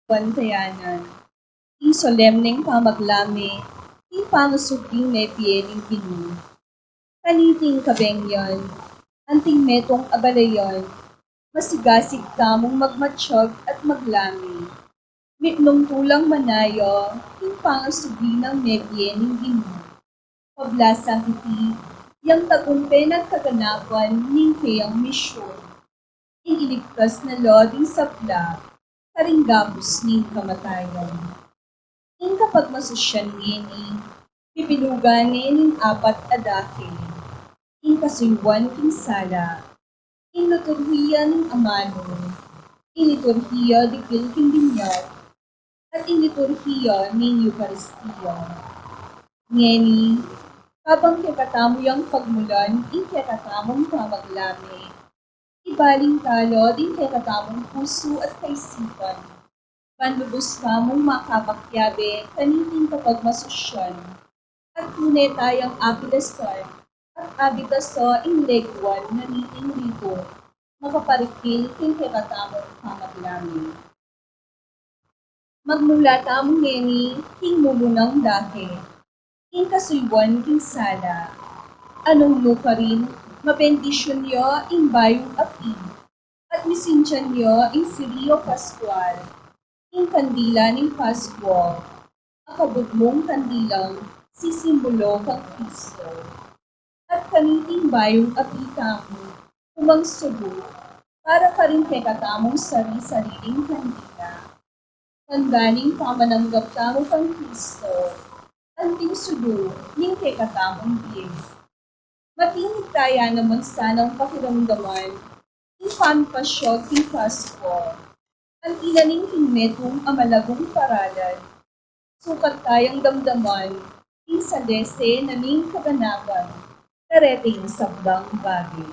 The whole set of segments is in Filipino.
bantayanan, ing solemneng pamaglami, ing pangasubing may piyeling pinu. Kaniting kabengyon, anting metong abalayon, masigasig tamong magmatsyog at maglami. Mitnong tulang manayo, ing pangasubing ng may piyeling pinu. Pablasang iti, yang tagumpay ng kaganapan ning kayang misyon. Ing iligtas na loding sapla, karinggapos ning kamatayan. Ing kapag masusyan ngini, pipilugan ning apat adake. Ing kasuywan king sala, ing liturhiya ning amano, ing liturhiya di king binyag, at ing liturhiya ning Eukaristiya. Ngeni, habang kekatamo yang pagmulan, ing kekatamong pamaglami, ibaling talo din kekatamong puso at kaisipan, panlubos kamong makapakyabe, kaniting kapag masusyan, at tunay tayang abidasan, at abitaso ing legwan na niting rito, makaparikil king kekatamong pamaglami. Magmula tamong ngeni, king mumunang dake, ing kasuywan king sala, anong lupa rin, mabendisyon nyo ing bayong api, at misinsyan nyo ing Sirio Pascual, ing kandila ning Pasko, akabot mong kandilang sisimbolo kang Kristo. At kaniting bayong api tamo, umang subo, para ka rin kay katamong sari-sariling kandila. Tangganing pamananggap tamo kang Kristo, anting subo, ning kay katamong biyes. Matinig kaya naman sanang pakiramdaman, ing pampasyog king Pasko, ang ilaning hingmetong amalagong paralan, sukat tayang damdaman, ing sadese naming kaganapan, kareting sabdang bagay.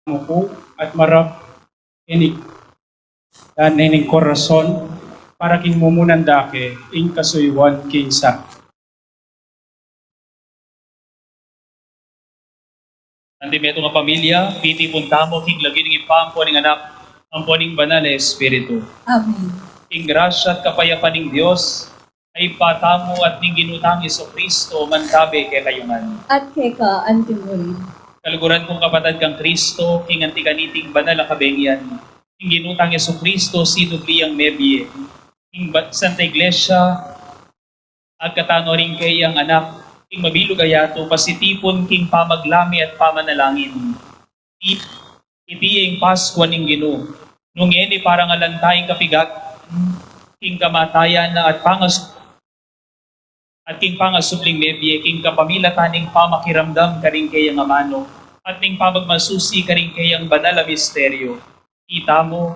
Muko at marap inig dan ining korason para king mumunandake ing kasuywan kinsa. Antimeto nga pamilya, piti puntamo, king lagi ng ipampo ng anak, ang poning banal na Espiritu. Amen. King grasya at kapayapaan ng Diyos, ay patamo at ning ginutang Iso Kristo, mantabi kay kayungan. At keka antimurid. Kaluguran kong kapatid kang Kristo, king antikaniting banal ang kabengyan, king ginutang Iso Kristo, sinugliyang mebye, king Santa Iglesia, at katano rin kay ang anak, king mabilog ayato, pasitipon king pamaglami at pamanalangin. Iti ang Pasko ning Ginoo, nung eni parang alantayang kapigat, king kamatayan na at king pangasubling mebye, king kapamilataning pamakiramdam karing kayang amano, at ning pamagmasusi karing kayang banal a misteryo. Kita mo,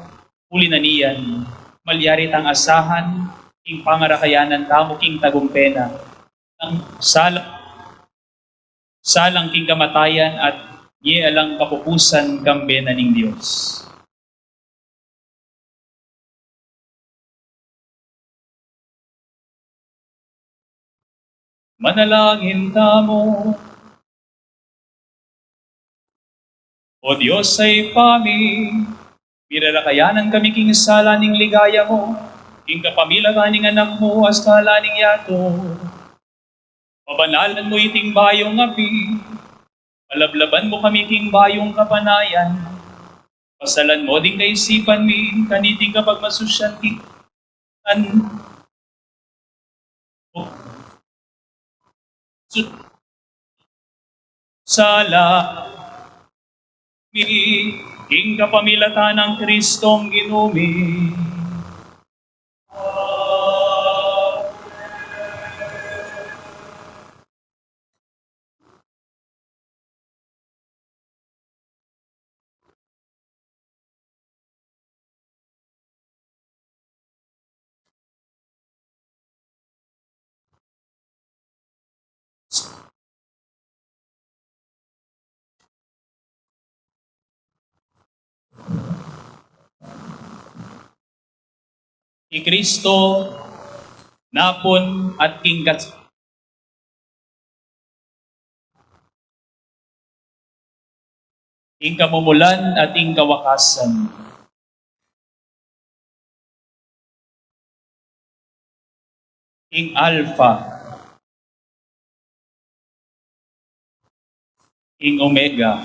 huli na niyan, malyarit ang asahan, king pangarakayanan tamo, king tagumpena. Ang salang king kamatayan at ye alang kapupusan kambena ning Dios. Manalangin tamo. O Diyos ay pami, pirarakayanan kami king sala ning ligaya mo, king kapamila kaning anak mo, as kala ning yato. Pabanalan mo iting bayong api, palablaban mo kami king bayong kapanayan, pasalan mo ding kaisipan mi, kaniting kapag masusyan king sala mi, king kapamilatan ng Kristong Ginumi. Ni Kristo, napon at king ing kamumulan at ing kawakasan. Ing Alpha, ing Omega,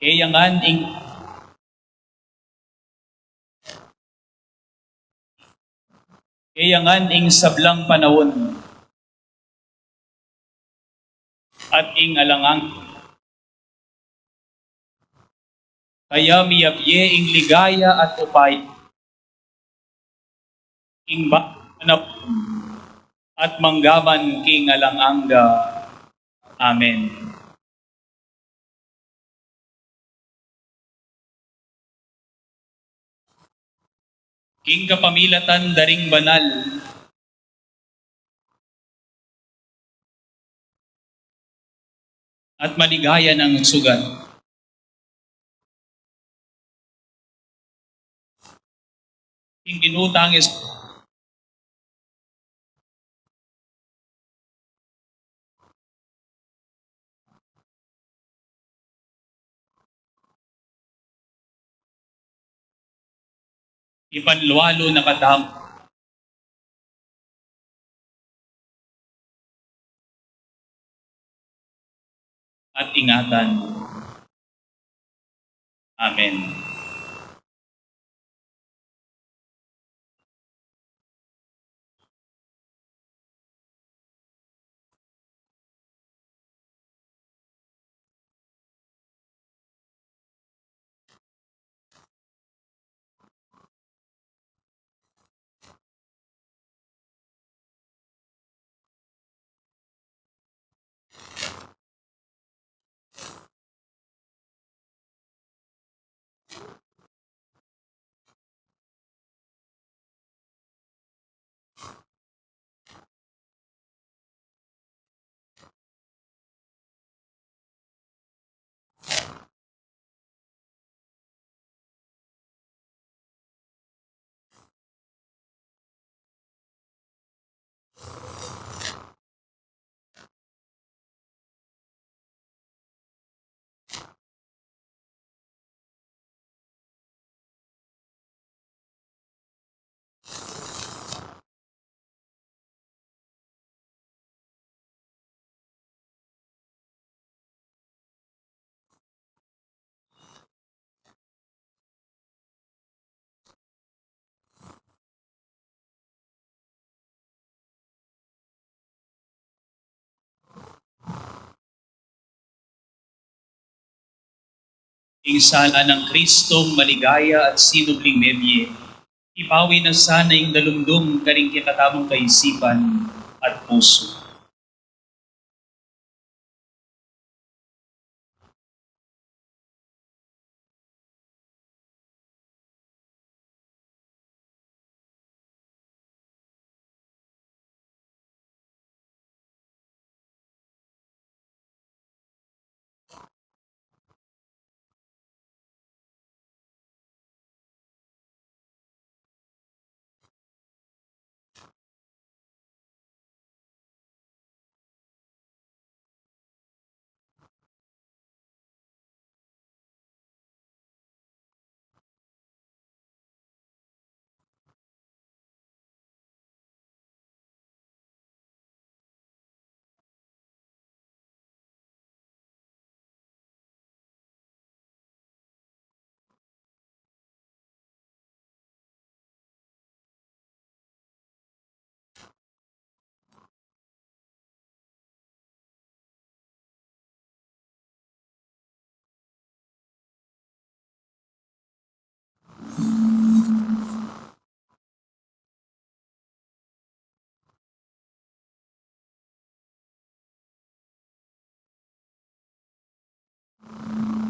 kayangan ing sablang panahon at ing alangang. Kaya miyabye ing ligaya at upay, ing banap at manggaman king alanganga. Amen. King kapamilatan daring banal, at maligaya ng sugat. King ginutang is ipanluwalo na katam at ingatan. Amen. Ing sana ng Kristong maligaya at sinubling mebye, ipawi na sana ing dalumdum karing kikatamong kaisipan at puso.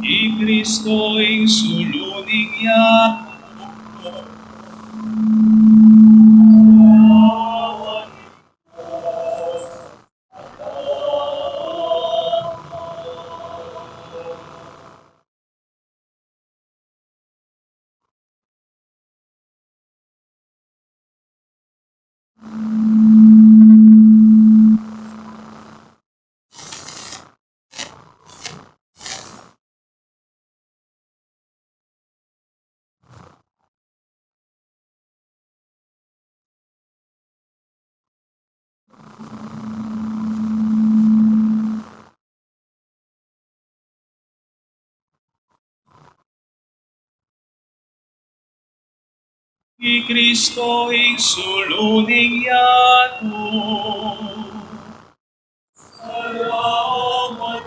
Di Kristo ing suluning yato, Di Kristo ing suluning yato. Salamat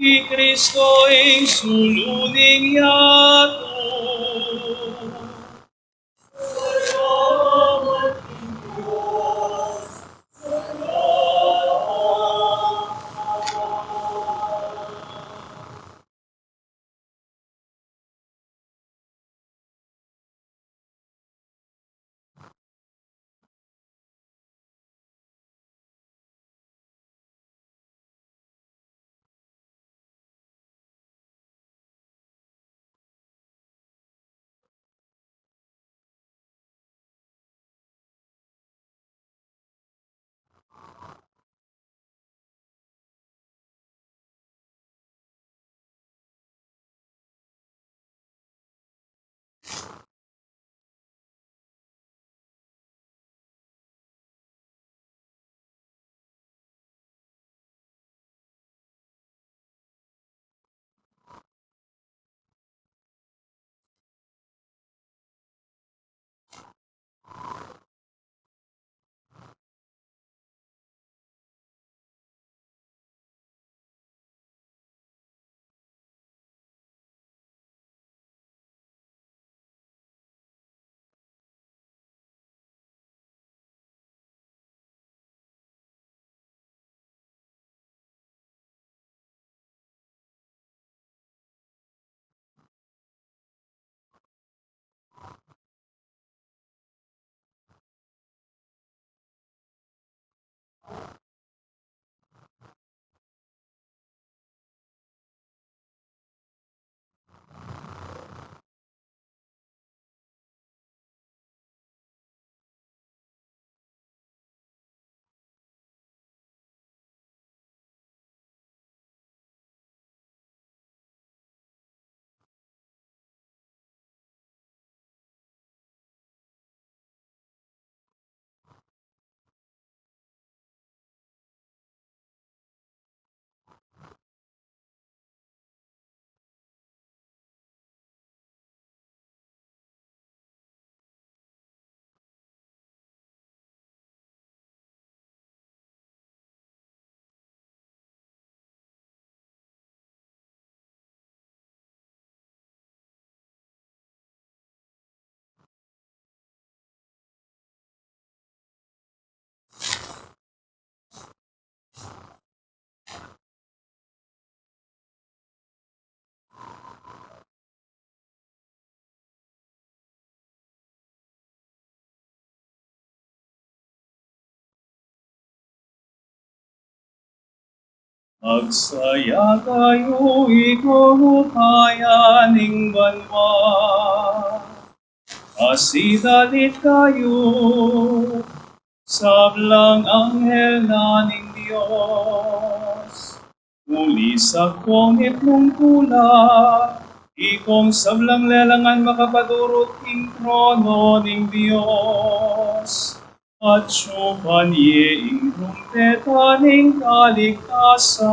I Kristo ing suluning yato. Magsaya kayo, ikahukayaning banwa. Asidalit kayo, sablang anghel naning Diyos. Muli sa kongit mong tula, ikong sablang lelangan makapadurot ing trono ning Diyos. At syupanye ing trumpeta ning kaligtasan.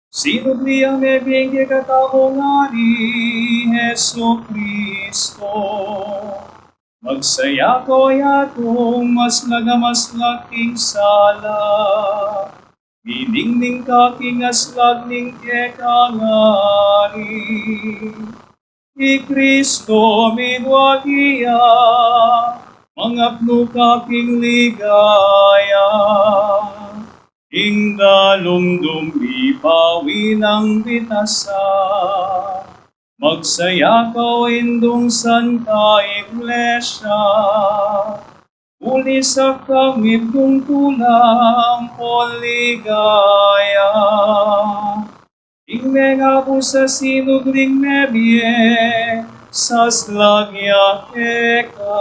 Sino ang may bingge katao nga ni Heso Kristo? Magsaya ko yatong mas nagamaslag king sala. Miningning ka king aslag ning kekangari. I Kristo minwagiya, mangapno ka king ligaya. Ing dalumdum ipawi ng bitasa. Magsaya ka indong Santa Iglesia. Uli sa kamit kong tulang poligaya. Ing nga po sa sinugring nebye, sa slagya eka.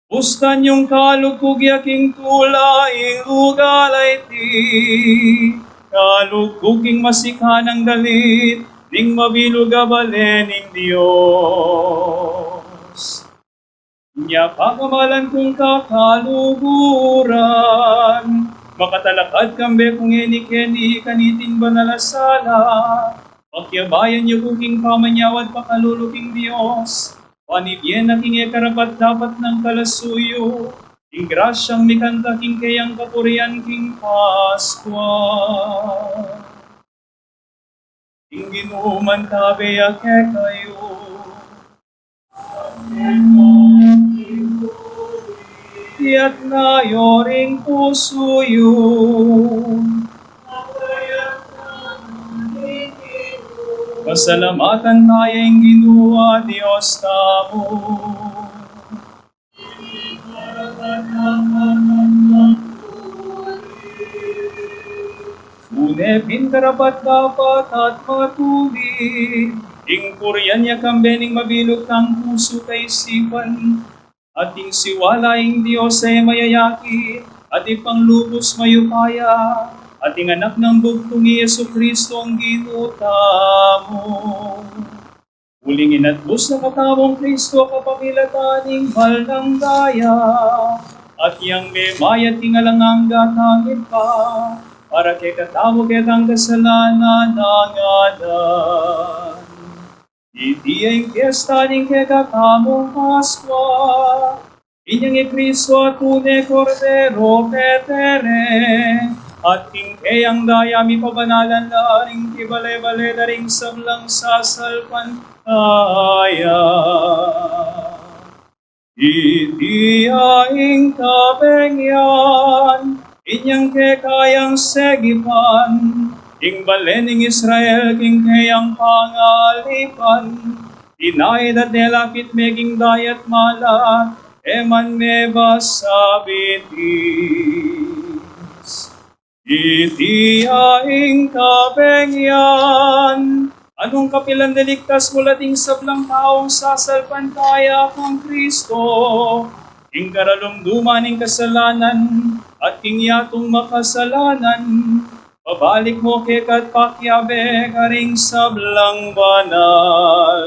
Ustan yung kalugkog yaking tulaing ugalay ti, kalugkog king masikhanang galit, ning mabilog abalening Diyos. Nya pagamalan kong kakaluguran, makatalakad kambe kung eni-keni kaniting banalasala, pagyabayan niyo kuking pamanyawad pakaluluking Diyos, panibyen na king karapat dapat ng kalasuyo, Ing grasyang mikanta king kayang kapurian king Paskwa. Ing ginuman kabeya ke kayo. Tiyak na yoring puso yun. Pasalamatan tayong ginuwa Diyos tamo. Unepin karapat dapat at matuli. Ing puryan niya kambening mabilog ng puso kay isipan. Ating siwalaing Diyos ay mayayaki, ating panglubos mayupaya, ating anak ng bugtong Yesu Kristo ang ginuta mo. Uling inatbos na katamong Kristo kapamilataning mahal ng daya, at yang memaya tingalang ang gatangin pa, para kay katamo kitang kasalanan ng adan. Iti ay fiesta ning kagatamong Paskwa, inyang Kristo at une Cordero petere, at kingkayang dayami pabanalan na ring kibale-bale na ring sablang sasalpan kaya. Iti aing kabengyan, inyang kekayang segipan, ing balening Israel king kayang pangalipan, inay da delakit meging dayat mala, eman meba sabitis. Iti aing kabengyan, anong kapilan deliktas mulating sablang taong sasalpan kaya kang Kristo, ing karalumduman ing kasalanan, at king yatong makasalanan, pabalik mo kay katpakyabe karing sablang banal.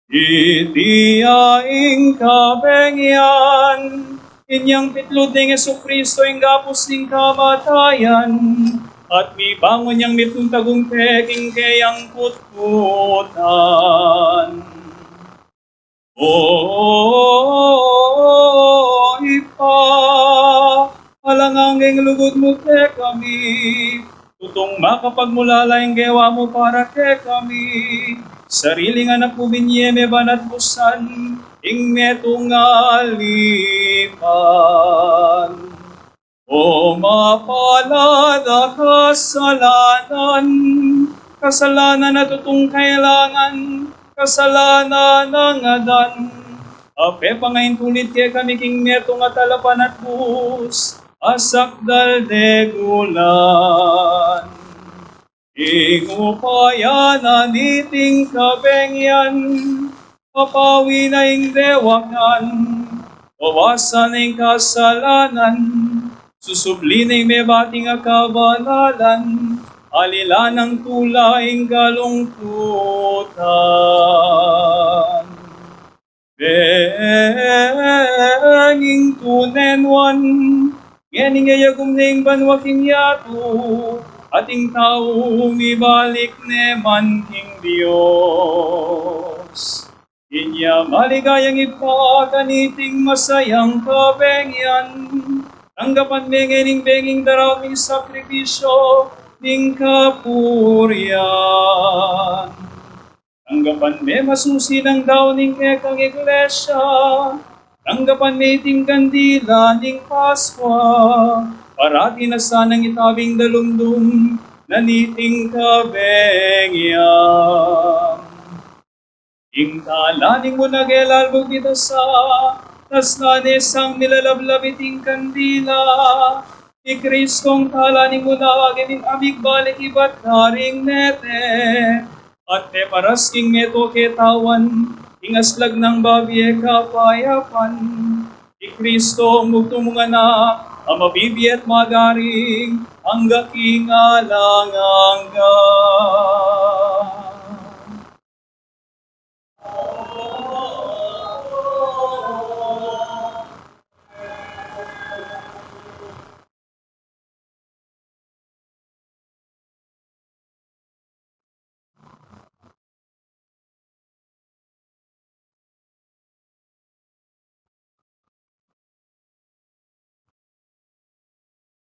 Iti aing kabengyan, inyang pitlod ng Jesucristo ing gapos ning kamatayan, at mi bangon niyang mitong tagumpek ing kayang putputan. O ipa, alangang lugod mo ke kami, tutong makapagmulala yung gawa mo para ke kami, sariling anak mo binyeme banat busan, ing metong alipan. O mapalad kasalanan, kasalanan na tutong kailangan, kasalanan ng adan, ape pangain tulit kaya kami king netong at alapan at bus, asakdal de gulan. Ing upayanan iting kabengyan, papawi na ing dewakan, bawasan ing kasalanan, susubli na ing may bating akabanalan, alila ng tulaing kalungkutan. Benging tunenwan, nganing ayagum ning banwaking yato, ating tao umibalik neman king Diyos. Inya maligayang ipakaniting masayang kabengyan, tanggapan mengening benging daraming sakripisyo, ning kapuryan. Tanggapan me masusi ng daw ning ekang iglesia, tanggapan me iting kandila ning Paskwa, parati na sanang itabing dalumdum, naniting kabengyan. Ing talaning mo nagelalbog kita sa, tas nanesang nilalablabiting kandila, ni Kristong talaning mo na agining amig balik iba't haring nete, at te paras king meto ketawan, ingaslag ng babiye kapayapan, ni Kristo mugtong mga na, ang mabibi at magaring, hangga kingalangangga.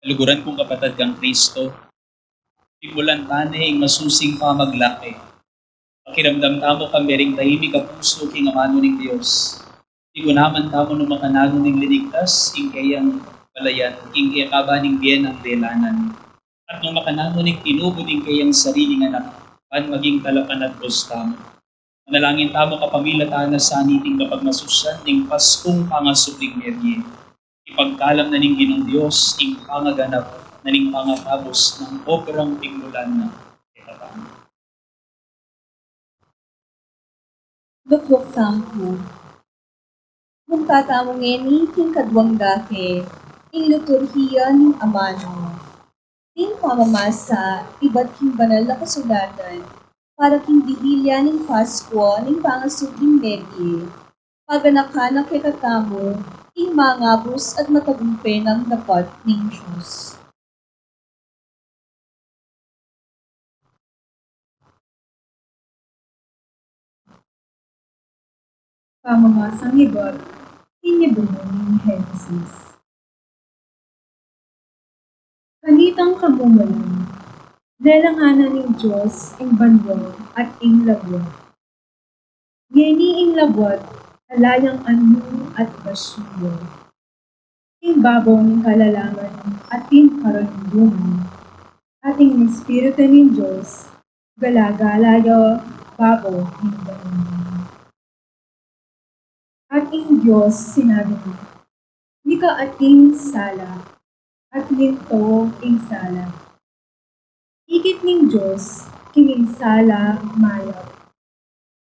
Luguran kong kapatid kang Kristo, tigulan tani ing masusing pamaglaki. Pakiramdam tamo kang bering tahimik ka puso king amano ning Dios. Tigunaman tamo no makanano ning liligtas ing kayang balayan, ing kaya kabaning bien ang delanan. At nung makanano ning tinubod ing kayang sariling anak, pan maging talapan at Diyos tamo. Manalangin tamo kapamilya tayo sa aniting kapag masusyan ning Paskong pangasubling merye. Ipagkalam na ning Ginong Dios ing pangaganap na ning pangatapos ng operang tinggulan na itatang. Lukwak sampu. Kung tatamungin ni king kadwang dake, ing liturhiya ning amano. Ing pamamasa, iba't king banal na kasulatan, para king dihilya ning Pasko ning pangasubling medye. Paganakan kay katamo, ing mangabos at matagumpe ng dapat ning Diyos. Pamamasang iba't iniburo ni Genesis. Kanitang kamumulan, lelanganan ng Diyos ing banwang at ing labwat. Ngeni ing labwat, alayang anu at basyuyo. Ing babaw ng kalalaman at ing karalunduman. At ing Espiritu ng Diyos, galagalayo babaw ng banwang. At ing Diyos sinabi niya, "Nika ating sala, at linto ing sala. Ikit ning Diyos, kining sala mayat.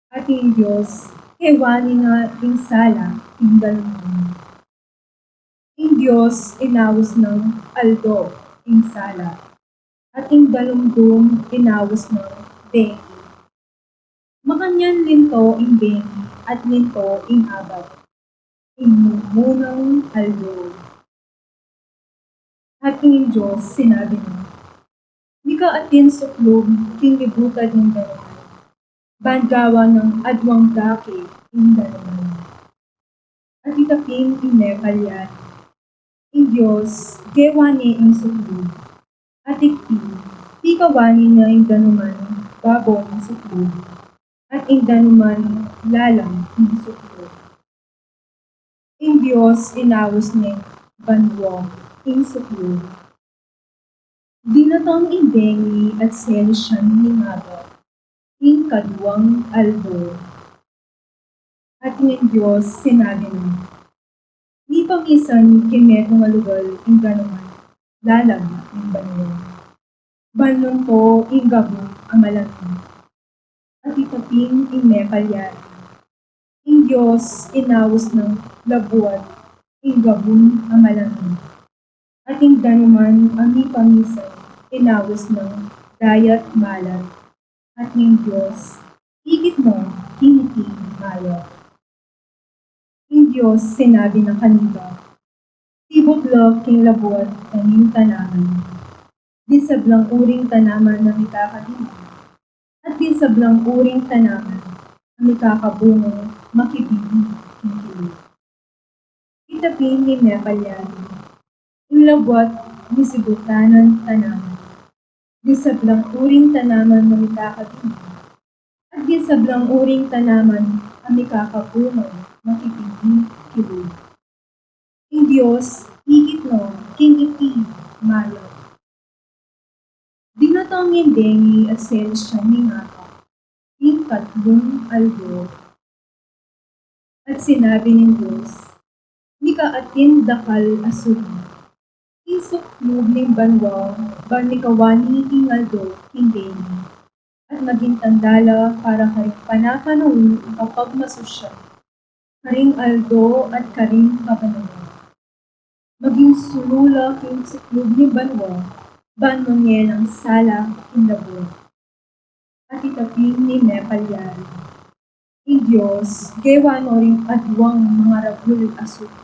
At ing Diyos, hewani nga ing sala, ing dalungan. Ing Diyos, inawos ng aldo, ing sala. At ing dalunggong, inawos ng bengi. Makanyan linto ing bengi, at linto ing abat. Ing mumunang aldo. At ing Diyos, sinabi niya, "Nika atin suklog, king libutad ng dalaman. Bandgawa ng adwang daki, ing dalaman. At itaping ing nepalyan. Ing Diyos, gewani ing suklog. At ikti, kawani na ing danuman, babo ng suklog. At ing danuman, lalang ing suklog. Ing Diyos, inawos ning banwang, ing suklog. Dinatang imbengi at selisyan ni Maga, ing kadwang aldo. At ng Diyos sinabi niya, "Ni pangisan kimetong alugal ing ganuman, lalang ing banwang. Banlong ko ing gabong amalaki, at itaping ing nepalyan. Ing Diyos inawos ng labuat, ing gabong amalaki. At ing danuman ami pangisan, inawos ng dayat malat. At ng Diyos, higit mo, kiniti malat. Ing Diyos, sinabi na kanila, "Tibuglo king labuat kaning tanaman. Di sablang uring tanaman na mikakadima. At di sablang uring tanaman na mikakabungo, makibili, king Itapin ni nepalyan. Ing labwat ni sibutanan tanaman. Di sablang uring tanaman na mikakabili. At di sablang uring tanaman na mikakabungo, makipili, kilog. Ing Diyos, higit no, king iti, mayo. Dinatang imbengi at selisyan ni Ngaka, ing katlong aldo. At sinabi ng Diyos, "Nika atin dakal asuli. Ing suklog ning banwang, banikawani ing aldo, ing bengi. At maging tandala para kay panakanoon kapag masusya. Karing aldo at karing kabanawan. Maging sulula king suklog ni banwang, banmangye ng sala ing labo. At itaping ni nepalyan. Ing Diyos, gewano ring adwang mga rabul asuli.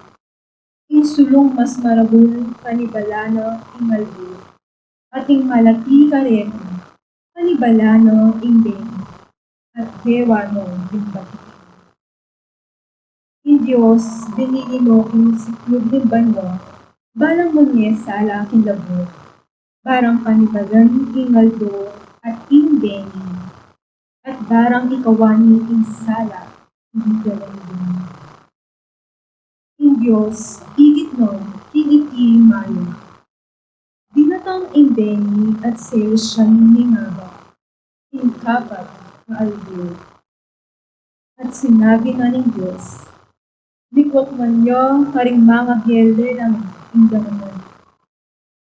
Ing sulong mas marabul kanibalano ing aldo. At ing malaki karen kanibalano ing bengi. At gewano ing bati. Ing Diyos, binili mo ing siklog ng banwa, Balang munye sala aking labot, barang panibagan ingaldo at inbeni, at barang ikawani insala, hindi galang din. In Diyos, igit nun, iti mayo. Binatang imbeni at selsyan ni ngaba, inkapat na aldo. At sinabi na ng Diyos, likwat man niyo karing mga hele ng indaman.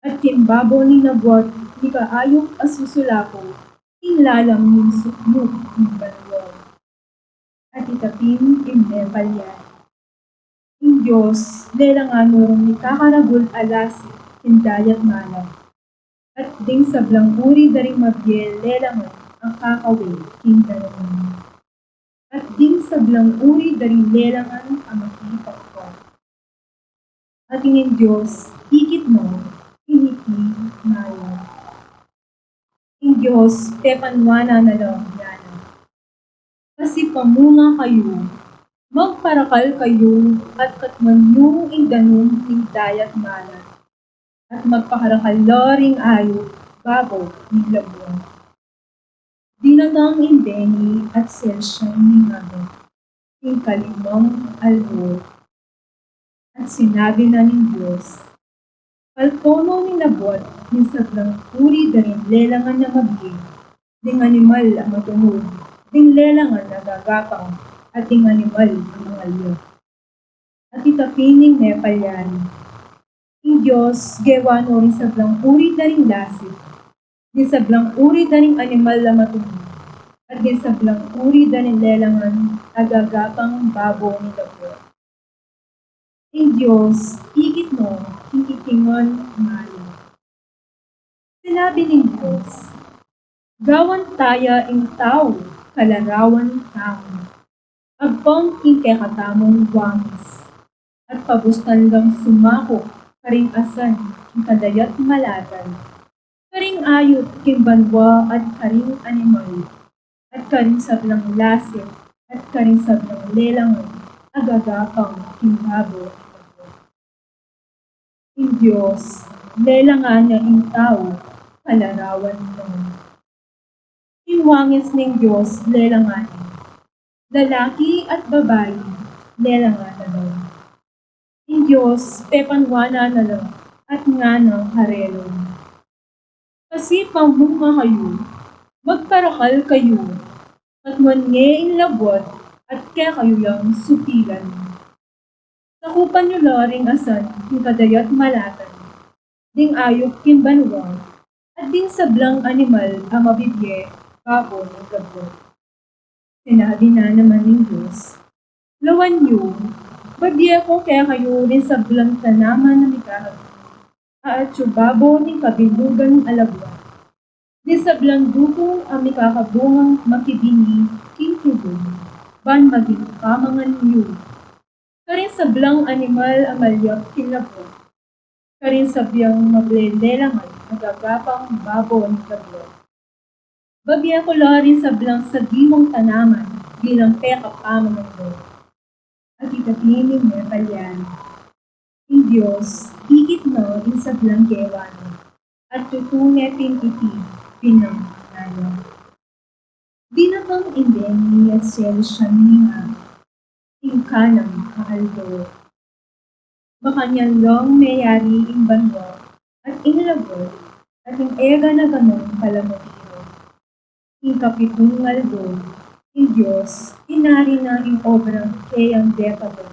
At kimbabaw ni nabot, ni kaayok asusulako, inlalam ng sukmuk ng balwa. At itapin imepalyan. In Diyos, lelangan ni kakaragul alasi, hindayat malam. At ding sablang uri daring mabyel lelangan ang kakawin, hindalaman. At ding sablang uri daring lelangan ang makipak ko. At ingin Diyos, ikit mo, initi maya. In Diyos, tepanwana na lang yana. Kasi pamunga kayo, magparakal kayo at katman yung indanon ng dayat malat. At magpakarakal loring ayo, babaw, ni labuan. Dinatang imbeni at selsyan ni ngabo, yung kalimang albo. At sinabi na ng Diyos, palpono ni nabot, ni sablang uri darin lelangan na mabigay, ding animal ang matunog, ding lelangan na gagapang, at ding animal ang mga liyo. At itapining nepalyan, in Diyos, gewano rin sablang uri daring lasik, di sablang uri daring animal na matunog, at di sablang uri daring lelangan, agagapang babo ni Labo. In Diyos, ikit mo, ikikingon mayo. Sinabi ng Diyos, gawan taya ing tao, kalarawan tamo, agpong kikatamong wangis, at pabustan lang sumako, karing asan, kadayat malatan, karing ayot, kimbanwa, at karing animal, at karing sablang lasip, at karing sablang lelangan, agagapang kimbabo. In Diyos, lelangan niya in tao, kalarawan mo. Inwangis ng Diyos, lelangan. Lalaki at babae, lelangan na daw. In Diyos, pepanwana na lang, at nga ng harelon. Kasi pambunga kayo, magparakal kayo, at manye in labot, at kaya kayo lang supilan. Sakupan nyo laring asan, yung kadayat malatan, ding ayok kimbanwa, at ding sablang animal ang mabibye, babo ng gabot. Sinabi na naman ng Diyos, lawan nyo, babye ko kaya kayo rin sablang tanaman na mikahag, at babo ng kabilugan ng alabwa, di sablang dukong ang mikakabungang makibini, kintugon, ban maging kamangan nyo. Karin sablang animal amalyap kinabot. Karin sabyang mablelelangan nagagapang babo ng gablot. Babya ko rin sablang sagiwang tanaman bilang peka pamanong. At itapining niya palyan. In Diyos, ikit mo in sablang kewan. At tutune piniti pinang nayo. Binatang indeni at selsyan niya. Kanang kaaldo. Baka niyan long mayari ing banwa at inilabot at ing ega na ganong palamotiro. Ing kapitong ngaldo, ing Diyos, inari na ing obrang kayang dekabon.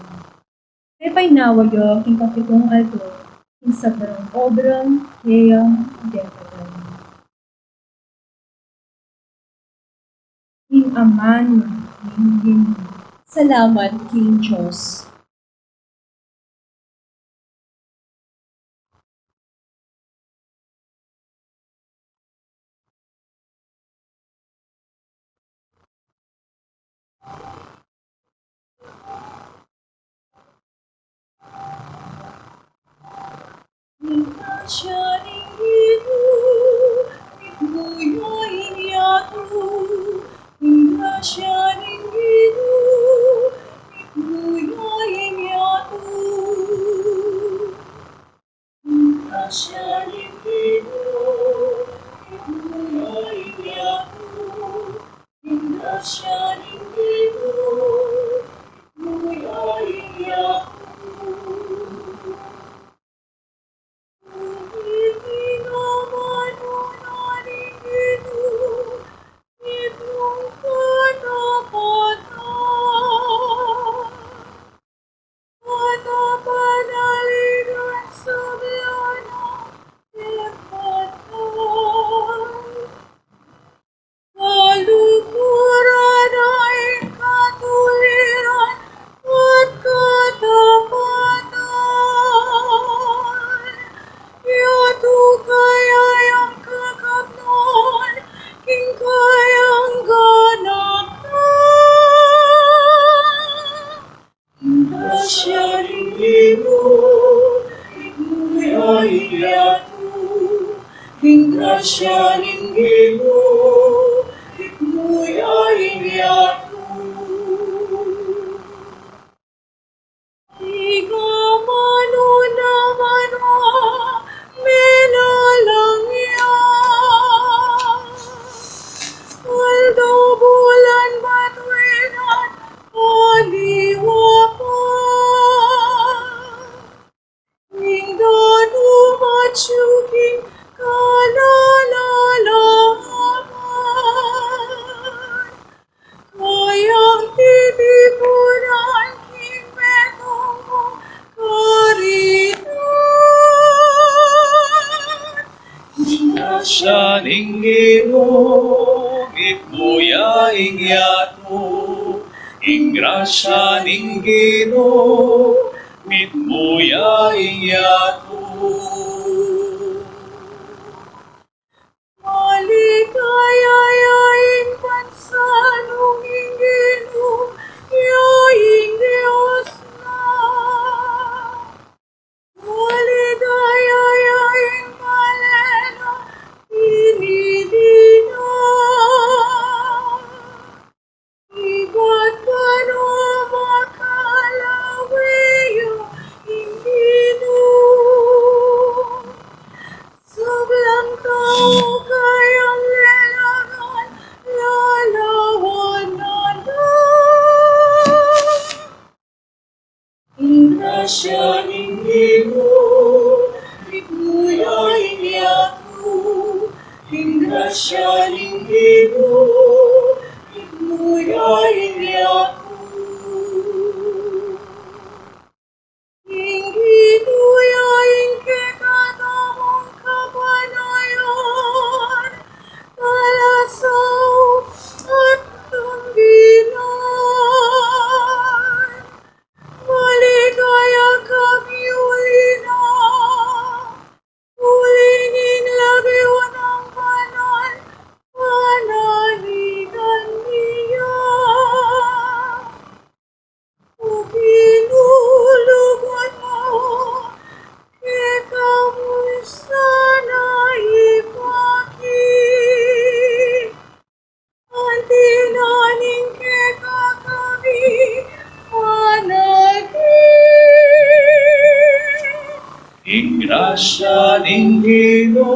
Pepay nawayo ing kapitong aldo, ing sabrang obrang kayang dekabon. Ing aman, ing Salamat, King Diyos. Siya rin ito, ikuyoy niya to, siya rin ito, ikuyoy niya to. grasya ninggino, itmuyain yato. Iga mano naman melalang yan. Aldo bulan batuin at aliwa pa. Ningdan umatsuking kalalalaman. Kayang titipunan kimetong mo karinan. Grasya ninggino, itmuyain yato. Grasya ninggino, itmuyain yato. Maligayayaying pansanong inggino, yaing Diyos na. Maligayayaying malena, inidina. Iba't kano makalawiyo, inggino. Sablang tao kayang lelangan, lalawanan na. Grasya ninggino, itmuyain yato. Grasya ninggino, itmuyain yato. Ingginuyaing kekatamong kapanayon, talasaw at tunggilan. Maligaya kami uli na, ulingin lagyo ng banal, pananigan niya. O pinulugod mo, ikaw mo'y sana ipakit. Ang tinaning kekakami, panagin. Grasya ninggino,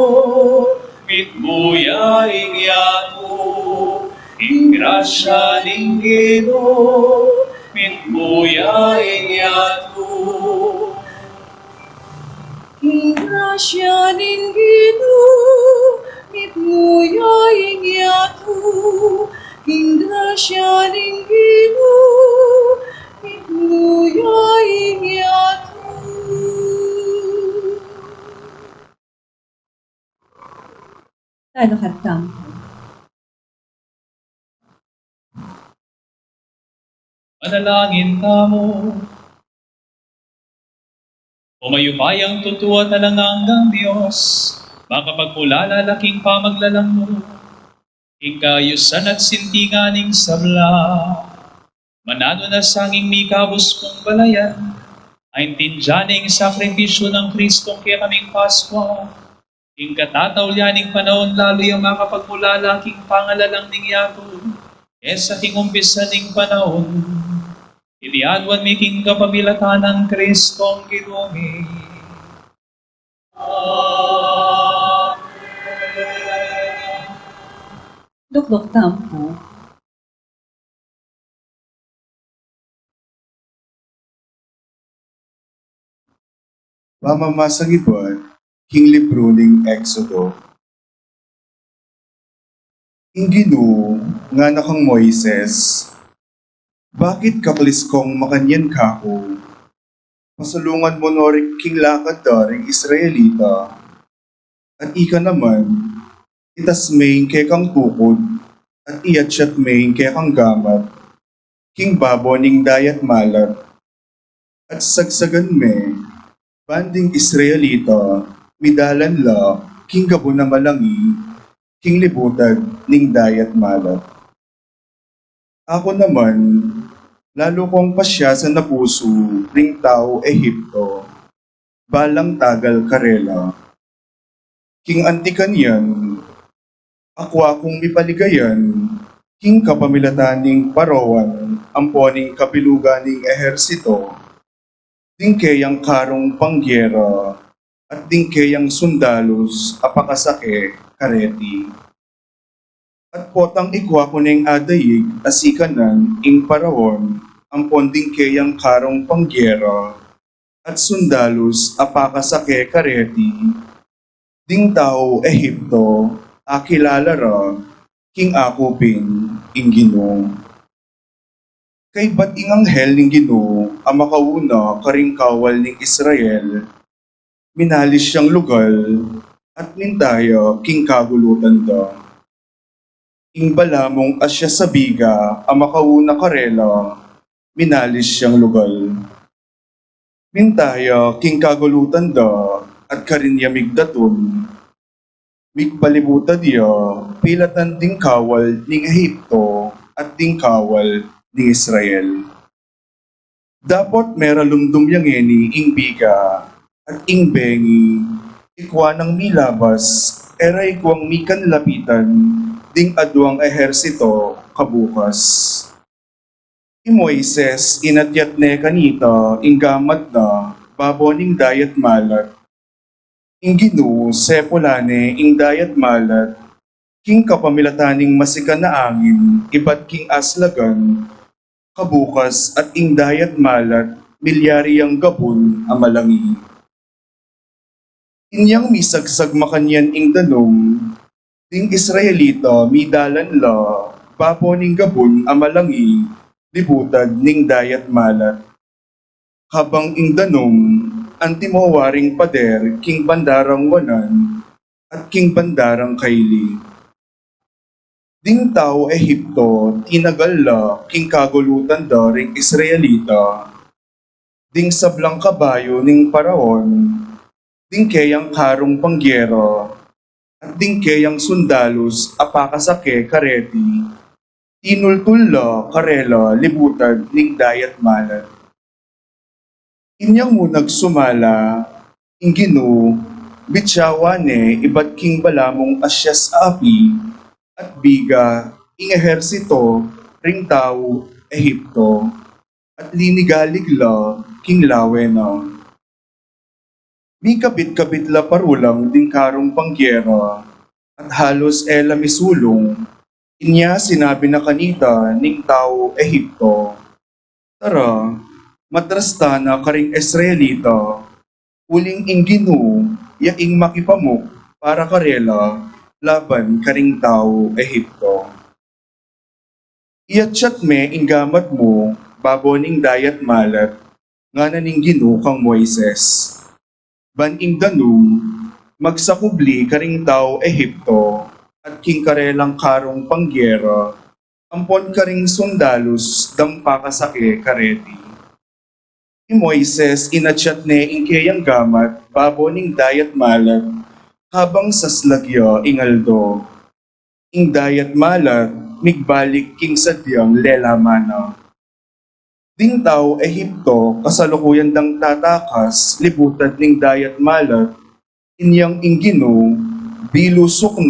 itmuyain yato. Grasya ninggino, itmuyain yato. Grasya ninggino, mitmuyaing yato. Grasya ninggino, mitmuyaing yato. Talakatang. Manalangin kamo. O mayumayang tutuwa talangang Diyos, makapagpulala laking pamaglalang mo, ikayusan at sintinganing sabla, manano na sanging mikabos kong balayan, ay tinjaning sakripisyo ng Kristong kaya kaming Paskwa, ing katatawlyaning panahon lalo yung makapagpulala king pangalalang ningyato, sa king umpisa ning panahon, itiadwan mi king kapamilatan ng Kristong Ginoong. Luklok tampo. Mamamasang iban, king libro ning Exodo. Ing Ginoo nga nakang Moises, bakit kaplis kong makanyan kako? Masulungan mo norik king lakad daring Israelita. At ika naman, itas main kay kang tukod, at iyatsat main kay kang gamat, king babo ning dayat malat. At sagsagan me, banding Israelita, midalan la, king gabo na malangi, king libutag ning dayat malat. Ako naman, lalo kong pasya sa napuso, ring tao Ehipto, balang tagal karela. King antikan yan, Akwa kung mipaligayan, king kapamilataning parawan, amponing kapiluganing ehersito, dingkeyang karong pangyera, at dingkeyang sundalos, apakasake, kareti. At potang ikwa kuning adayig, asikanan, ing parawan, ampon dingkeyang karong pangyera, at sundalos, apakasake, kareti, ding tao Ehipto, akilala ra, king akupin, ing Ginoo. Kay ba't ing anghel ning Ginoo, ang makauna karing kawal ning Israel, minalis siyang lugal, at nindaya king kagulutan da. Ing balamong asya sa biga, ang makauna karela, minalis siyang lugal. Mintaya king kagulutan da, at karinya migdaton, migpalibutan niya, pilatan ding kawal ning Ehipto at ding kawal ni Israel. Dapat mera lumdum yang eni ing biga at ing bengi, ikwa ng milabas, era ikwang mikan lapitan, ding adwang ehersito kabukas. I Moises inatyat ne kanita, ing gamat na, baboning dayat malat, ing Ginoo sepulane ing dayat malat, king kapamilataning masikan na angin, iba't king aslagan, kabukas at ing dayat malat, milyari ang gabon amalangi. Inyang misagsag makanyan ing danom, ding Israelita midalan la, bapo ning gabon amalangi, libutad ning dayat malat. Habang ing danom, antimowaring pader, king bandarang wanan, at king bandarang kaili. Ding tao Ehipto, tinagal la, king kagulutan da ring Israelita. Ding sablang kabayo ning paraon, ding keyang karong pangyero, at ding keyang sundalos, apakasake kareti, tinultulla karela, libutad ning dayat malat. Inyang mo nagsumala, ing Ginoo, bitsawane, iba't king balamong asyas api, at biga, ing ehersito, ring tao, Ehipto, at linigalig la, king lawena. Mi kabit-kabit la parulang ding karong pangyera, at halos ela misulong, inya sinabi na kanita ning tao Ehipto, tara, matrasta na karing Israelita, uling ing Ginoo, yaing makipamuk, para karela, laban karing tao Ehipto. Iyatsat me ing gamat mo, baboning dayat malat, nga naning Ginoo kang Moises. Ban ing danum, magsakubli karing tao Ehipto, at king karelang karong pangyera, ampon karing sundalos, dampa kasake kareti. Ni Moises inatyat ne ing kayang gamat, baboning dayat malat, habang saslagya ingaldo. Ing dayat malat, migbalik king sadyang lelamana. Ding tao Ehipto, kasalukuyan dang tatakas, libutad ning dayat malat, inyang ing Ginoo, bilusok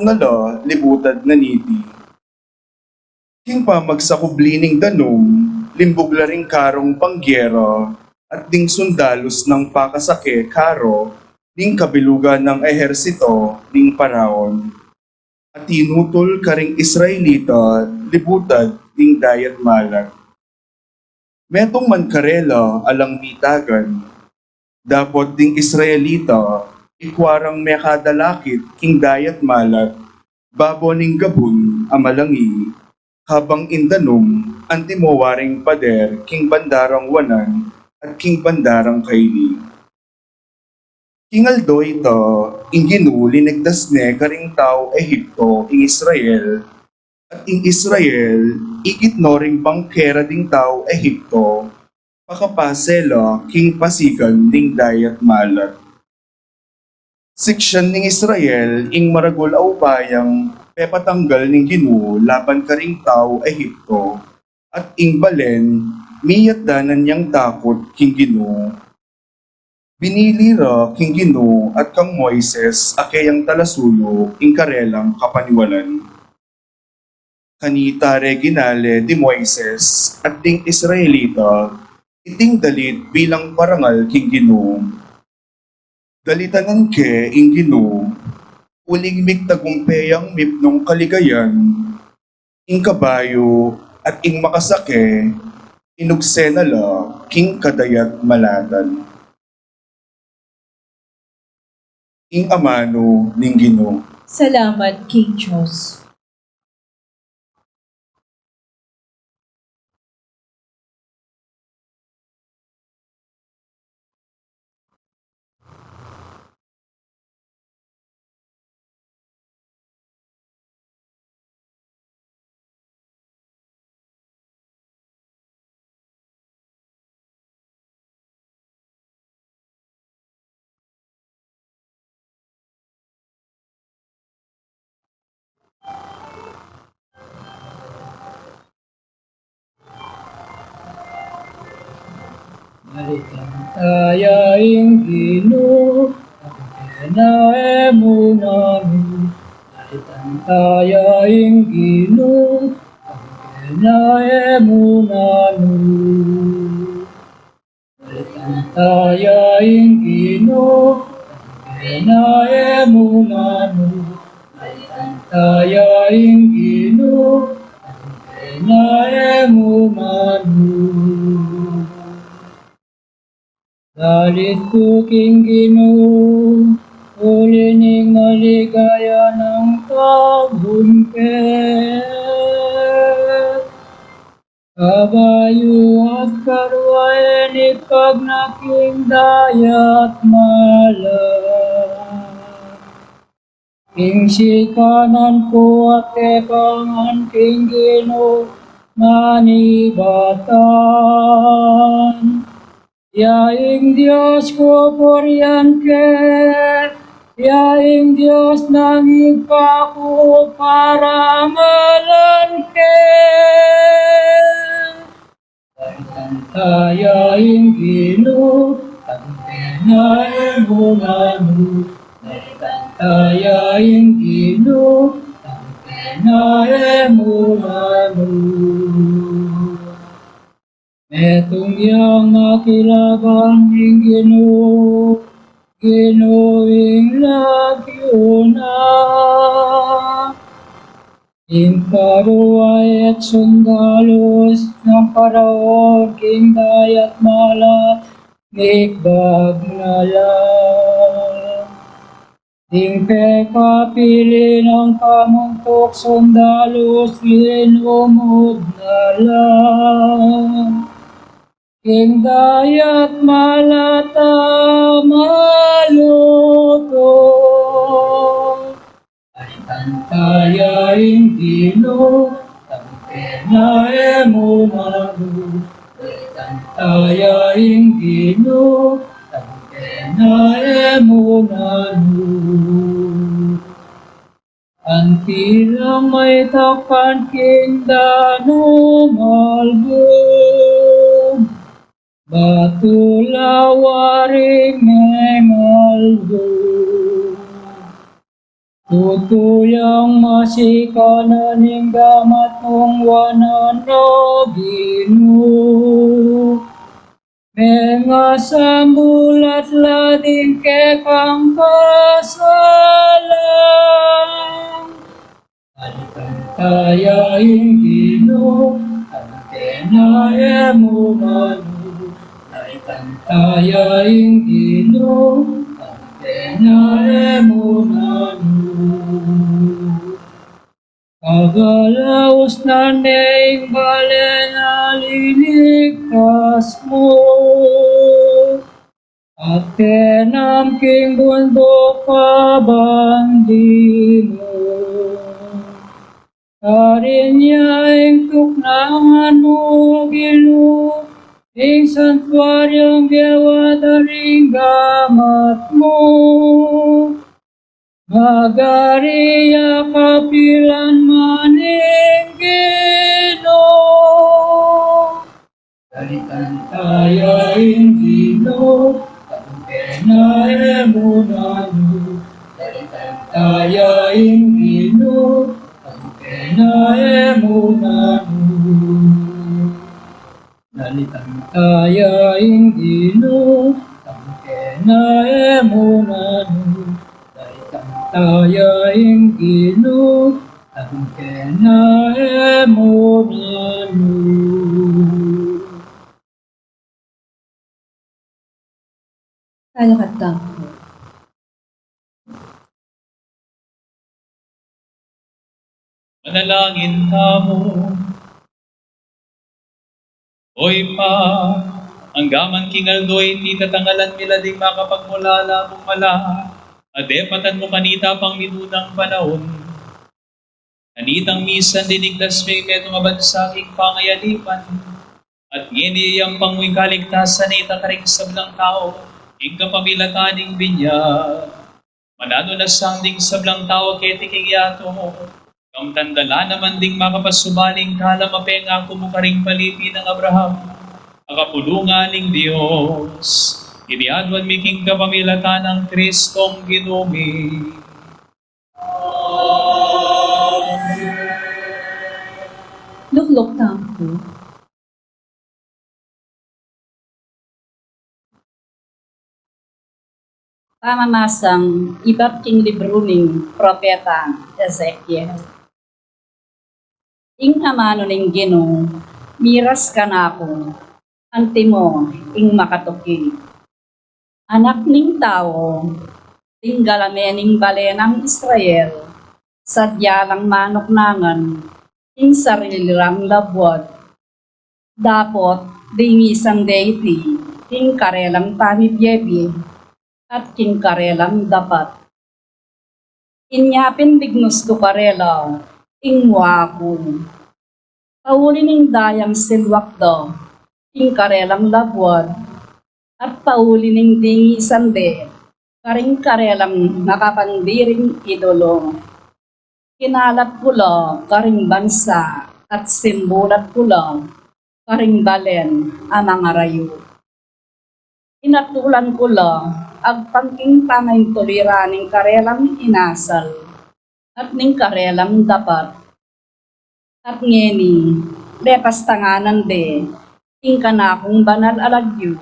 na la, libutad na niti. King pa magsakubli ning danom, limbog la ring karong pangyera, at ding sundalos ng pakasake karo, ding kabilugan ng ehersito, ding paraon. At tinutol karing Israelita, libutad, ding dayat malat. Metong man karela, alang mitagan, dapat ding Israelita, ikwarang mekadalakit, king dayat malat, baboning gabon, amalangi, habang indanom, antimowaring pader, king bandarang wanan, at king bandarang kaili. Kingaldo ito, ing Ginoo linagdas ne karing tao Ehipto, ing Israel, at ing Israel, ikitno ring bangkera ding tao Ehipto, pakapasela, king pasigan ding dayat malat. Seksyon ning Israel, ing maragul aupayang, pepatanggal ning Ginoo laban karing tao Ehipto, at ing balen, miyat danan niyang takot king Ginoo. Pinili ra king Ginoo at kang Moises akayang talasuyo ing karelang kapaniwalan. Kanita reginale di Moises at ding Israelita iting dalit bilang parangal king Ginoo. Dalitanan ke ing Ginoo uling migtagumpeyang mipnong kaligayan ing kabayo at ing makasake inugsenala king kadayat malatan. Ing amano ning Ginoo. Salamat, King Diyos. Tayaing Ginoo, pagkanaemo namin. Tayaing Ginoo, pagkanaemo namin. Tayaing Ginoo, pagkanaemo namin. Tayaing Ginoo, pagkanaemo namin. Dalit ko king Ginoo, ulining maligaya ng tagumpet. Kabayo at karwain ipag naking dayat malam. King sikanan ko at tekangan king Ginoo, manibatan. Yaing Diyos ko poryanke, yaing Diyos nanging ko parangalan ke. Yaing Ginoo, pagkanaemo namin. Yaing Ginoo, pagkanaemo namin. Etong yang makilaban ng Ginoo, Ginooing lagyuna. Ing karuay at sundalos ng paraon, king dayat malat, nigbag na lang. Ing pekapili ng kamuntok sundalos, linumod na lang. King dayat malata maluto, ay tantayaing Ginoo, pagkanaemo namin. Ay tantayaing Ginoo, pagkanaemo namin. Antilang may takan king dano malbog, batulawaring mengalbog. Tutuyang masikanan ning gamat mong wanan na Ginoo. Mga sambulat lading kekang kasalang. Tayaing Ginoo, pagkanaemo namin. Tayaing Ginoo, pagkanaemo namin. Kagalaos na neing balen aliligtas mo. At tenamking bundok kabandi mo. Karinyaing tuknangan mo, Ginoo, ing santuaryong gewadaring gamat mo. Magariya kapilan maning Ginoo. Dalitan tayaing Ginoo, emunanu. Nalitang tayaing Ginoo, tangkena emunanu. Nalitang tayaing Ginoo, tangkena emunanu. Kalakat kampo. Manalangin kamo. Oy pa, ang gaman kingaldoy, ti tatangalan nila ding makapagmulala mong mala, adepatan mo kanita pang minunang panahon. Kanitang misan dinigtas may metong abansaking pangayalipan, at nginiyang panguing kaligtasan ita karing sablang tao, ing kapamilataning binyag. Manano na sangding sablang tao ketiking yato mo, ang tandala naman ding makapasubaling kalamapeng ako mo karing palipi ng Abraham, akapulungan ng Diyos, iniadwan miking kapamilatan ng Kristong Ginumi. Luklok kampo. Pamamasang iba't king libro ning propeta Ezekiel. Ing amano ning Ginoo, miras ka na ako, antimo ing makatuki. Anak ning tao, tinggalame ning balenang Israel, sadya lang manok nangan, ing sarili lang labwat. Dapot, dingisang deity, ing karelang pamibyebi, at king karelang dapat. Inyapin bignos ko karela, ing muako. Pauli ning dayang silwak do, ing karelang labwad, at pauli ning dingi sande, karing karelang nakapandiring idolo. Kinalat pula, karing bansa, at simbulat pula, karing balen, amang arayo. Inatulan pula, agpangking pangay tuliraning karelang inasal, at ning karelang dapat. At ngeni, lepas tanganan de, ing kanakong banal alagyo,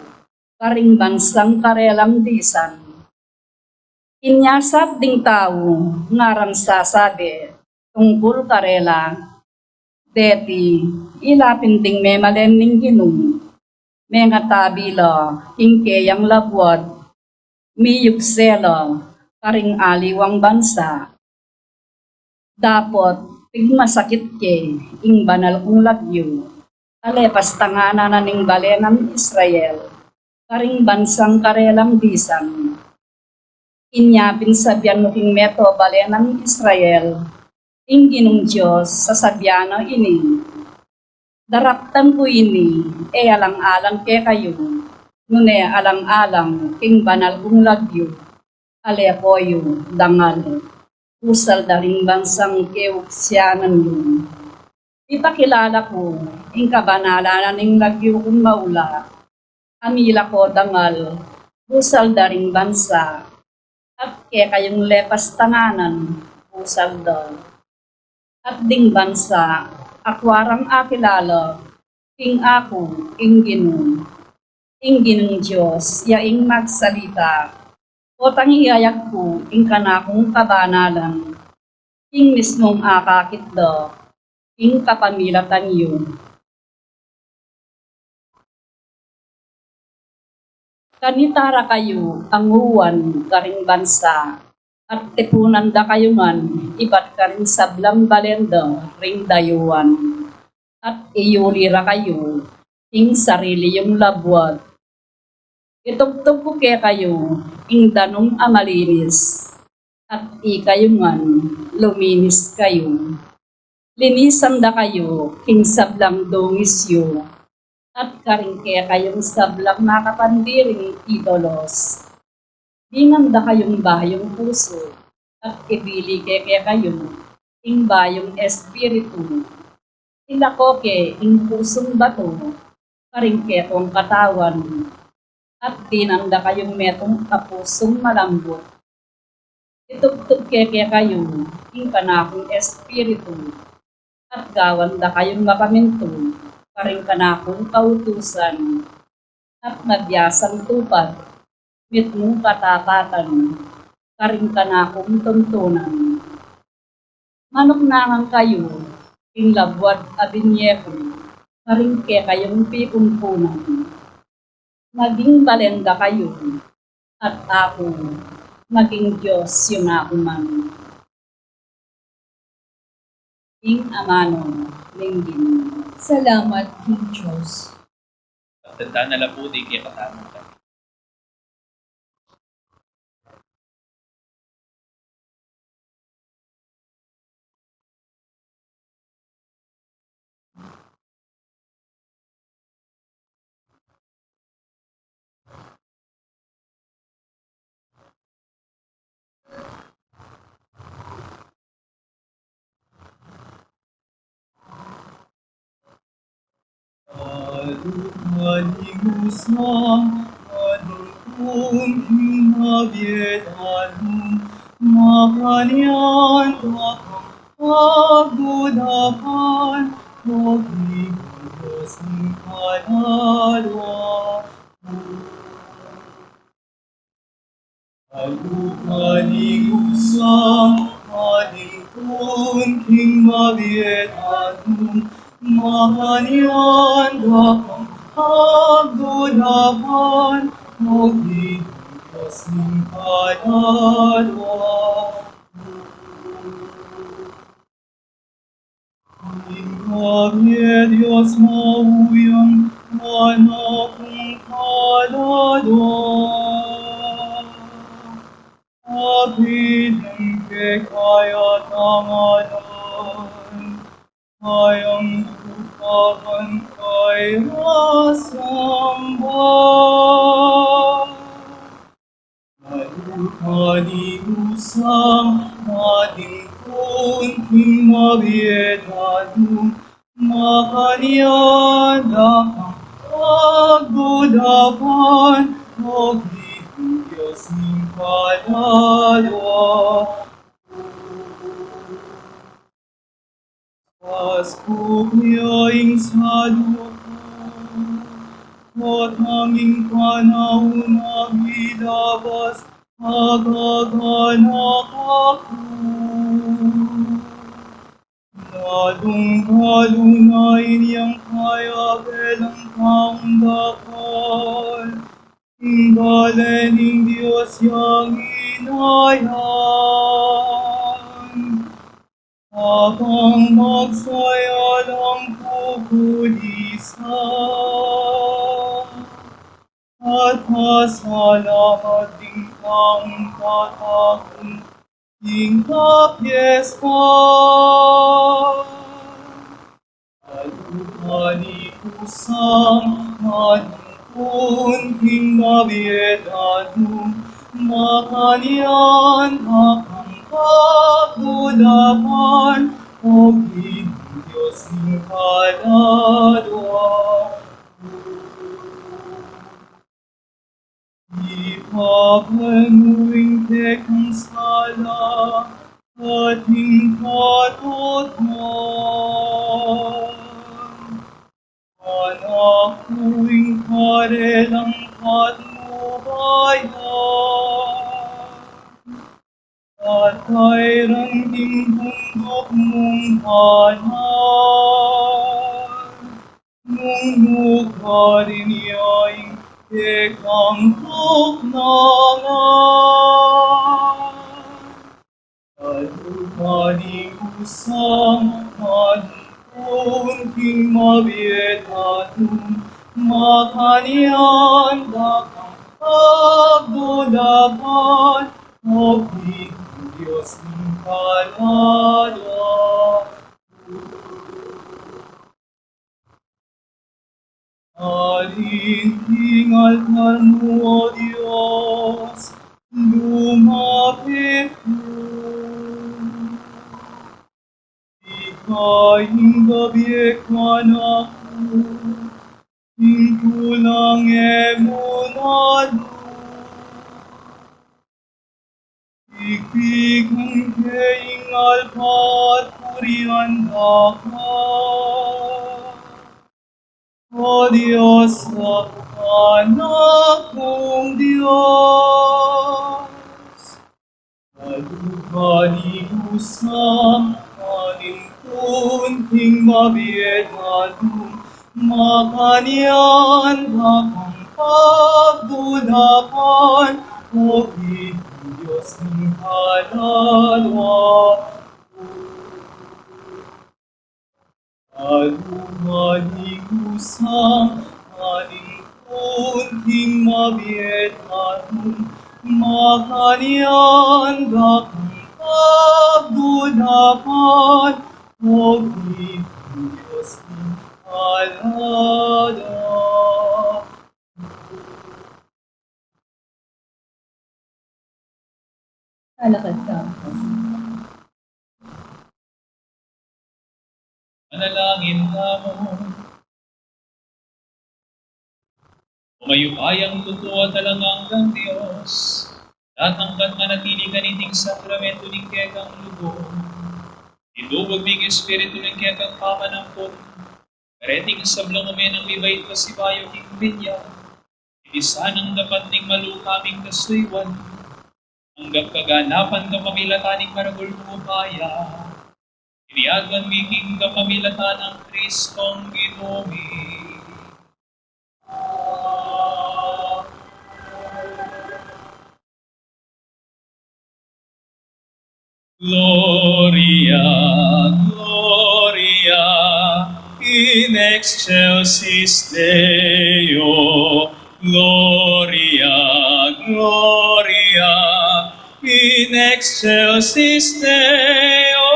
karing bansang karelang disan. Inyasat ding tao, ngarang sasabi, tungkol karela, deti, ilapin ding memalen ning Ginoo, mga tabila, ing keyang labwad, miyuksela, karing aliwang bansa. Dapot, pigmasakit ke, ing banal kong lagyo, alepas tangana na ning balenang Israel, karing bansang karelang bisan. Inyapin sabyan mo king meto balenang Israel, ing Ginong Diyos sa sabyano ini. Daraptan ko ini, e alang-alang ke kayo, nune alang-alang king banal kong lagyo, alepoyo, dangal, usal daring bansang keuksyanan yun. Ipakilala ko, ing kabanalan ning lagyo kong maula, amila ko dangal, usal daring bansa, at ke kayong lepas tanganan, usal do. At ding bansa, akwarang akilala, ing ako, ing Ginoo, ing Ginong Diyos, yaing magsalita, o tangiyayak ko, ing kanakong kabanalan, ing mismong akakit do, ing kapamilatan yun. Kanitara kayo, ang uwan, karing bansa, at tipunan da kayo man, iba't karing sablang balenda, ring dayuan. At iyulira kayo, ing sarili yung labwat. Itugtog ko kaya kayo, ing danong amalinis, at ikayo man, luminis kayo. Linisan da kayo, ing sablang dongisyo, at karing kaya kayong sablang nakapandiring idolos. Dinanda kayong bayong puso, at ibili kaya kayo, ing bayong espiritu. Ilakoke ing pusong bato, karing kekong katawan, at dinanda kayong metong kapusong malambot. Itugtog kaya kayo, ing kanakong espiritu, at gawan da kayong mapaminto, karing kanakong kautusan, at magyasang tupad, mit mo katakatan, karing kanakong tuntunan. Manok nangang kayo, ing labwat abinyeko, karing ke kayong pipumpunan. Maging balenda kayo, at ako, maging Diyos yun ako man. Ing amano, linggin. Salamat, King Diyos. Tandaan na lang po di kaya katanungan. Kaligusan, anong hinabiedalong, makanian takang pagdudakan, magigos ng kalalwa. Kaligusan, aning kunting mabiedalong, makanian takang pagdudakan, magigos ng kalalwa. Ingabi Diyos mauyang manakong kalalo. Apiling ke kaya tangalan, kayang tupakan kay rasamba. Kaligusan, ating kunting mabiedalong, makanian dakang pagdudakan, magiging Diyos ng kalalwa. Pasko niyaing sa lupa, at hanging panahon ang ilabas, agaganak ako. Lalong-lalungain niyang kaya belang taong dakal, inggaling Diyos yang inayan. Habang magsaya lang pupulisan, at pasalamat din kang tatakong tingkap yesta. Kaligusan, aning kunting mabiedalong, makanian akang pagdudakan, magiging Diyos ng kalalwa. Ipapanuing tekang sala, ating katotohan. Anak kuing karelang patnubayan, at ay rangging bundok mong hanan, nung lugarin niya'y tekang tuknangan. Kaligusan, aning kunting mabiedalong, makanian dakang pagdudakan, magiging Diyos ng kalalwa. Alintingal ka mo, Diyos, lumapit mo. Ika'y gabi ka na ko, hintulang emunalo. Ikpigang keing alpat Purianda ka. O Diyos at anak kong Diyos, Kaluhalihusang aning kunting mabiedadong makanyan dakang pagdudakan, O Diyos ng kaluluwa. Kaluhalihusang aning kunting mabiedadong makanyan dakang pagdudakan, O Diyos ng kaluluwa. Alakad ka. Manalangin mo. Umayupayang totoo at talangang Diyos, tatangkat manatili kaniting sakramento ng kekang lubog. Idubog ng Espiritu ng kekang pamanampon, kareting sablong umen ang bibay ka si Bayo ng Binya, inisan ang dapat ning malukaming kasuywan, hanggang kaganapan ka pamilataning maragul mo upaya, iniagan wiking ka pamilatan ng Kristong Ginumi. Gloria, Gloria, in excelsis Deo. Gloria, Gloria, in excelsis Deo.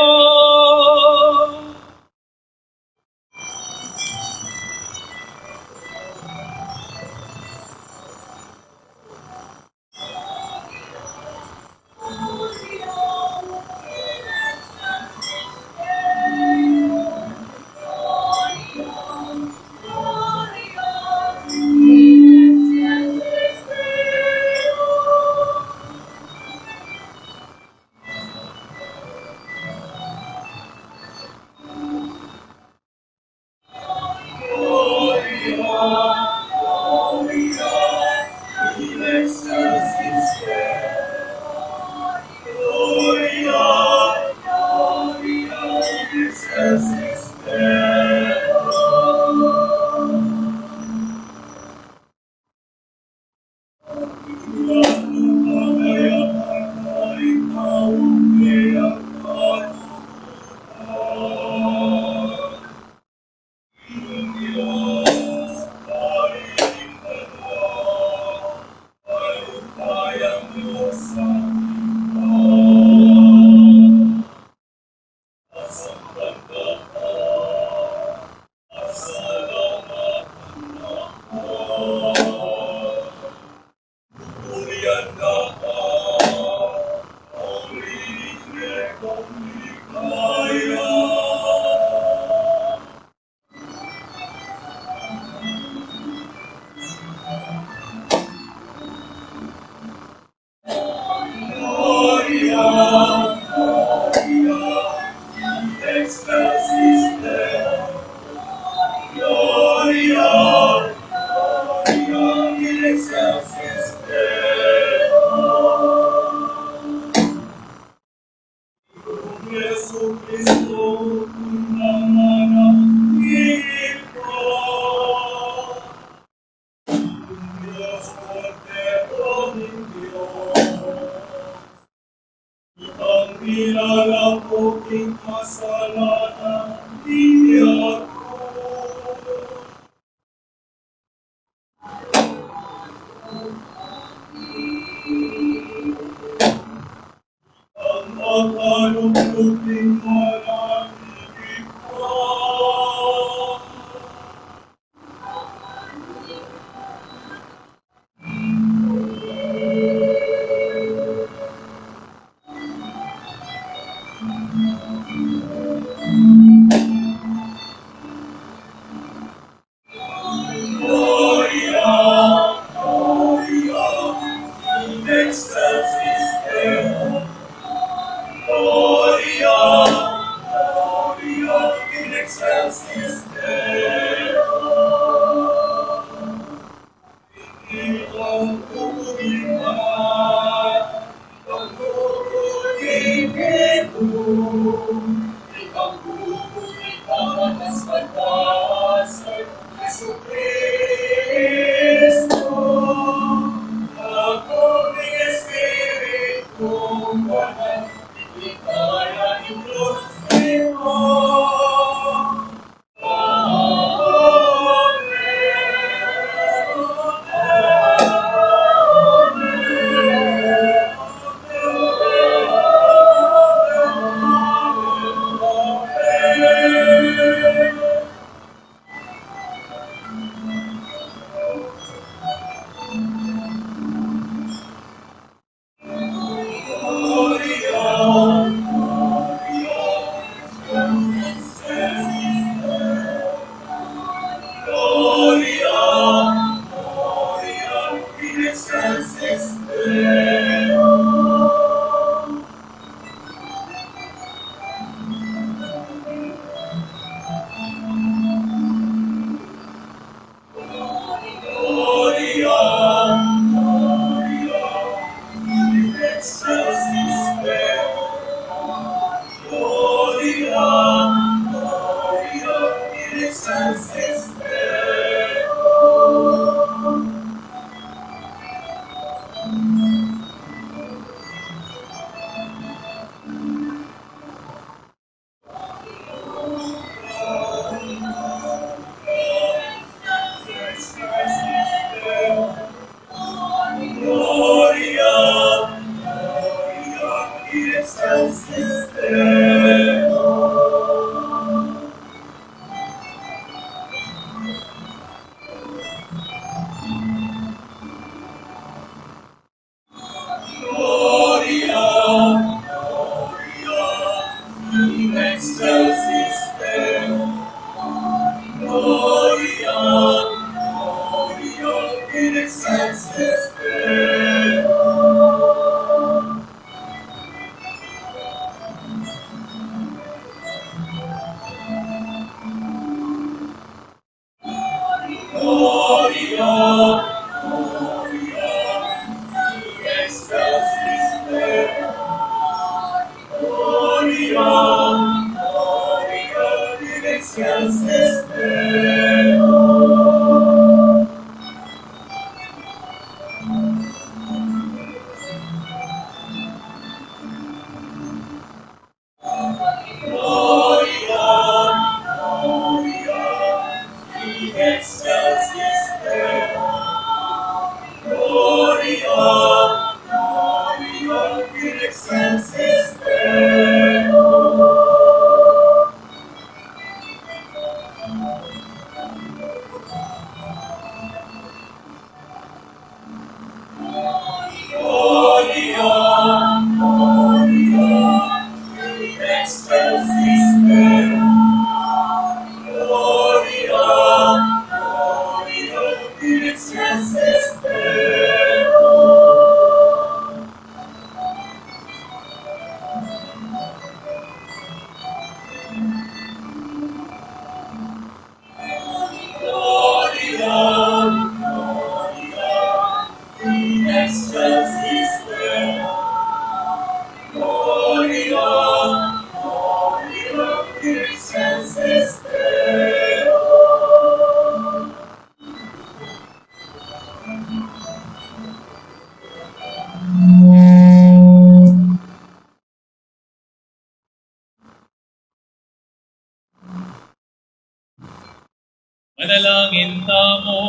Manalangin tamo,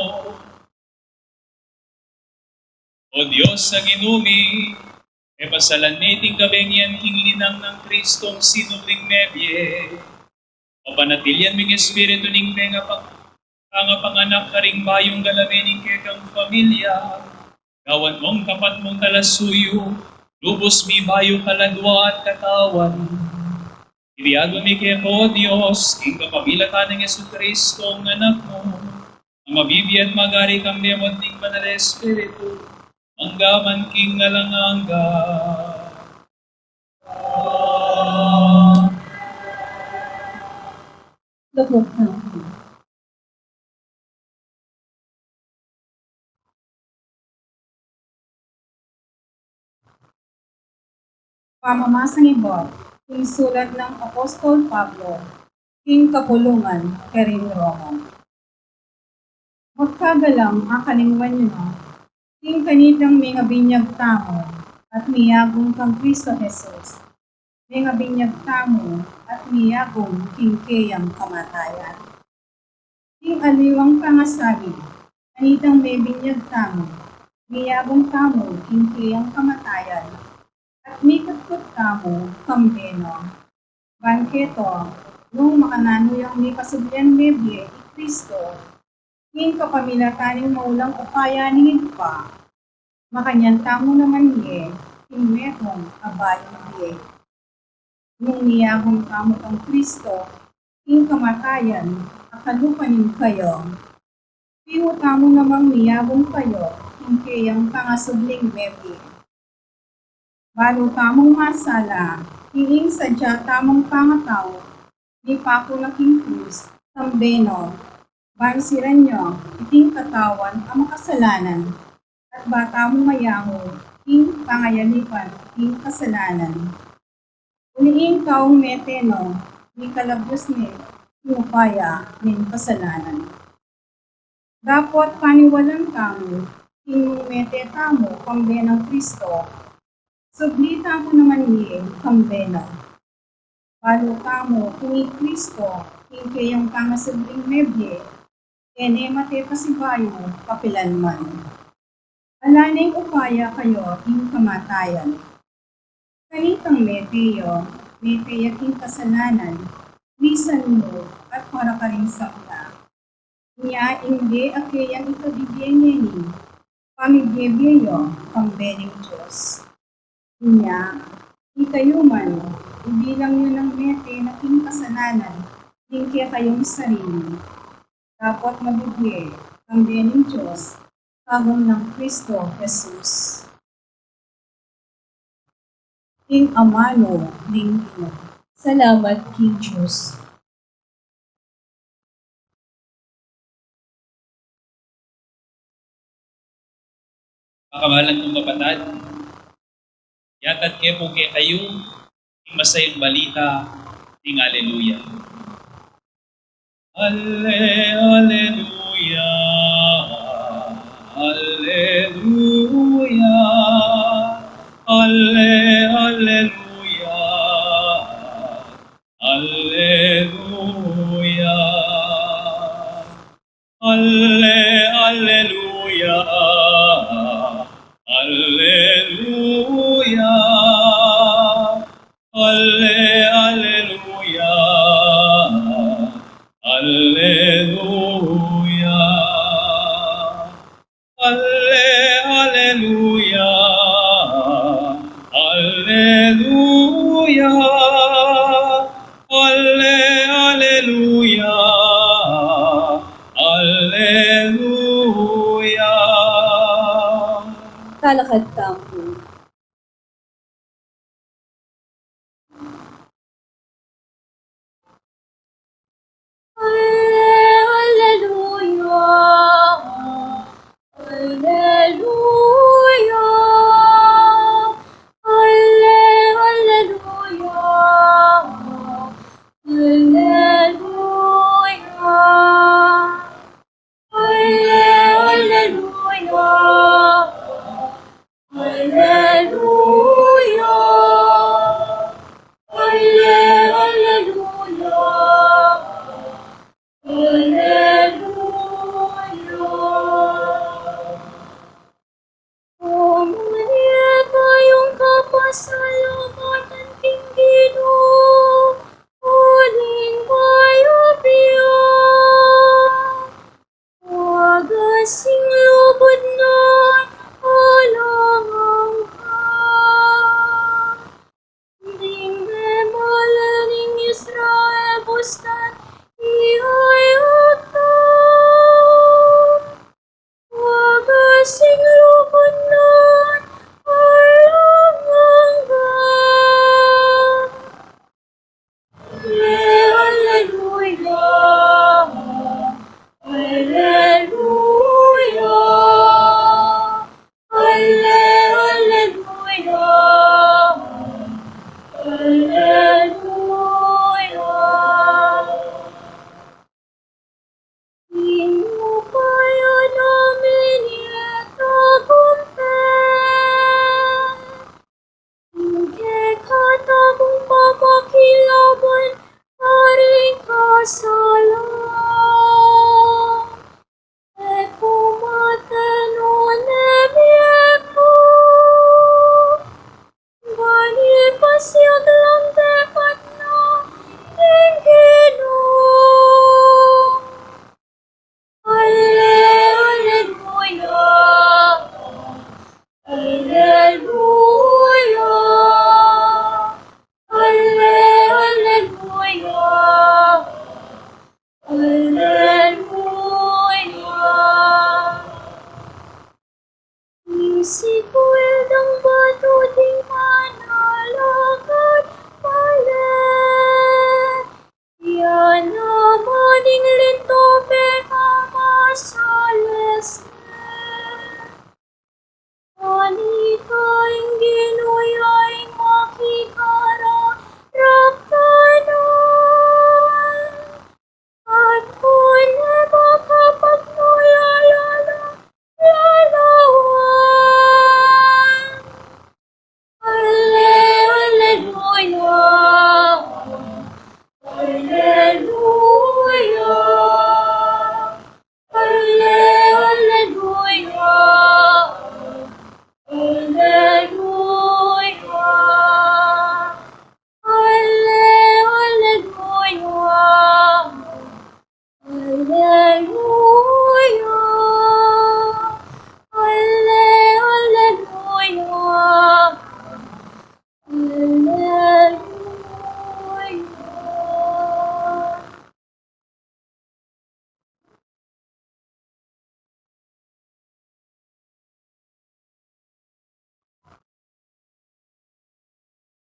O Diyos sa ginumi, e pasalaniting kabengyan king linang ng Kristong sinubling nebye, o panatilyan ming Espiritu ning penga pangapanganak karing bayong galamening kekang pamilya, gawan mong tapat mong talasuyo, lubos mi bayo kaladwa at katawan. Iriado mi keko, Diyos, king kapamilatan ng Yesu Kristo, ang anak mo, ang mabibi at magari kang demon ning banal na Espiritu, anggaman king ngalanganga. Lubog Tampo. Pamamasa ni Bob, yung sulat ng Apostol Pablo, King Kapulungan, Kerin Romo. Magkagalang akalingwan nyo, King kanitang may binyag tamo, at miyagong kang Kristo Jesus. May binyag tamo, at miyagong King Keyang kamatayan. King aliwang pangasabi, kanitang may binyag tamo, miyagong tamo, King Keyang kamatayan. At mikot-kot tamo, kambeno. Bangketo, nung makananuyang may pasublian mebye, Kristo, king kapamilataning maulang upaya ni pa, makanyan tamo naman niye, king metong abayong niye. Nung niyagong tamo kang Kristo, king kamatayan, akalupanin kayo. Piho tamo namang niyagong kayo, king kayang pangasubling mebye. Balo tamong masala, hiing sadya tamong pangataw, ni Pako na King Cruz, Tambeno, bansiran nyo, iting katawan ang makasalanan, at bata mong mayango, king pangayalipan, king kasalanan. Uniing kaong meteno, ni kalabos ni upaya, ning kasalanan. Dapat paniwalang tamo, king mete tamo, pambenang Kristo, sublita ko naman niye, kambena. Balo kamo, kung Kristo, hindi yung pangasabing mebye, ene matepasibayo, kapilan man. Alanay upaya kayo, yung kamatayan. Kanitang meteyo, meteyaking kasalanan, lisan mo, at para ka rin sa una. Niya, hindi akayang ikabibigyan ni, pamibyebeyo, pambening Diyos. Niya, ikayo man, ibilang nyo ng mete na king kasalanan, hindi kayong sarili. Dapat mabigye ang bening Diyos, kagong ng Kristo Jesus. King Amano, Ning Ino. Salamat, King Diyos. Makamalan kong kapatid, yatad kayo po kayong masayang balita ng Alleluia. Alleluia, Alleluia, Alleluia, Alleluia, Alleluia, Alleluia, Alleluia, Alleluia, Alleluia, Alleluia, Alleluia, Alleluia. Talakad Tampo.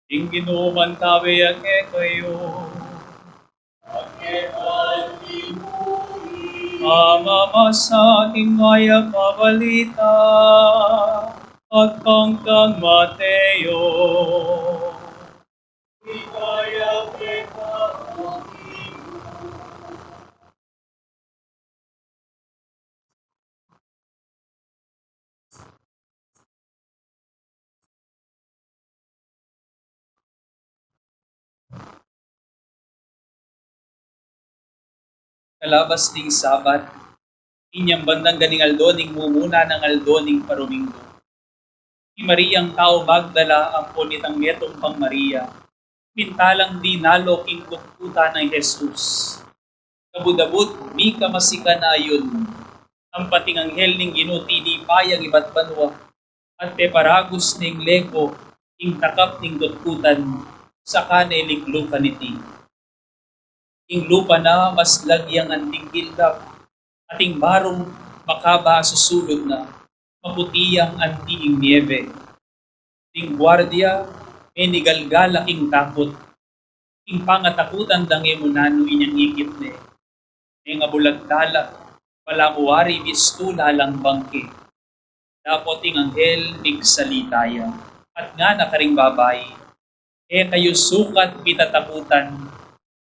Ing Ginoo tawe ake kayo. Ama sa ating maya pabalita at kangkang Mateo. Kalabas ning Sabat, inyang bandang ganing aldo ning mumuna ng aldo ning paruminggo. Si Mariang tao Magdala ang punitang metong pang Maria, mintalang dinalo king kutkuta ng Jesus. Kabudabud, mi kamasika na ayon, ang pating anghel ning ginuti ni payag iba't banwa, at peparagos ning leko, ing takap ning kutkutan, sa kanelik lupa niti. Ing lupa na mas lagyang anting gildap, ating barong makaba susulod na, maputiyang antiing niebe. Ting guardia, menigalgal aking takot, ing pangatakutan dange munano inyang ikip ne. Nga bulagdala, palamuwari bistu lalang bangke. Dapat ing anghel migsalitaya, at nga nakaring babay, kayo sukat pitatakutan,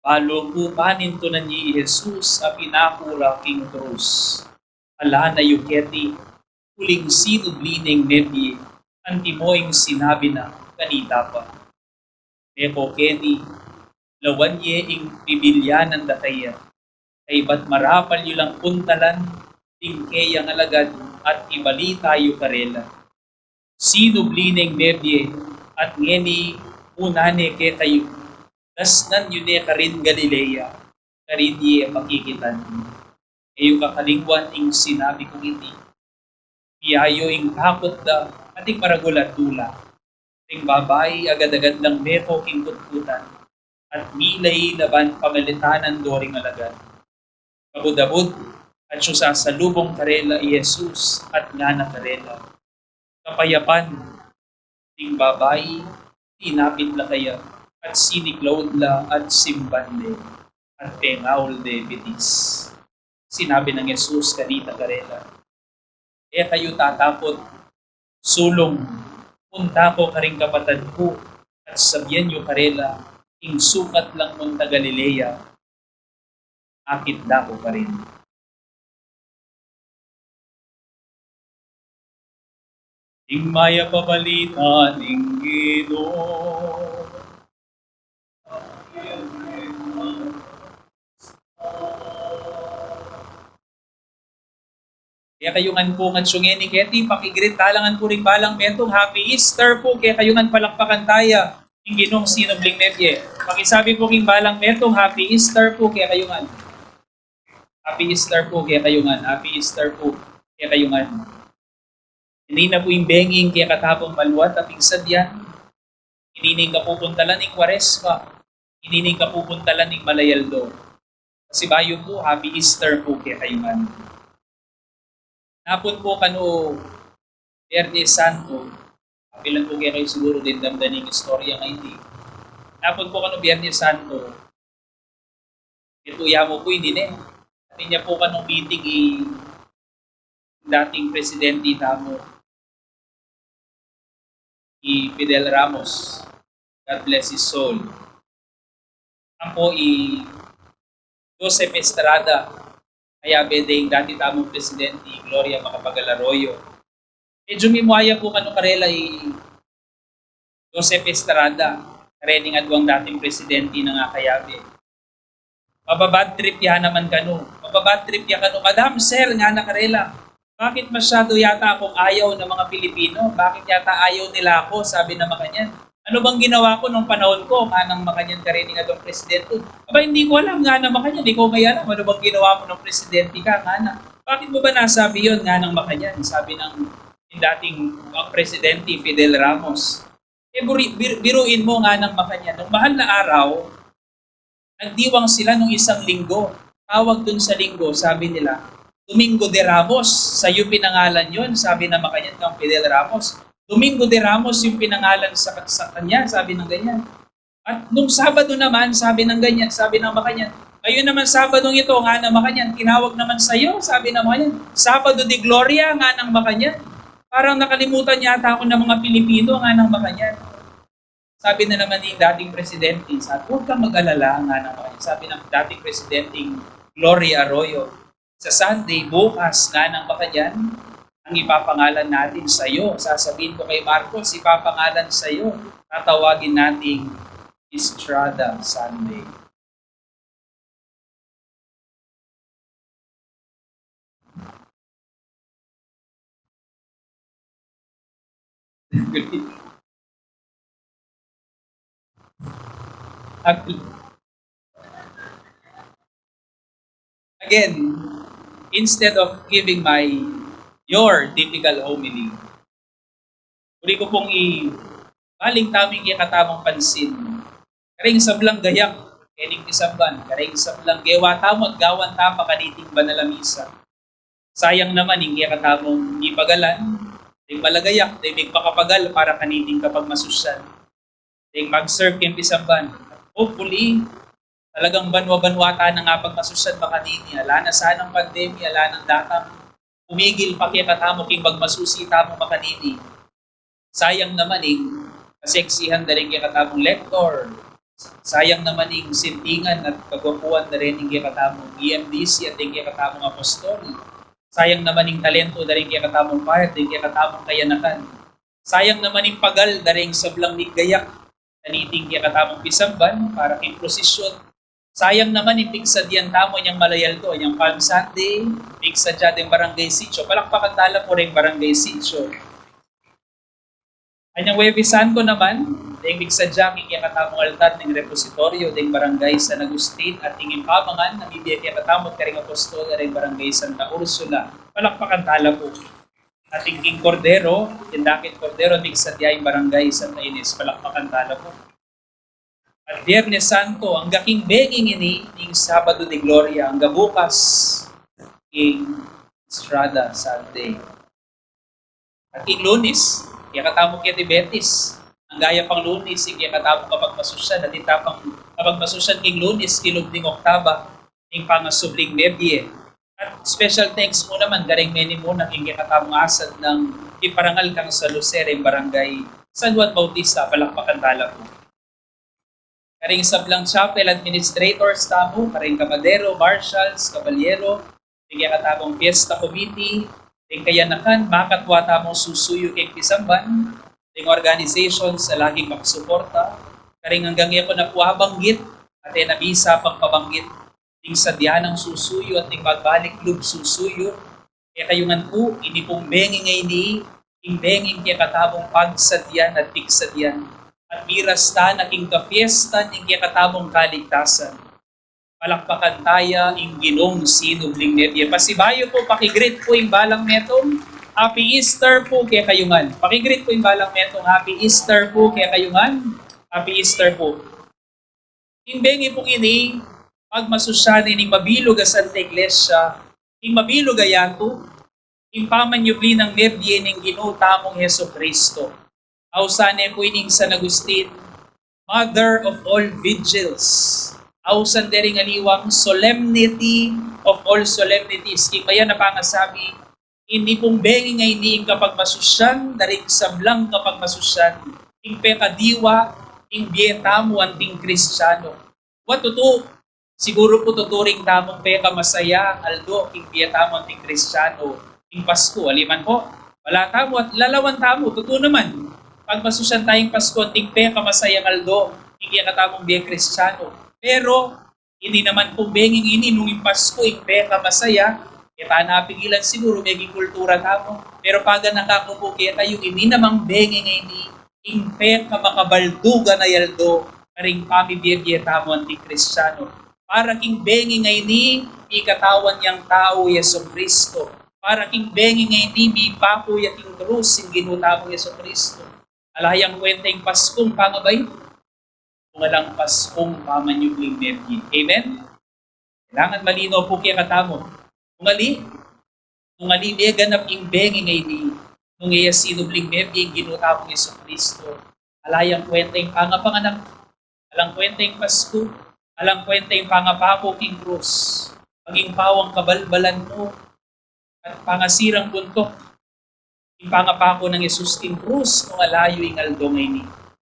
balo ko panintunan ni Jesus a pinakura king krus. Ala na yuketi, huling sinudlining nebi, antimoing sinabi na kanita pa. Meko keni, lawanye ing pibilyanan dataya, kay ba't marapal yu lang puntalan, tingkeyang alagad at ibali tayo karela. Sinudlining nebi, at ngeni unane ke kayo, dasnan yun karin Galilea, karin ye makikitan. Eyo kakalingwan ing sinabi kong iti, piyayo ing takot da, ating maragulat tula, ting babay agad-agad lang meko king kutkutan, at milay laban pamalitanan doring alagad. Kabudabud, at siya sa lubong karela i Jesus, at nga na karela. Kapayapan, ting babay, tinapit la kaya, at siniklawd la at simbande, at pengaul de betis. Sinabi ng Jesus kanita karela, kayo tatapot, sulong, punta ko karing kapatad ko, at sabihan nyo karela, ing sukat lang munta Galilea, akit da ko ka rin. Ing maya pabalita ning Ginoo. Kaya kayungan po nga syungeni keti, pakigrit talangan po rin balang metong Happy Easter po, kaya kayungan palakpakan taya, ing Ginong sinubling nebye. Pakisabi po king balang metong Happy Easter po, kaya kayungan. Happy Easter po, kaya kayungan. Happy Easter po, kaya kayungan. Hindi na po yung benging kaya katapong maluwat at sadyan. Hinining kapupuntalan ng Kwaresma. Hinining kapupuntalan ng Malayaldo. Kasi bayo po, Happy Easter po, kaya kayungan. Napun po kano Biyernes Santo, kapilan po kaya kayo siguro din damdaning istorya ngayon di. Napun po kano Biyernes Santo, ito yamo po hindi na. At niya po kanong meeting dating presidente tamo, Fidel Ramos, God bless his soul. Ang po Joseph Estrada, kaya bedeng dati tamong presidente, Gloria Macapagal Arroyo. Medyo mimuaya po kano karela Joseph Estrada, karening adwang dating presidente na nga kayabe. Mababad trip ya naman kano. Mababad trip ya kano. Madam, sir, nga na karela. Bakit masyado yata akong ayaw ng mga Pilipino? Bakit yata ayaw nila ako? Sabi na Makanyan. Ano bang ginawa ko nung panahon ko? Manang Makanyan karening adwang presidente. Aba, hindi ko alam nga na Makanyan. Hindi ko may alam. Ano bang ginawa mo nung presidente ka? Nga na. Bakit mo ba nasabi yun? Nga ng Makanyan. Sabi ng dating presidente Fidel Ramos. Biruin mo nga ng Makanyan. Nung mahal na araw, nagdiwang sila nung isang linggo. Tawag dun sa linggo, sabi nila, Domingo de Ramos. Sa'yo pinangalan yun, sabi na Makanyan kang Fidel Ramos. Domingo de Ramos yung pinangalan sa kanya, sabi ng ganyan. At nung Sabado naman, sabi ng ganyan, sabi ng makanyan, ngayon naman Sabadong ito, nga ng makanyan, tinawag naman sa iyo, sabi ng makanyan, Sabado de Gloria, nga ng makanyan. Parang nakalimutan yata ako ng mga Pilipino, nga ng makanyan. Sabi na naman ni dating presidente, sabi, huwag kang mag-alala, nga ng makanyan. Sabi ng dating presidenteng Gloria Arroyo, sa Sunday, bukas, nga ng makanyan, ang ipapangalan natin sa iyo. Sasabihin ko kay Marcos, ipapangalan sa iyo. Tatawagin nating Estrada Sunday. Again, instead of giving your typical homily, uli ko pong baling taming ikatamang pansin. Karing sablang gayak, kening isabban, karing sablang gewa tamot, gawan tapa kaniting banalamisa. Sayang naman, hindi katamong ipagalan, ding malagayak, ding magpakapagal para kaniting kapag masusyan. Ding mag-serve keng isabban. Hopefully, talagang banwa-banwata na nga pag masusyan makanini. Ala na sanang pandemya, ala nang datang umigil pa kaya katamo king magmasusita mo makanini. Sayang naman kaseksihan na rin kaya katamong lektor. Sayang naman sintingan at kagwapuan na rin kaya katamong EMDC at kaya katamong apostol. Sayang naman talento na rin kaya katamong payat, kaya katamong kayanakan. Sayang naman pagal na rin sablang gayak, naniting kaya katamong pisamban para kay prosesyon. Sayang naman pigsadyan tamo niyang malayal to, niyang Palm Sunday, pigsadya din barangay sitio. Palakpakan tala po rin barangay sitio. Anyang Huwebes Santo naman, ding pigsadya kaya katamong altar ng repositoryo ding barangay San Agustin at tingin pamangan, nabibigay kaya katamot karing apostol na rin barangay Santa Ursula. Palakpakan tala po. At tingking Cordero, tindakit Cordero, pigsadya yung barangay Santa Ines. Palakpakan tala po. At Biyernes Santo, ang gaking beging ng Sabado de Gloria, ang gabukas king Estrada Sunday. At king Lunes, kaya katamo kaya Betis, ang gaya pang Lunes, kaya katamo kapag masusyan, at itapang kapag masusyan king Lunes, kilog ding Oktaba, king pangasubling Mebie. At special thanks mo naman, garing meni mo na king katamong asad ng iparangal kang sa Lucere, barangay San Juan Bautista, palakpakan tala po. Karing sablang chapel administrators tamo, karing kabadero, marshals, kabalyero, tingya katamong fiesta committee, ting kayanakan, makatwa tamong susuyo kay pisamban, ting organization sa laging makasuporta, karing hanggang ako na puwabanggit, at nabisa pagpabanggit, ting sadya ng susuyo at ting magbalik lub susuyo, kaya kayungan po, ini pong bengi ngay ni, ting benging kaya katamong pagsadyan at tigsadyan. At miras ta naking kafiesta ng katamong kaligtasan. Palakpakan taya ing Ginong sinubling nebye. Pasibayo po, pakigreet po yung balang metong. Happy Easter po kaya kayungan. Pakigreet po yung balang metong. Happy Easter po kaya kayungan. Happy Easter po. Imbengi pong ini, pag masusyanin ng mabilog a Santa Iglesia, ing mabilog a yato, ing pamanyubli ng nebye ng ginutamong Heso Kristo. Ausan po ining San Agustin, Mother of all vigils. Ausan dering aliwang solemnity of all solemnities. Kaya na pangasabi, hindi pong bengi ngay niing kapag masusyan, daring sablang kapag masusyan, ing pekadiwa, ing bietamo, anting Kristiyano. What to? Siguro po tuturing tamong peka masaya, aldo, ing bietamo, anting Kristiyano, ing Pasko, aliman po. Wala tamo at lalawan tamo, totoo naman. Pag masusyan tayong Pasko, tingpe kamasayang aldo, hindi katamong biya Kristiyano. Pero, hindi naman po benging ini nung Pasko, ingpe kamasaya, kita napigilan siguro, meging kultura tamo. Pero pag nakakupo kita yung hindi namang benging ini, ingpe kamakabalduga na yaldo, karing pamibiyagye tamo anti Kristiyano. Para king benging ini, ikatawan niyang tao Yeso Kristo. Para king benging ini, mi papo yaking krus, yung ginutamo Yeso Kristo. Alayang kwenta yung Paskong pangabay, kung alang Paskong pamanyubling nebye. Amen? Kailangan malino po kaya katamo. Kung ali, ganap yung bengi ngay di, nung iya sinubling mebiyeng ginuta mong Yesu Kristo. Alayang kwenta yung pangapanganak, alang kwenta yung Pasko, alang kwenta yung pangapako king krus, maging pawang kabalbalan mo, at pangasirang buntok, yung pangapako ng Yesus king krus, kung alayo yung aldongay ni.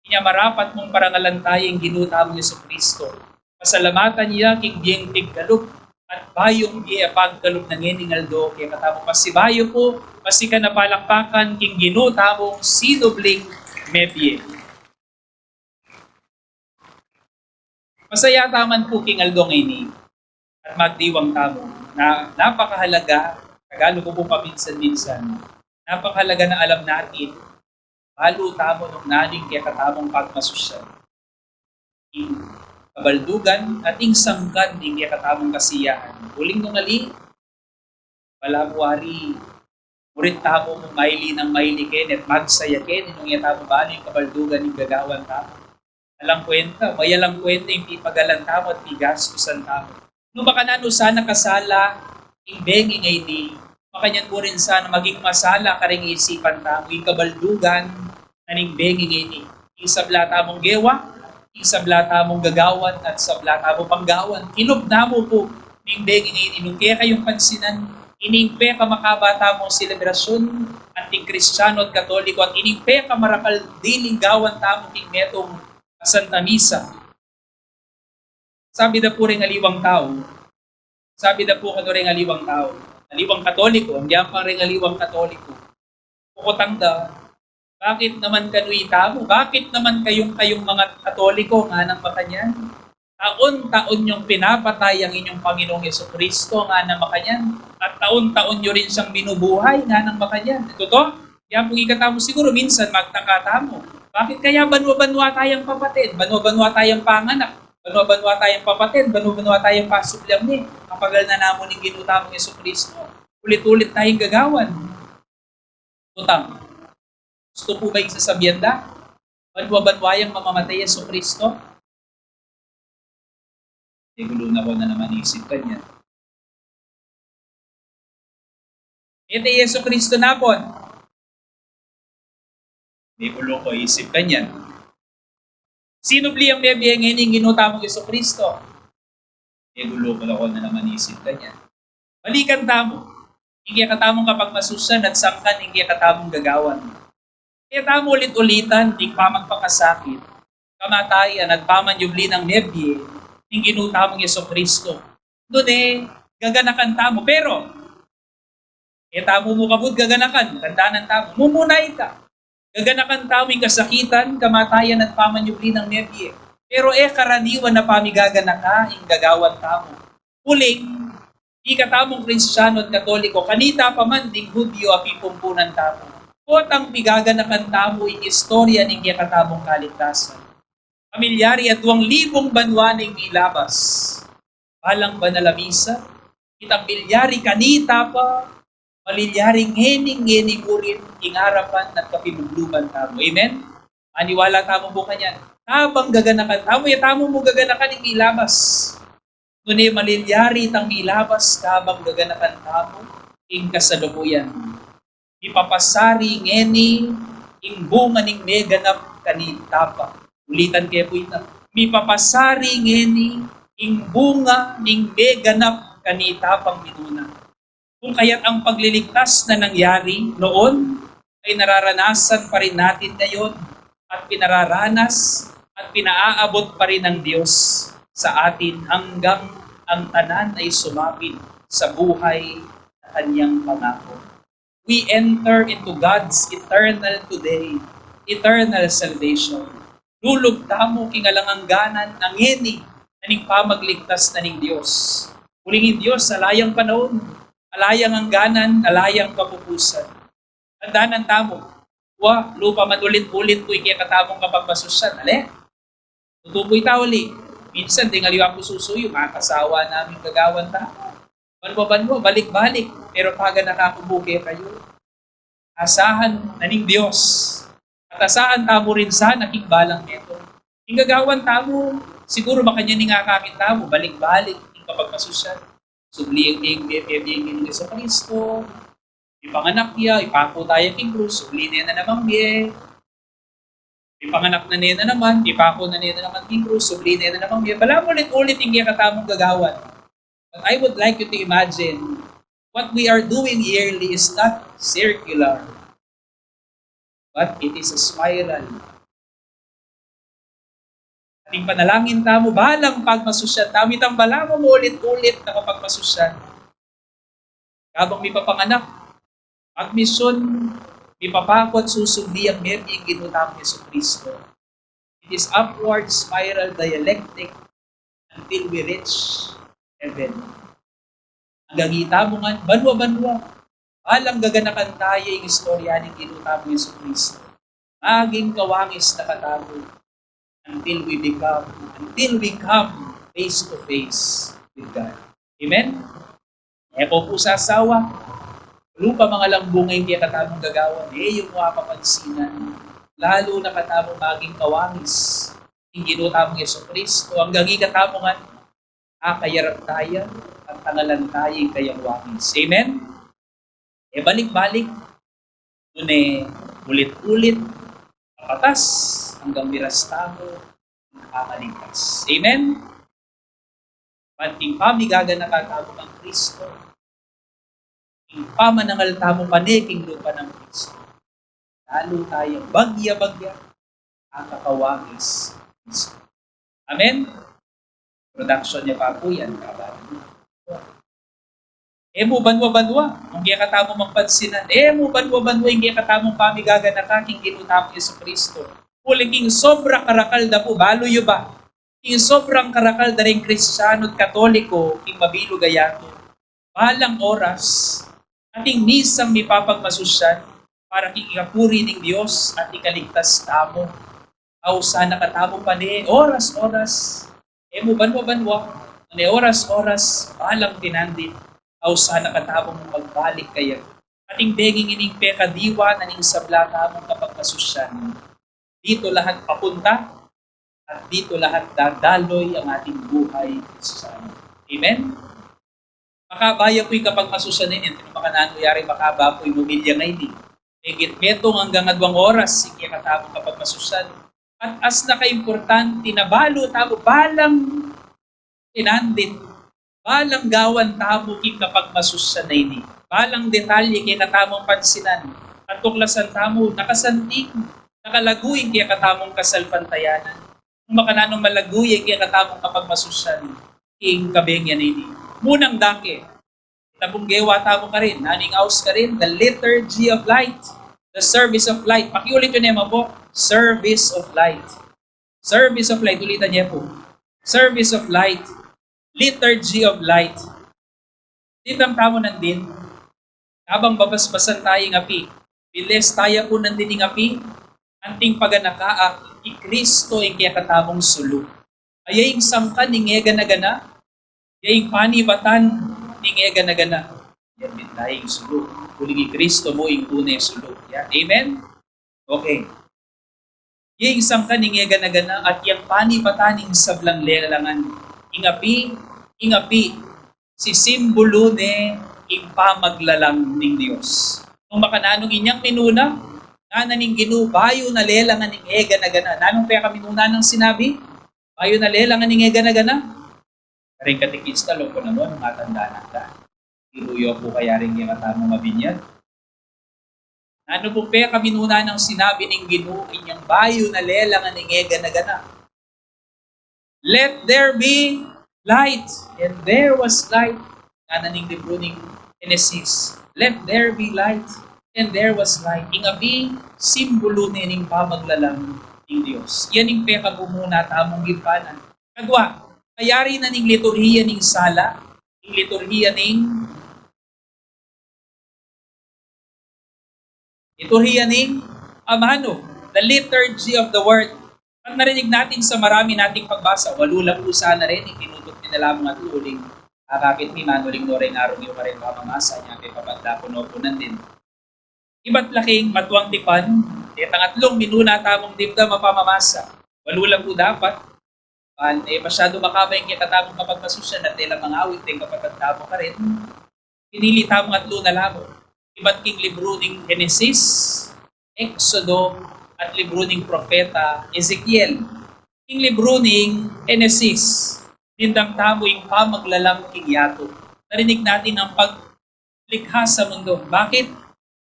Inya marapat mong parangalan tayong ginuta mong Yesu Kristo. Pasalamatan niya king biyeng tiggalog, at bayong di apagkalog ng eningaldo, kaya katamo pasibayo po, pasi ka napalakpakan king ginuta mong sinubling mebye. Masaya taman po king aldong ini at magdiwang tamo na napakahalaga, Tagalog ko po paminsan-minsan, napakahalaga na alam natin, balo tamo nung naning kaya katamong pagmasusyan. Kabaldugan at ing sanggan ning kaya katamong kasiyahan. Huling nung ali, palamuari, murit tamo mong maili ng maili ken at magsaya ken, nung iya tamo bali yung kabaldugan ning gagawan tamo. Alang kwenta, may alang kwenta yung pipagalan tamo at pigastusan tamo. Nung baka na sana kasala, imbeng ingay ni, makanyan mo rin sana maging masala ka rin isipan tamo, yung kabaldugan na imbeng ingay ni. Isabla tamong gewa, isabla tamong gagawan, at sabla tamong panggawan. Inog na mo po, imbeng ingay ni. Nung kaya kayong pansinan, iningpe ka makabata mong selebrasyon anting Kristiyano at Katoliko, at iningpe ka marakal diling gawan tamo king metong Santa Misa. Sabi na po rin aliwang tao, sabi na po kano rin aliwang tao, aliwang Katoliko, hindi pa rin aliwang Katoliko. Pukotangda, bakit naman kanuy tamo? Bakit naman kayong mga Katoliko nga ng makanyan? Taon-taon yung pinapatay ang inyong Panginoong Jesucristo nga ng makanyan, at taon-taon nyo rin siyang binubuhay nga ng makanyan. Ito to? Kaya kung ikatamo siguro, minsan magtakatamo. Bakit kaya banwa-banwa tayong papatid? Banwa-banwa tayong panganak? Banwa-banwa tayong papatid? Banwa-banwa tayong pasublang ni? Kapagal na namon ng ginutamong Jesucristo. Ulit-ulit tayong gagawan. Utang. Gusto po ba yung sasabihan da? Banwa-banwa yung mamamatay Jesucristo? Gulo na ko na naman isip ka niya. Ito Jesucristo na po. Di ulo ko, isip ka niyan. Sino bli ang bebiyang hining ginuta mong Jesucristo? Di ulo ko na naman isip ka niyan. Balikan tamo. Hindi katamong kapag masusan at sangkan, hindi katamong gagawan. Kaya tamo ulit-ulitan, di pa magpakasakit. Kamatayan at pamanyubli ng nebye, yung ginuta mong Jesucristo. Doon gaganakan tamo. Pero, tamo mo kabud gaganakan, tandaan tamo, mumunay ka. Gaganakan tamo yung kasakitan, kamatayan at pamanyubli ng nebye. Pero karaniwan na pamigaganaka, yung gagawan tamo. Uling, di ka tamong Kristiyano at Katoliko, kanita pa man ding Hudyo at ipumpunan tamo. Kotang pigaganakan tamo yung istorya ng katamong kaligtasan. Pamilyari at 2,000 banwa ng ilabas. Balang banalamisa, kitang bilyari kanita pa, malilyaring hening urin, ingarapan at kapibugluban tamo. Amen? Aniwala tamo po kanyan. Habang gaganakan tamo, tamo mo gaganakan ng ilabas. Ngunit malilyari tang ilabas, habang gaganakan tamo, ing kasalukuyan. Ipapasari ngeni, ing bunga ning meganap kanita pa. Ulitan kayo po ito. Mipapasari ngeni, ing bunga ning meganap kanita pang minuna. Kung kaya't ang pagliligtas na nangyari noon, ay nararanasan pa rin natin ngayon at pinararanas at pinaaabot pa rin ng Diyos sa atin hanggang ang tanan ay sumapit sa buhay na kanyang pangako. We enter into God's eternal today, eternal salvation. Lulugtamo kingalangangganan ng ngeni na ning pamagligtas na ning Diyos. Ulingin Diyos sa layang panahon, alayang hangganan, alayang kapupusan. Tandaan ang tamo. Lupa madulit-ulit ko ikiakatamong kapag masusyan. Ale? Tutuboy tauli. Minsan, tingali ako susuyo, makasawa namin gagawan tamo. Banwa-banwa, balik-balik. Pero paga nakakubuke kayo. Asahan na ning Diyos. At asahan tamo rin sana king balang neto. Yung gagawan tamo, siguro makanya ni nga kakin tamo, balik-balik kapag masusyan. Subliing ng Jesucristo, Ipanganak niya, ipako tayo king krus, uli niya na naman biye. Ipanganak na niya na naman, ipako na niya na naman king krus, uli niya na naman biye. Bala mo ulit-ulit yung katamong gagawan. But I would like you to imagine, what we are doing yearly is not circular, but it is a spiral. Ating panalangin tamo, balang pagmasusyan, tamo itang bala mo ulit-ulit na kapagmasusyan. Habang may papanganak, admission, may papakot, susumbi ang merdi ang ginutang Yesu Kristo. It is upward spiral dialectic until we reach heaven. Hanggang kita mo nga, banwa-banwa, balang gaganakan tayo yung istorya ng ginutang Yesu Kristo. Maging kawangis na katabo until we come face to face with God. Amen? Eko po sa asawa, lupa mga lambungay hindi katamong gagawan, yung mga papansinan, lalo na katamong maging kawangis, yung ginutamong Yesu Kristo, hanggang ikatamongan, kayarap tayo, at tangalan tayo yung kayang wangis. Amen? Balik-balik, dun ulit-ulit, kapatas, hanggang miras tamo, nakakaligtas. Amen? Panting pamigaga na katamo ng Kristo. Ing pamanangal tamo paneking lupa ng Kristo. Lalo tayo bagya-bagya ang kakawangis Kristo. Amen? Production niya pa po yan. Mo banwa-banwa, kung kaya katamo magpansinan. Mo banwa-banwa, yung kaya katamo pamigaga na kaking ginutamo Yesu Kristo. Kuling king sobra karakal na po, balo yu ba? King sobrang karakal na rin Kristiyano at Katoliko, king mabilo gayato. Balang oras, ating misang mipapagmasusyan para king ikapuri ng Diyos at ikaligtas tamo. Aw sana katamo pa ni oras-oras. Mo banwa-banwa, oras-oras, balang tinandit. Aw sana katamo mong magbalik kayo. Ating beging ining pekadiwa na ning sabla tamong kapagmasusyan. Dito lahat papunta at dito lahat dadaloy ang ating buhay Kristiyano. Amen? Makabaya po'y kapag masusyanin yan. Tino makanano yari makaba po'y lumilya ngayon. Egit metong hanggang 2 oras, sige katapong kapag masusyan. At as na ka-importante na balo tamo, balang tinandit, balang gawan tamo king kapag masusyan na ini. Balang detalye kaya katamong pansinan. At tuklasan tamo, nakasanting, nakalaguin kaya katamong kasalpantayanan. Kung makananong malaguin kaya katamong kapag masusyan, king kabengyan ini. Munang dake, tabong gewa tamo ka rin, naning aus ka rin, the liturgy of light, the service of light. Pakiulit yun naman po, service of light. Service of light, ulitan niya po. Service of light, liturgy of light. Ditang tamo nandin, habang babasbasan tayong api, bilis tayo po nandin ng api, anting paganakaak, i-Kristo ang kaya katamong sulu. Ayay sangkan ning ega-nagana, ayay panibatan ning ega-nagana. Yan din tayong sulu. Kuling i-Kristo mo yung tunay sulu. Yan. Amen? Okay. Ayay sangkan ning ega-nagana at yung panibatan ning sablang lelangan. Ingapi, si simbolo ne ing pamaglalang ning Dios. Kung makananong inyang minuna, naning ginubayo na lelangan ning ega na gana. Nanong kaya kami nuna ng sinabi? Bayo na lelangan ning ega na gana? Karing katikista, loko na mo, matandaan ka. Iruyo po kaya rin yung katamong mabinyag. Ano po kaya kami nuna ng sinabi ning ginu inyang bayo na lelangan ning ega na gana? Let there be light. And there was light. Naning libro ning Genesis. Let there be light. And there was light. Ingabi, simbolo nining pamaglalang ng Diyos. Yan yung peka muna tamong gimpanan. Kagwa, kayari na ning liturhiya ning sala, ning liturhiya ning amano, the liturgy of the word. Pag narinig natin sa marami nating pagbasa, walo lang po sana rin, ikinutot nila lamang at uling. Kakakit ni Manuling Noreng araw niyo pa rin pamamasa niya, kay papatla po din. Iba't laking matuwang tipan, tangatlong minuna tamong dimda mapamamasa. Walo lang po dapat. Masyado makabay kaya katamong kapagpasusyan at nila mangawit, din kapag tamo ka rin. Pinili tamong atlo na lamo. Iba't king libro ng Genesis, Exodo, at libro ng Propeta Ezekiel. King libro ng Genesis, tindang tamo yung pamaglalang king yato. Narinig natin ang paglikha sa mundo. Bakit?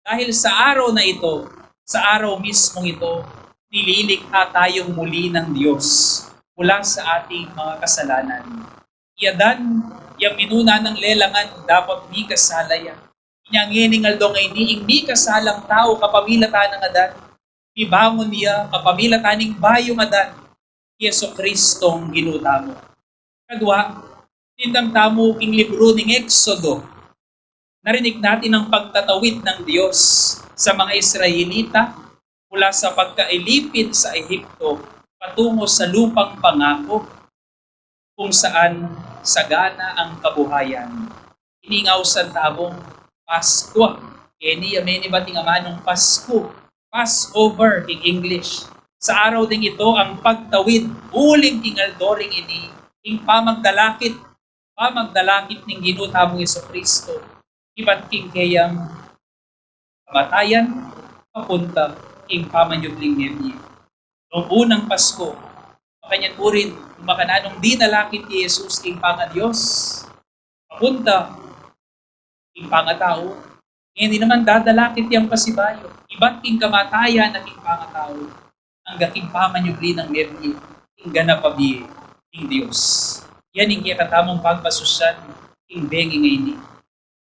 Dahil sa araw na ito, sa araw mismong ito, nililikha tayong muli ng Diyos mula sa ating mga kasalanan. Iadan, yung minuna ng lelangan, dapat di kasalaya. Inyanginingal do ngay ni kasalang tao kapamilatan ng adan. Ibangon niya kapamilataning bayong adan. Yeso Kristong ginutamo. Kadwa, tindang tamo king libro ng Exodo. Narinig natin ang pagtatawid ng Diyos sa mga Israelita mula sa pagkailipid sa Ehipto patungo sa lupang pangako kung saan sagana ang kabuhayan. Iningaw sa tabong Pasko. Kini ameni bating amanong Pasko. Passover in English. Sa araw ding ito ang pagtawid uling tingaldoring ini ing pamagdalakit ning ginutamong Jesucristo. Iba't king kayang kamatayan papunta ing pamanyudling niya. Noong unang Pasko, makanyan po rin makananong dinalakit ni Jesus king Panga-Diyos. Papunta king pangatao, hindi naman dadalakit yung pasibayo. Iba't king kamatayan na king pangatao, ang gaking pamanyugli ng Merye, king ganapabi, king Diyos. Yan yung katamong pagpasusyan, king bengi ngayon.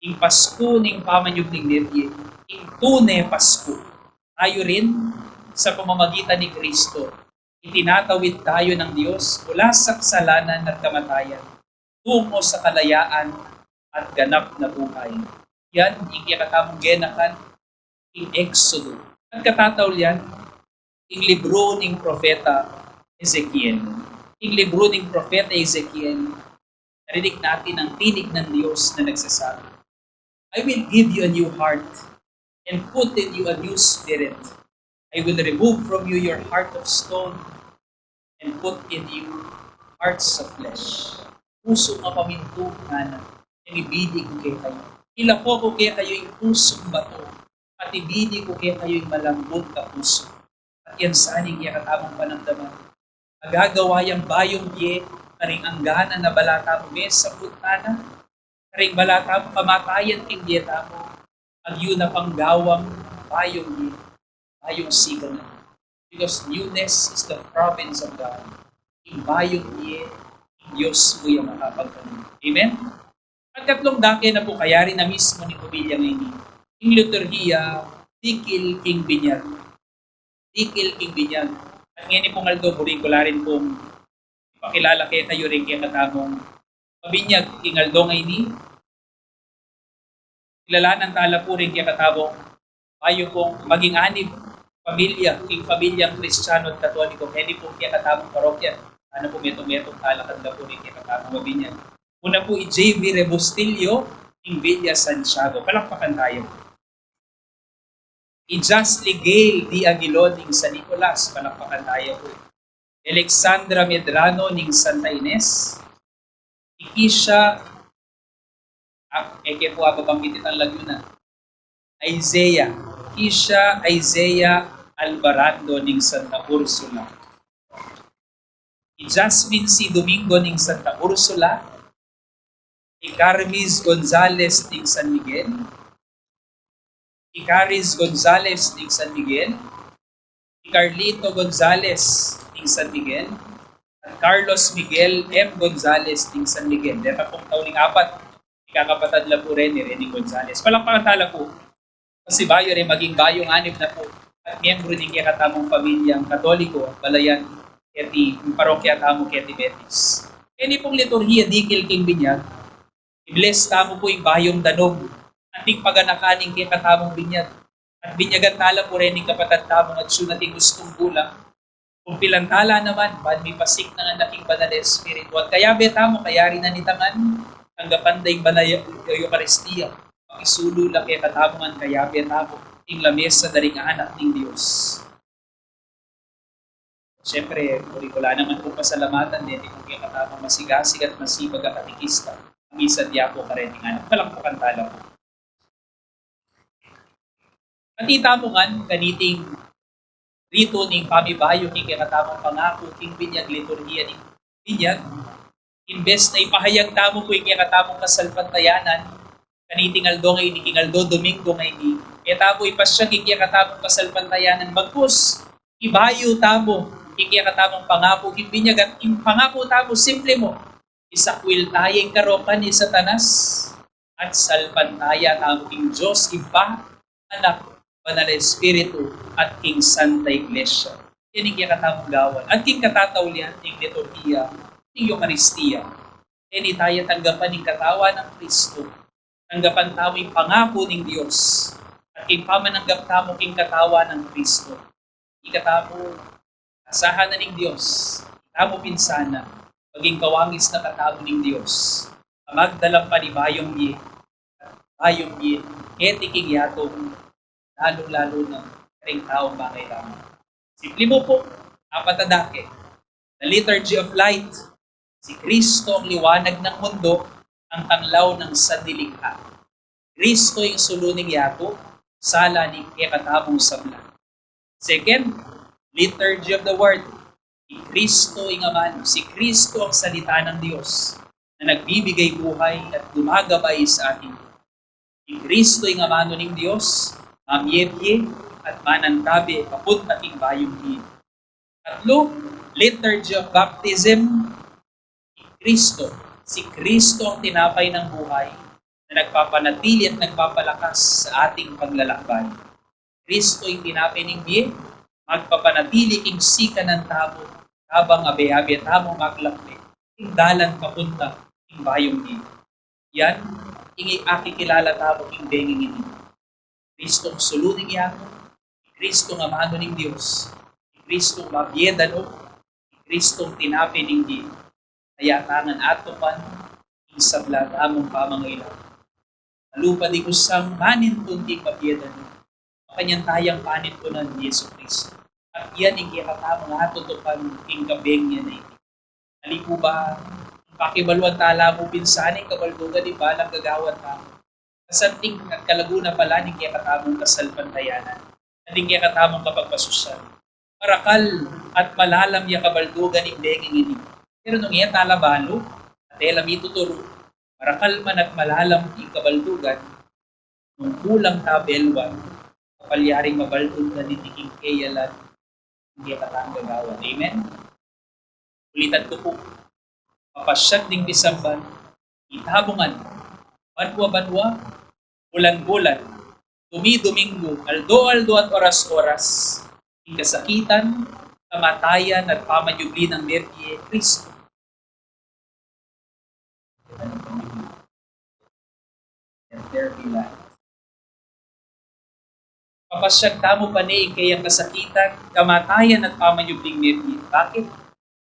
King Pasko ning pamanyugli ng Merye, king tune Pasko. Tayo rin, sa pamamagitan ni Kristo, itinatawid tayo ng Diyos mula sa kasalanan at kamatayan, tungo sa kalayaan at ganap na buhay. Yan, ikikatamong genakan, in Exodo. At katataw yan, in libro ng Propeta Ezekiel. In libro ng Propeta Ezekiel, narinig natin ang tinig ng Diyos na nagsasabi, I will give you a new heart and put in you a new spirit. I will remove from you your heart of stone and put in you hearts of flesh. Puso nga paminto nga na, ibidi ko kaya kayo. Ilapo ko kaya kayo yung pusong bato, at ibidi ko kaya kayo yung malambot na puso. At yan saning iya katamang panamdaman. Agagawa yung bayong ye, karing anggana na balata mo sa putana, karing balata mo kamatayan king dieta mo, ang yun na panggawang bayong ye, bayong sigal na. Because newness is the province of God. Ing bayong ye, ing Diyos mo yung makapagtanong. Amen? At katlong dake na po kayari na mismo ni Kubilya ngayon. Ing liturhiya, Dikil King Binyag. Dikil King Binyag. At ngayon pong aldo, buring ko larin kung ipakilala kayo tayo rin kaya katamong Pabinyag King Aldo ngayon. Kilalanan tala po rin kaya katamong bayo pong maging anib pamilya, king pamilyang Kristiyano at Katoliko. Hindi po kaya katamong parokya. Ano po metong talakad na po rin kaya katamong Pabinyag. Una po i-J.V. Rebustilio in Villa Santiago. Palakpakan tayo. I-Justly Gale Di Aguilon ng San Nicolas. Palakpakan tayo po. Alexandra Medrano ng Santa Ines. Ikisha eke po ababanggitit ang Laguna. Isaiah. Kisha Isaiah Alvarado ng Santa Ursula. I-Jasmine C. Domingo ng Santa Ursula. Carmis Gonzales ng San Miguel. Caris Gonzales ng San Miguel. Carlito Gonzales ng San Miguel. At Carlos Miguel M. Gonzales ng San Miguel. Dito pong taon ng 4, ikakapatad na po rin ni Rene Gonzales. Palakpakan tala po. Kasi bayo rin maging bayong anib na po. At miyembro ng katamong pamilyang Katoliko at Balayan keti parokya tamo keti Betis. Kini pong liturhiya Dikil King Binyag. I-bless tamo po yung bayong danog. Ating paganakaning kaya katamong binyag. At binyagan tala po rin yung kapatad tamong at sunating gustong kulang. Kung pilantala naman, ban may pasik ng anaking banal espiritu. At kaya betamo, kaya rin nanitangan, tanggapan da yung banal Eucharistia. Pakisulo lang kaya katamongan, kaya betamo, yung lamesa daring anak ng Diyos. Siyempre, kurikula naman po pasalamatan din, kung kaya katamong masigasig at masibag at katikista. Ang isa diya po ka rin yung anak. Palakpakan tala po. Matita mo nga ganiting rito ning pamibayo king katamong pangako king binyag liturhiya ning binyag. Imbes na ipahayag tamo ko king katamong kasalpantayanan, kaniting aldo ngay ni king Aldo Domingo ngay ni. Kaya tamo ipasyang king katamong kasalpantayanan magpus. Ibayo tamo king katamong pangako king binyag at pangako tamo simple mo. Isakwil tayeng karokan ni Satanas at salpantaya tamo king Diyos iba anak Banal na Espiritu at King Santa Iglesia. Yan ang katamong gawan. At King katataulian, King liturhiya, King Eucharistia. Yan tayo tanggapan ng katawan ng Kristo. Tanggapan tamo yung pangako ng Diyos. At King pamananggap tamo King katawan ng Kristo. Ikatamo, asahan na ng Diyos. Ikatamo pinsana. Maging kawangis na katamo ng Diyos. Magdalang panibayong ye. Bayong ye. Keti King yatong lalo-lalo na karing taong makailangan. Simple mo po, apat na dake. The Liturgy of Light, si Kristo ang liwanag ng mundo, ang tanglaw ng sandilikha. Kristo yung suluning yato, sala ni katamong sabla. Second, Liturgy of the Word, si Kristo yung amano, si Kristo ang salita ng Diyos na nagbibigay buhay at gumagabay sa atin. Si Kristo yung amano ng Diyos, mamyebye at manantabi papunta king bayong hiyo. Tatlo, Liturgy of Baptism, Kristo. Si Kristo ang tinapay ng buhay na nagpapanatili at nagpapalakas sa ating paglalakbay. Kristo yung tinapay ng biye, magpapanatili king sika ng tabo habang abe-abe tamo maglakli, king dalan papunta king bayong hiyo. Yan, ingi akikilala tamo king benging ini. Kristong suluning yato, Kristong amano ng Diyos, Kristong mabyedan o, Kristong tinapi ng Diyos. Kaya tangan ato man, isabla among pamangailan. Nalupa di kusang manin tunting mabyedan o, makanyang tayang panin ko ng Yesu Kristo. At yan ang kikatamang ato tupan king kabeng niya na ito. Halipo ba, pakibaluan tala mo pinsaning kabaldugan di balang gagawan tamo. Kasanting at kalaguna pala ng kaya katamong kasalpantayanan, at ng kaya katamong kapagpasusyal. Marakal at malalam yung kabaldugan ng benging ini. Pero nung iya talabalo, at elam ituturo, marakal man at malalam yung kabaldugan, nung kulang tabelwan, kapalyaring mabaldugan ni tiking kayalan, ng kaya katamong gagawan. Amen? Ulitan ko po, papasyag ng Disamban, itabungan, banwa-banwa, bulan-bulan, dumi-domingo, aldo-aldo at oras-oras, yung kasakitan, kamatayan at pamayubli ng Merye Kristo. And there be life. Papasyag tamo pa ni kayang kasakitan, kamatayan at pamayubling Merye. Bakit?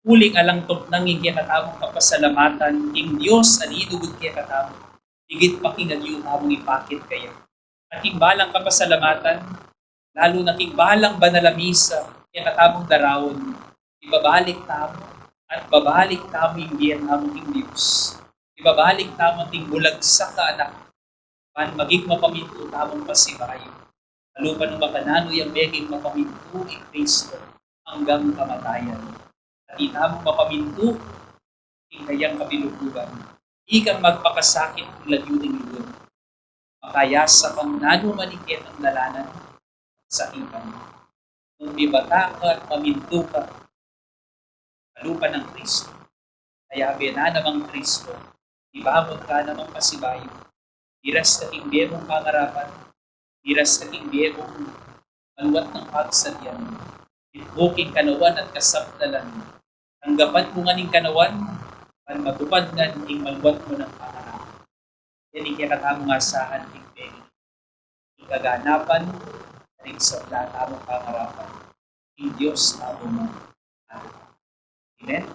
Huling alang tupnang yung kaya katamong kapasalamatan, king Diyos anidugod kaya katamong. Higit pa king agyo tamong ipakit kaya. At king balang kapasalamatan, lalo na king balang banalamisa, kaya katamong darawon, ibabalik tamo at babalik tamo yung biyan tamo king Diyos. Ibabalik tamo ting bulagsak ka anak, pan maging mapaminto tamong pasibayo. Lalo pa nung makanano yung beging mapaminto in Kristo hanggang kamatayan. At itamong mapaminto, king kayang kabilugugan. Ikang magpakasakit tulad yun ng lugon. Makayasa kang nanumanikit ang dalanan sa ikan. Nung bibata ka at maminto ka, kalupa ng Kristo. Kaya na namang Kristo, ibamot ka namang pasibayo. Diras ka king biyemong pangarapan, diras ka king biyemong maluwat ng pagsadyan, itbuking kanawan at kasaptalan. Tanggapan mo nga ning kanawan, pan matupad nga ning maluwat mo ng pangarapan. Yan ang katamong asahan ning biyemong. Ikaganapan, ring sa tamong pangarapan. King Diyos tamo mo. Amen?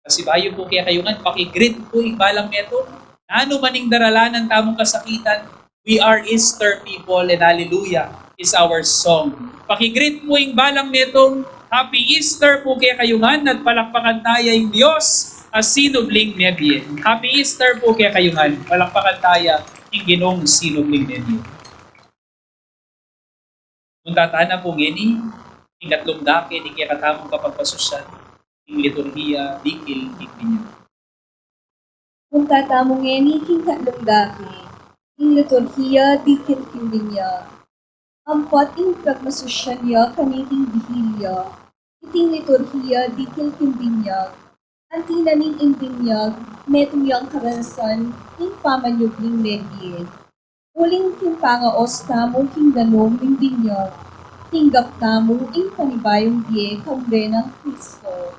Kasi bayo po kaya kayo nga, pakigreet po balang meto. Ano maning daralanan tamong kasakitan, we are Easter people and hallelujah is our song. Pakigreet po balang metong, Happy Easter po kaya kayo nga, at palakpakan tayo yung Diyos as sinubling nebye. Happy Easter po kaya kayo nga, palakpakan tayo yung Ginong sinubling nebye. Kung tatana po ngeni, ikatlong dake, di kaya katamong kapagpasusyan, ing liturhiya, dikil, ikbinya. Kung tatamungeni king katlong daki, ing liturhiya di kinkinya, ampat ing pagmasusyan niya kaniting dihilya, iting liturhiya di kinkinya, antinaning imbinyag, metuyang karasan, ing pamanyubling medye, uling kimpangaos tamo king danom ing binyag, tinggap tamo ing panibayong die kambre ng Kristo.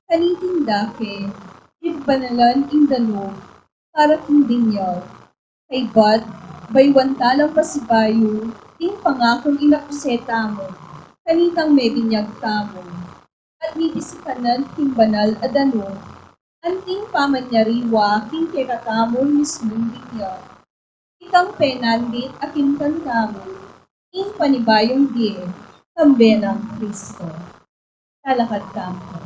Kaniting dake, ibanalan ing danom, para king binyag, kay bat, baywantalang pasibayo, ing pangakong inakuseta mo, kanitang may binyag tamo, at nibisikanan king banal adano, anting pamanyariwa king kekatamo mismong binyag. Ikang penandit akin kantamo, ing panibayong die, kambe ng Kristo. Talakad tamo.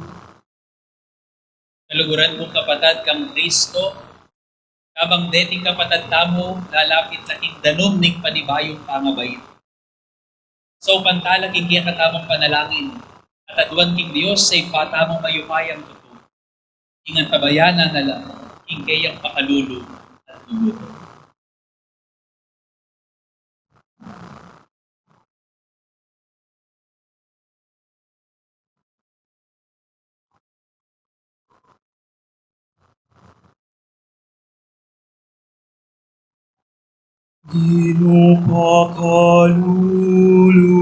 Naluguran kong kapatad kang Kristo, kabang deting kapatad tamo, lalapit sa danom ning panibayong pangabait. So pantalag king kaya katamang panalangin, at aduan king Diyos sa ipatamang mayupayang totoo. Ingan tabayanan na lang, king kayang pakalulog at luluto. Ginupakalulu.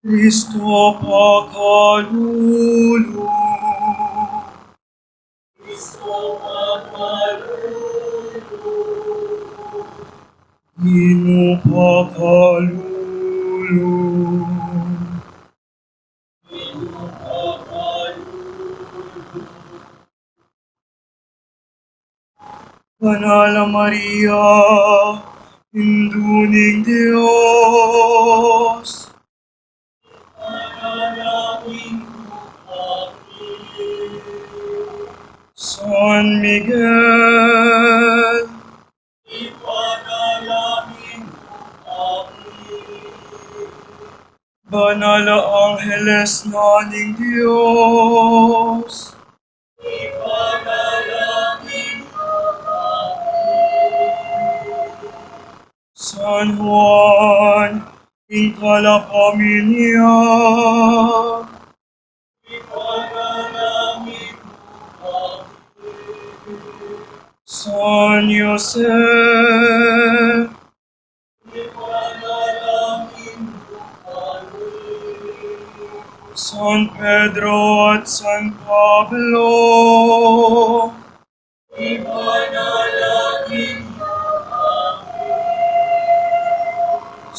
Kristo pakalulu. Kristo pakalulu. Ginupakalulu. Banala Maria, Induning Diyos. Panalangin mo kami. San Miguel, ipanalangin mo kami. Banala Angeles naning Diyos. Ipanalangin mo San Juan, Incala Familia, ipanalangin mo San Jose, ipanalangin mo San Pedro at San Pablo, ipanalangin mo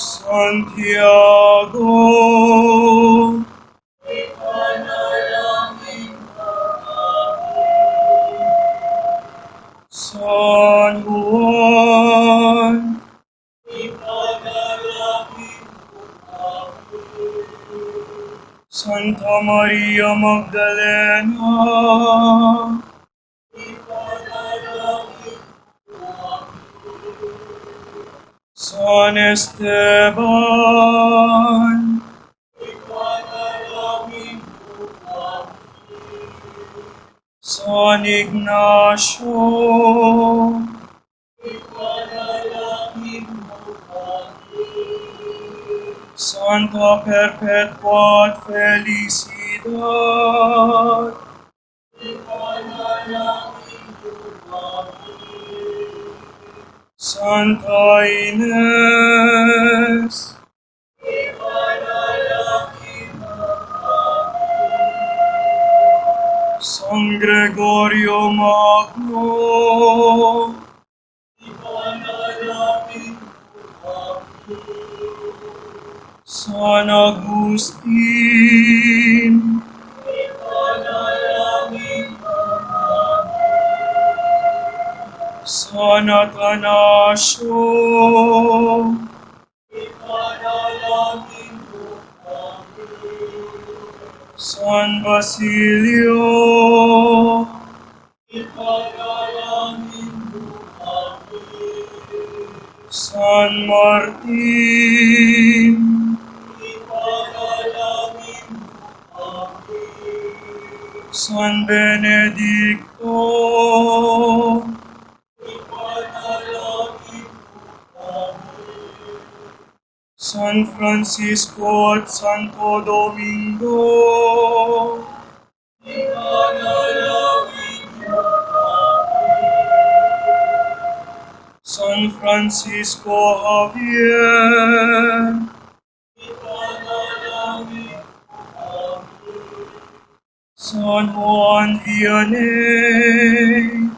Santiago, ipanalangin mo San Juan, ipanalangin mo Santa Maria Magdalena, ipanalangin San Esteban, ipanalangin mo San Ignacio, ipanalangin mo Santa Perpetua at Felicidad, ipanalangin mo Santa Ines, ipanalangin mo San Gregorio Magno, ipanalangin mo San Agustin, ipanalangin mo San Atanasio, ipanalangin mo San Basilio, ipanalangin San Martin, San Benedicto, San Francisco at Santo Domingo, San Francisco Javier, San Juan Vianney,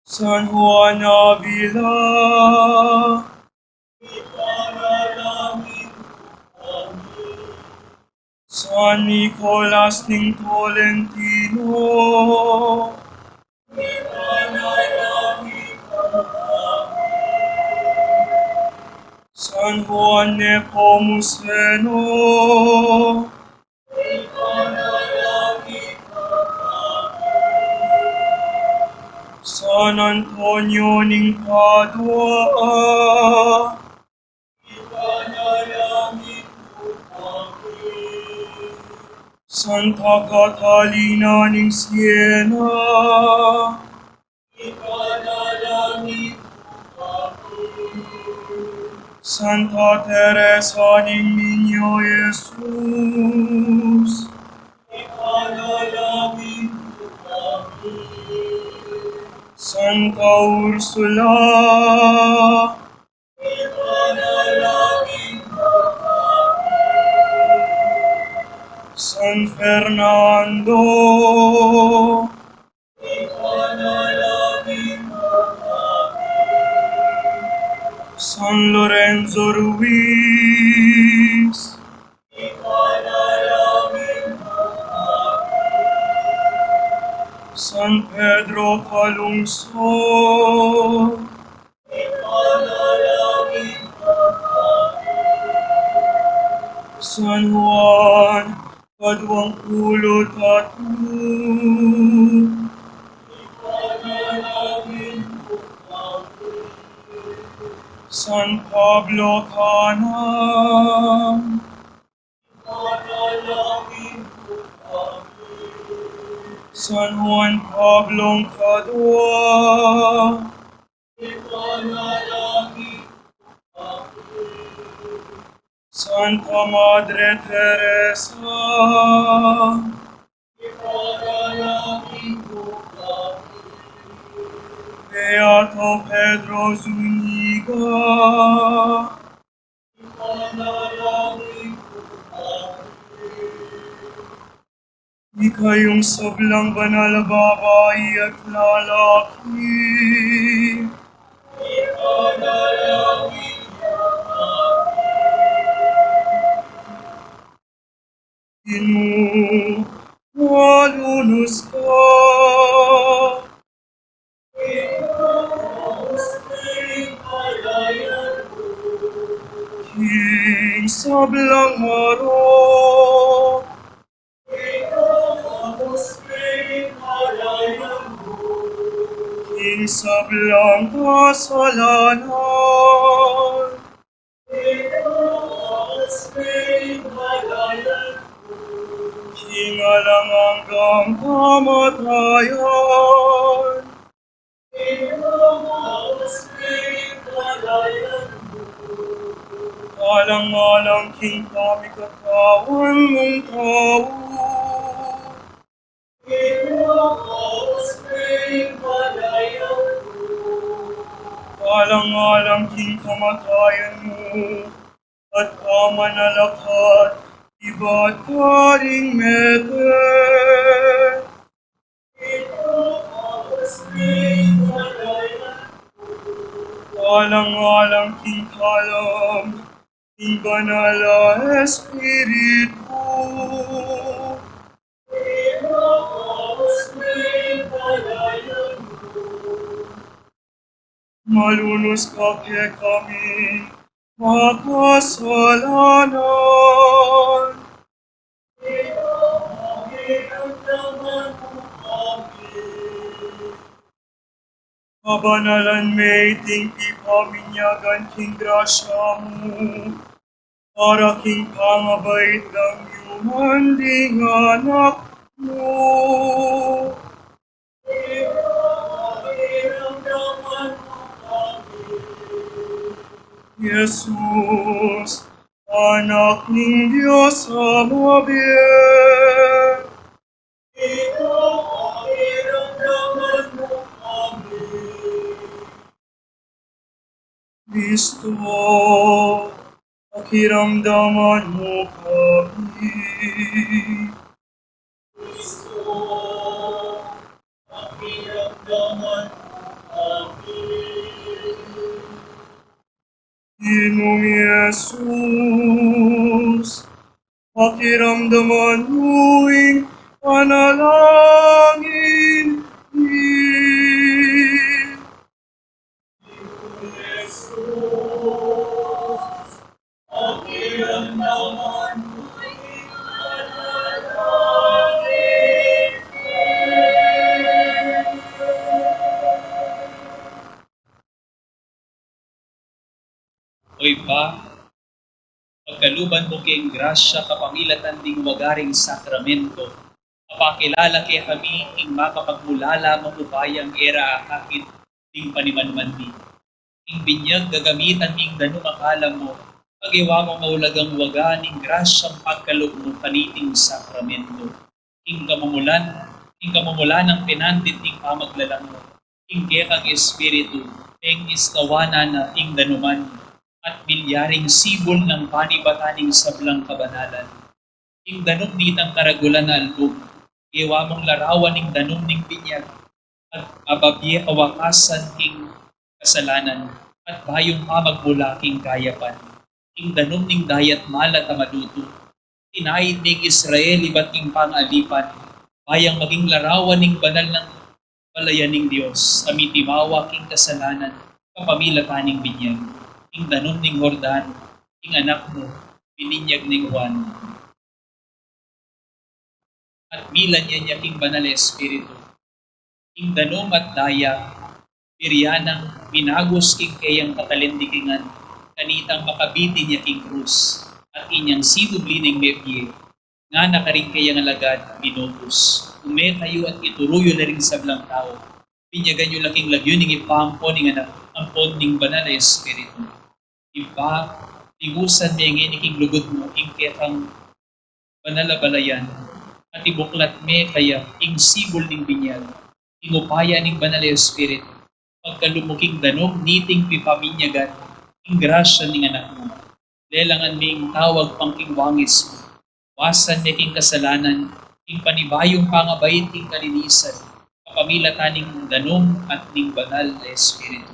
San Juan Avila, San Nicolas ng Tolentino, San Juan Nepomuceno, San Antonio ng Padua, Santa Catalina ng Siena, Santa Teresa ng Niño Jesus, Santa Ursula, San Fernando, San Lorenzo Ruiz, San Pedro Calungsod, San Juan Padwangpulot at San Pablo Canang, San Juan Pablo Cadua, Santa Madre Teresa, Beato Pedro Zuniga, ikayong sablang banal na babae at lalaki, inuwalunos ka, King sablang araw, King sablang kasalanan, King alang-hanggang kamatayan, alang-alang King kami katawan mong tao, alang-alang King kamatayan mo at kamanalakat, iba't karing mete. Alang-alang King kalam, King banal na Espiritu, malunos ka kami, makasalanan. kabanalan may tingti paminyagan king grasya mo, para king pangabait ng iyong ding anak mo. Jesus, anak ng Diyos amabiyak, ikaw ang iramdaman mo kami. Kristo, pakiramdaman mo kami. Kristo, pakiramdaman mo kami. Ginoong Yesus, pakiramdaman mo'y panalangin din. Ginoong Yesus, pakiramdaman mo'y panalangin din. Oy pa, pagkaluban mo kayong grasya kapamilatan ding wagaring sakramento, kapakilala kaya kami ing makapagmulala mabubayang era akakit ding panimanman di. Ing binyag gagamitan ing dano makala mo, pag-iwa mo maulagang waga ning grasyang pagkaloob mo paniting sakramento. Ing kamumulan ng pinandit ing pamaglalang mo, ing kekang espiritu, ing istawanan na ing danuman, at bilyaring sibol ng panibataning sablang kabanalan. Ing danom ditang karagulan na albog, iwa mong larawan ing danom ning binyag, at ababye kawakasan king kasalanan, at bayong pamagmula king kayapan. Ing danom ning dayat malat a maduto, tinayid ning Israel iba't ing pangalipan, bayang maging larawan ning banal ng balayan ning Diyos, amitimawa king kasalanan, kapamilataning binyag. Ing danom ning Jordan, ing anak mo, bininyag ning Juan. At milan niya king banal na espiritu. Ing danom at daya, biryanang minagos king kayang katalindikingan, kanitang makabiti niya king krus, at inyang sinubli ning mebye, nga nakaring kayang alagad, minutos. Ume kayo at ituruyo na rin sa blang tao. Pinyagan nyo laking lagyo ning ipampo ning anak, ampon ning banal na espiritu. Iba, tigusan may nginiking lugod mo, ing ketang banalabalayan, at ibuklat me kaya, ing sibol ning binyag, ing upaya ning banal na espiritu, pagkalumuking danom, niting pipaminyagan, ing grasya ning anak mo. Lelangan ming tawag pang king wangis mo, wasan me king kasalanan, ing panibayong pangabait king kalinisan, kapamilatan ning danom at ning banal na espiritu.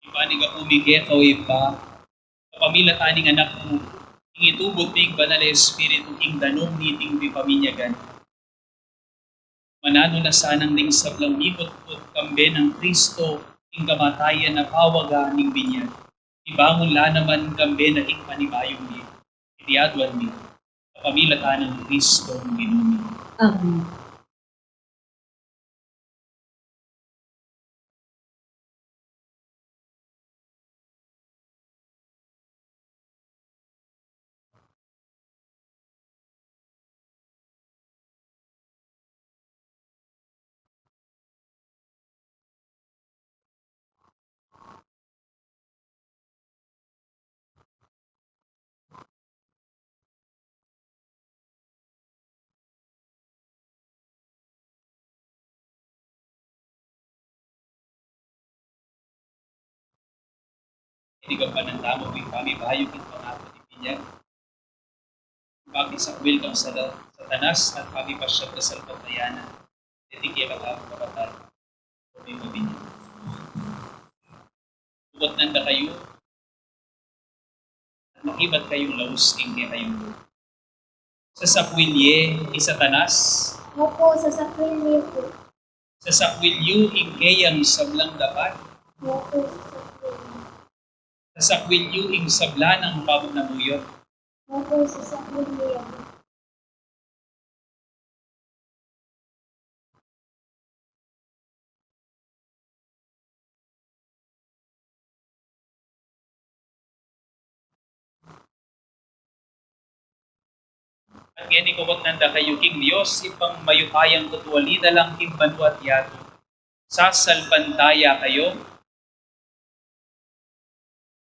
Ipanig ako umigetaw ipa, kapamilatan ning anak mo, ing itubot ning banal na espiritu, ing danom niting pipaminyagan. Manano na sanang ning sablang mikot-kot kambe ng Kristo, ing kamatayan na kawaga ning binyag. Ibangon la naman kambe na ing panibayong ni, itiadwan ni, kapamilatan ng Kristo ng Ginoo. Amen. Hindi ka pa ng tamo, may pamibahayog ng pangato ni Pinyag. Bakit sa kwil kang sa tanas at pamipasyag ka sa pagtayanan. Titigya ka tao kabatal. May mabinyag. Tubot nanda kayo at makibat kayong lausking kaya kayong sa sakwilye ni Satanas, Opo, sa sakwilyo po. sa sakwilyo ingkayang sablang dapat, Opo, sa sakwilyo. sa sakwilyo ing sabla ng pamamuyot, Opo, sa sakwilyo. at ngayon ikubot nanda kayo king Diyos, ipang mayupayang tutuwali na lang kimbanu at yato. Sasalpantaya kayo,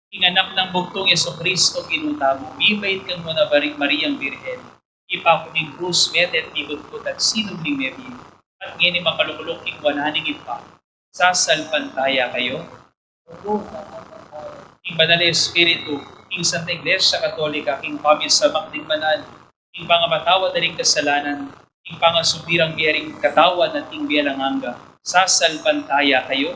inganak ng bugtong Yeso Kristo kinutamo, bibait kang muna baring Mariang Birhen, ipakuning krus metet ibutput at sinubling mebi, at ngayon makalulok ing wananing ipa, sasalpantaya kayo, ing banal na Espiritu, ing Santa Iglesia Katolika, ing pamisamak din manal, ing pangamatawad na ring kasalanan, ing pangasubirang biyering katawan at ing biyalanganga, sasalpantaya kayo,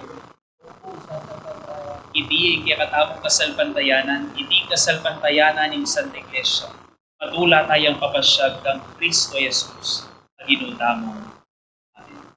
hindi kaya katamong kasalpantayanan, hindi kasalpantayanan ng Santa Iglesia. Matula tayong papasyag ng Kristo Jesus na ginutamo. Amen.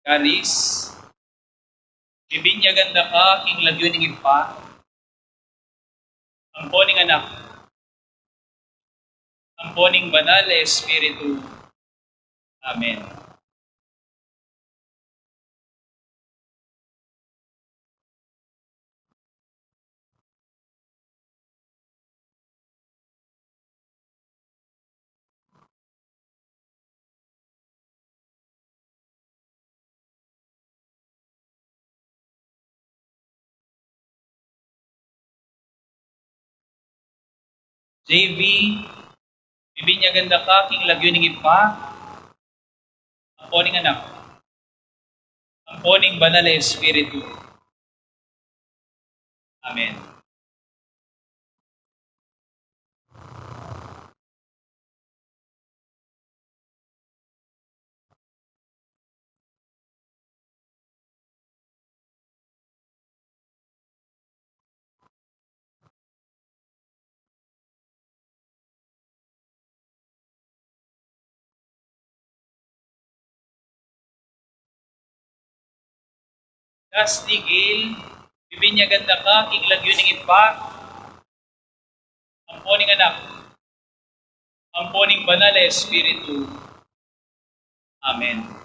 Karis, ibinyaganda ka, king lagyo ng ipa, ang poning anak, ang poning banal na Espiritu. Amen. JV, ibinyaganda ka, king lagyo ng ipa, ang poning anak, ang poning banal na Espiritu. Amen. Kastigil, ibinyaganda ka, king lagyo ng ipa, ang poning anak, ang poning banal na Espiritu. Amen.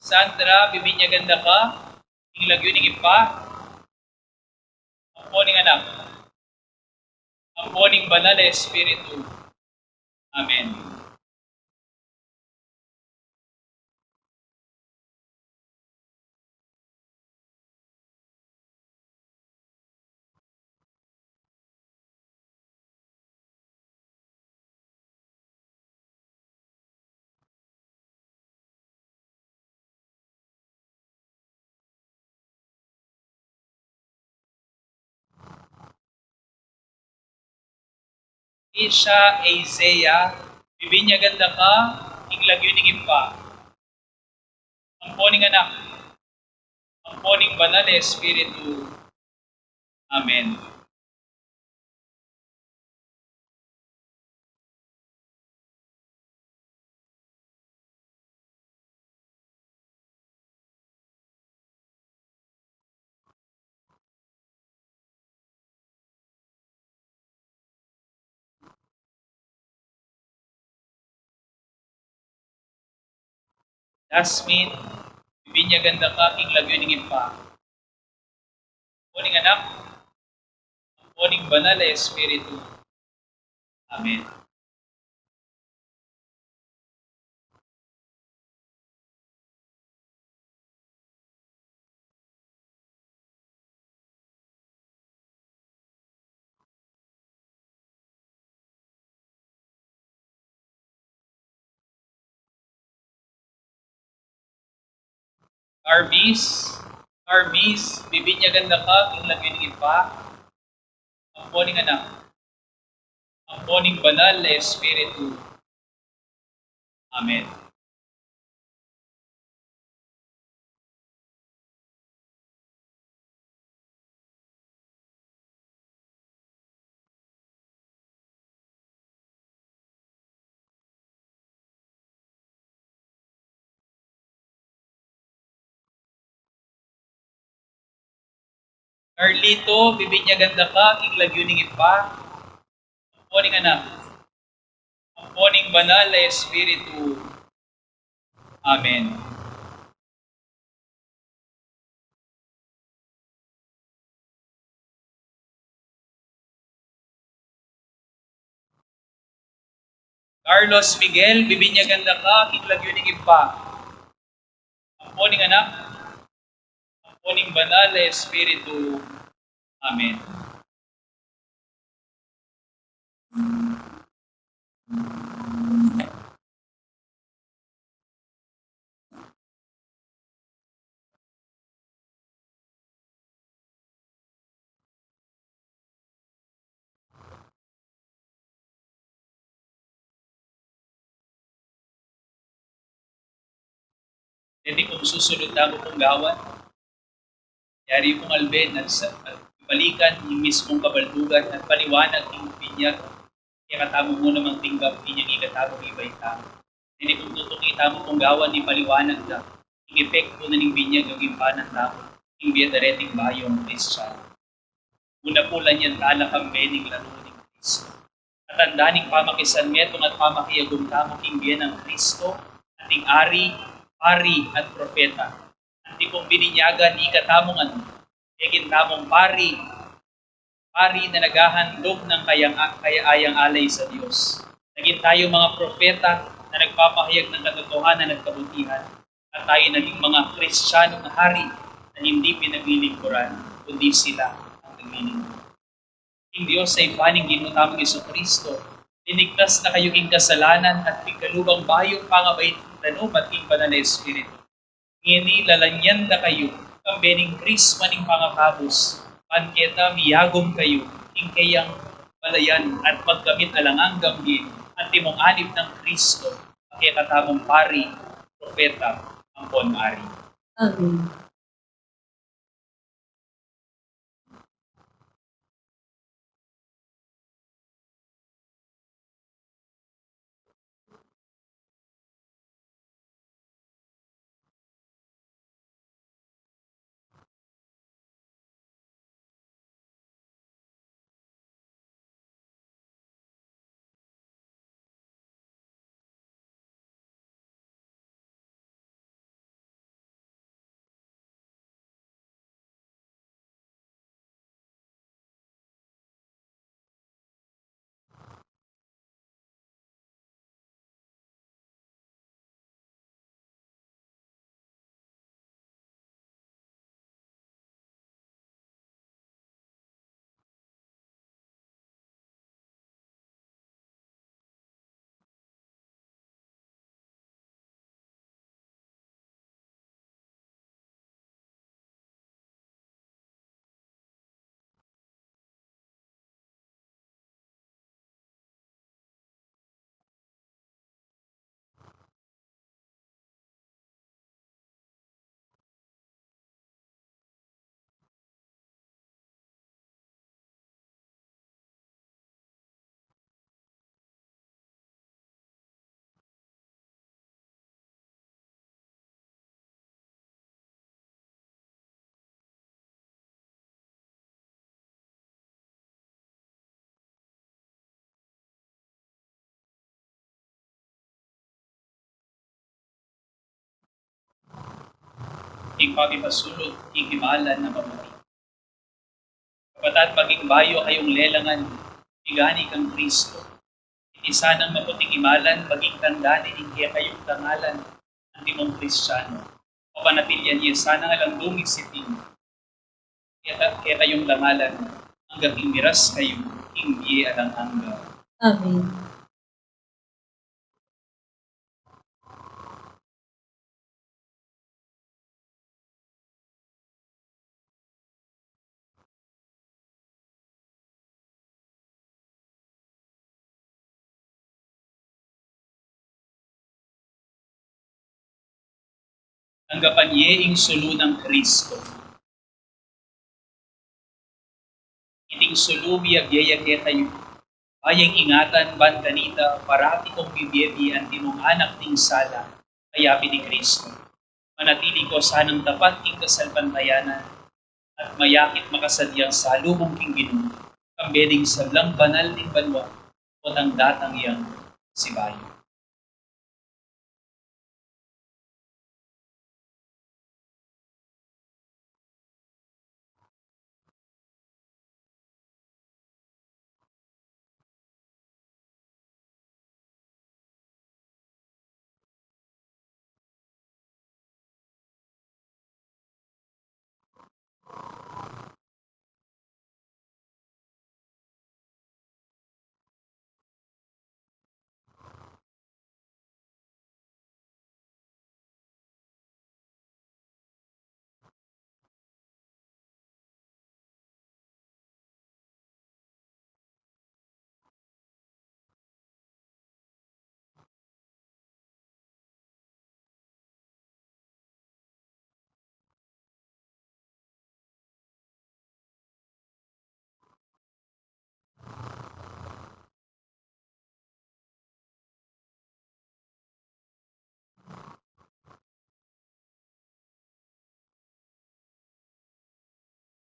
Sandra, bibinyaganda ka, king lagyo ng ipa, ang poning anak, ang poning banal na Espiritu. Amen. Isha Isaiah, bibinyaganda ka, king lagyo ng ipa, ang poning anak, ang poning banal na Espiritu. Amen. Dasmin, bibinyagan da ka, king lagyo ning ipa. Kuning anak, kuning banal na Espiritu. Amen. Armis, bibinyagan da ka, king lagyo ning ipa. Ang kuning anak, ang kuning banal na Espiritu. Amen. Carlito, bibinyagan da ka, king lagyo ning ipa. Ang kuning anak, ang kuning banal na Espiritu. Amen. Carlos Miguel, bibinyagan da ka, king lagyo ning ipa. Ang kuning anak, ang kuning banal na Espiritu. Amen. Hindi kung susunod na mo kong gawan, yari kong alben at balikan yung mismong kabaldugan at paliwanag ng binyag. Kaya katamo mo namang tinggap, inyang ikatamo ibay tamo. Hindi kung tutukita mo kong gawan ni paliwanag na, yung epekto na ng binyag yung impanan tamo, yung biyadareting bayong Kristiyan. Una po lang yan tala kambening laro ng Kristo. At andaning pamakisan metong at pamakiyagong tamo king biyan ng Kristo, ating ari, pari at propeta. Anti kong bininyagan ni katamong ano, egin tamong pari na naghahandog ng kayaayang alay sa Diyos. Naging tayo mga propeta na nagpapahayag ng katotohanan at kabutihan. At tayo naging mga Kristiyanong hari na hindi pinaglilingkuran, kundi sila ang naglilingkuran. King Diyos ay paning ginutamang Kristo, linigtas na kayo king kasalanan at ikalugang bayong pangabay tanom at king banal na Espiritu. Ngini lalanyan na kayo, kambening Kris maning pangakabos, panketa miyagom kayo, ing kayang balayan at magkamit alangang gambin, at timong anib ng Kristo, kaya katamong pari, propeta, ang ponari. Amen. ing papipasulot, ing himalan na mabuti. Kapatat maging bayo kayong lelangan, igani kang Kristo. Isa ng maputing imalan, maging tandani ing kaya kayong tangalan ng timong Kristiyano. O panatilyan niya sana nga lang dumisitin. Kaya kayong tangalan, hanggang imiras kayo, hindi alang hanggang. Amen. Anggapan niya ing sulu ng Kristo. Iting sulu biyag-yayag kayo. Ayang ingatan ban kanita parati kong bibiyebi ang timong anak ning sala, kaya ni Kristo. Manatili ko sanang tapat king kasalpantayanan at mayakit makasadyang salubong king Ginoo. Kambeling sablang banal ning banwa o ang datang iyang sibayo.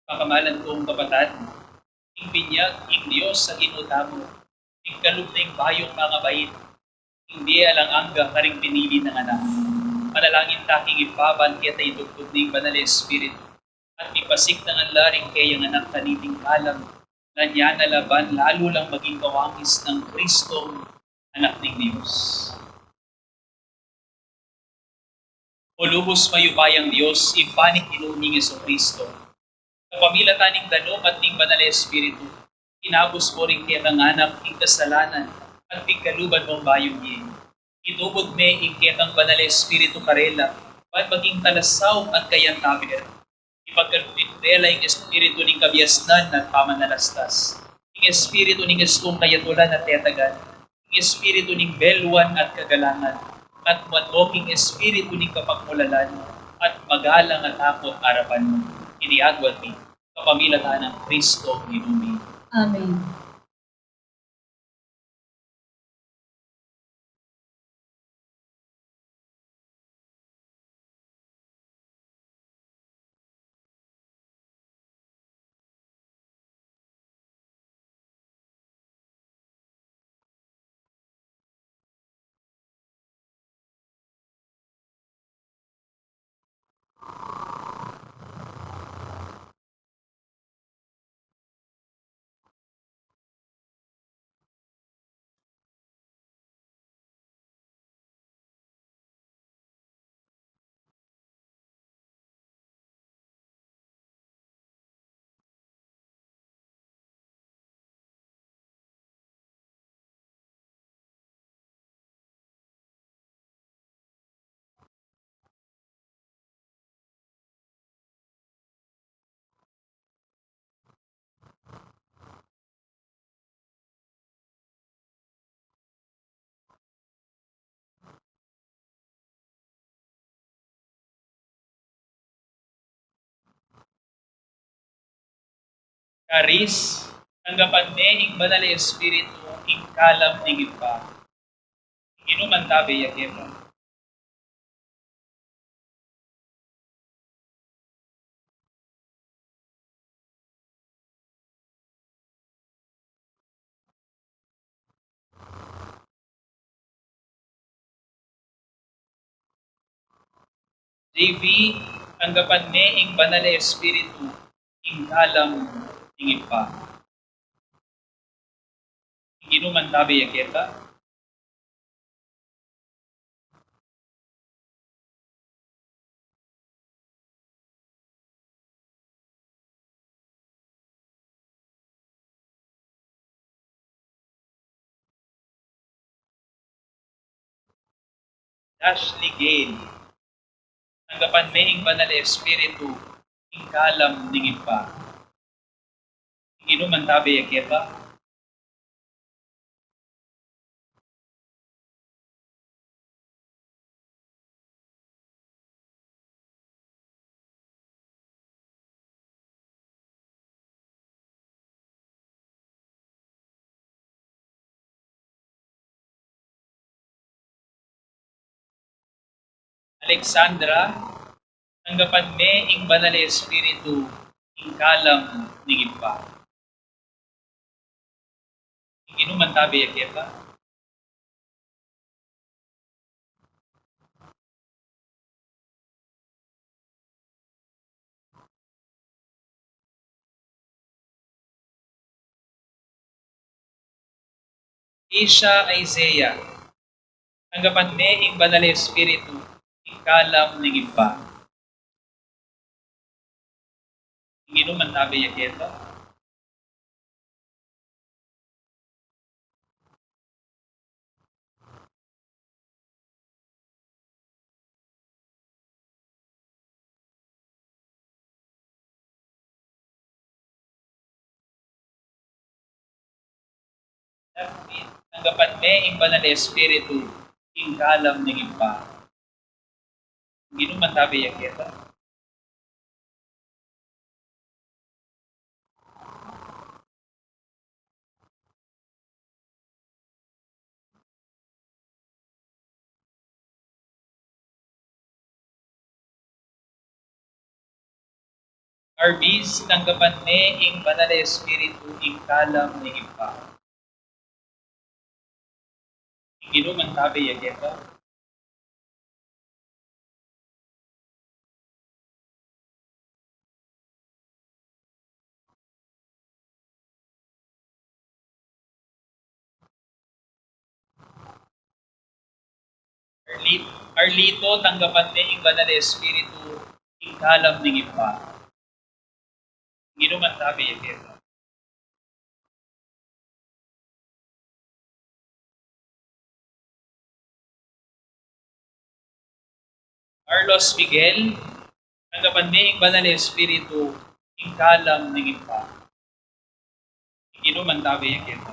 Pakamalan kong kapatid, ing binyag, ing Diyos sa ginutamo, ing kalugning bayong mga bait, hindi alang angga karing pinili ng anak. Manalangin taking ipaban kaya tayo dugtog ng Banal Espiritu, at ipasik ng anlaring kayang anak kaniting alam, na niya nalaban lalo lang maging kawangis ng Kristong anak ng Diyos. O lubos mayubayang Diyos, ipanik inuning Yeso Kristo. Sa pamila taning danom at ning Banal Espiritu, inabos mo rin kaya kang anak ing kasalanan at pigkaluban mong bayong niya. Itubod me ing kaya kang Banal Espiritu karela, at maging talasaw at kayang taber. Ipagkalupit-rela ing Espiritu ning kabiasnan at pamanalastas. Ing Espiritu ning estong kayatulan at tetagan. Ing Espiritu ning belwan at kagalangan. At matloking Espiritu ning kapagmulalan at magalang at takot arapan mo. Iniagwat ni kapamilahan ng Kristo Ginoo. Amen. Karis, tanggapan me ing Banal Espiritu ing kalam ning iba. Inuman tabi yakema. JV, tanggapan me ing banal na espiritu, ing kalam ing ipa. Ing ginuman tabi yaketa, Ashley Gale, tanggapan me ing banal na espiritu, ing kalam ning ipa. Ing ginuman tabi yaketa, Alexandra, tanggapan me ing banal na espiritu, ing kalam ning ipa. Ing ginuman tabi yaketa, Isha Isaiah, tanggapan me ing banal na espiritu, ing kalam ning ipa. Ing ginuman tabi yaketa, David, tanggapan me ing banal na espiritu, ing kalam ning ipa. Ing ginuman tabi yaketa, Arbis, tanggapan me ing banal na espiritu, ing kalam ning ipa. Ing ginuman tabi yaketa, Arlito, tanggapan me ing banal na espiritu, ing kalam ning ipa. Ing ginuman tabi yaketa, Carlos Miguel, tanggapan me ing banal na espiritu, ing kalam ning ipa. Ing ginuman tabi yaketa,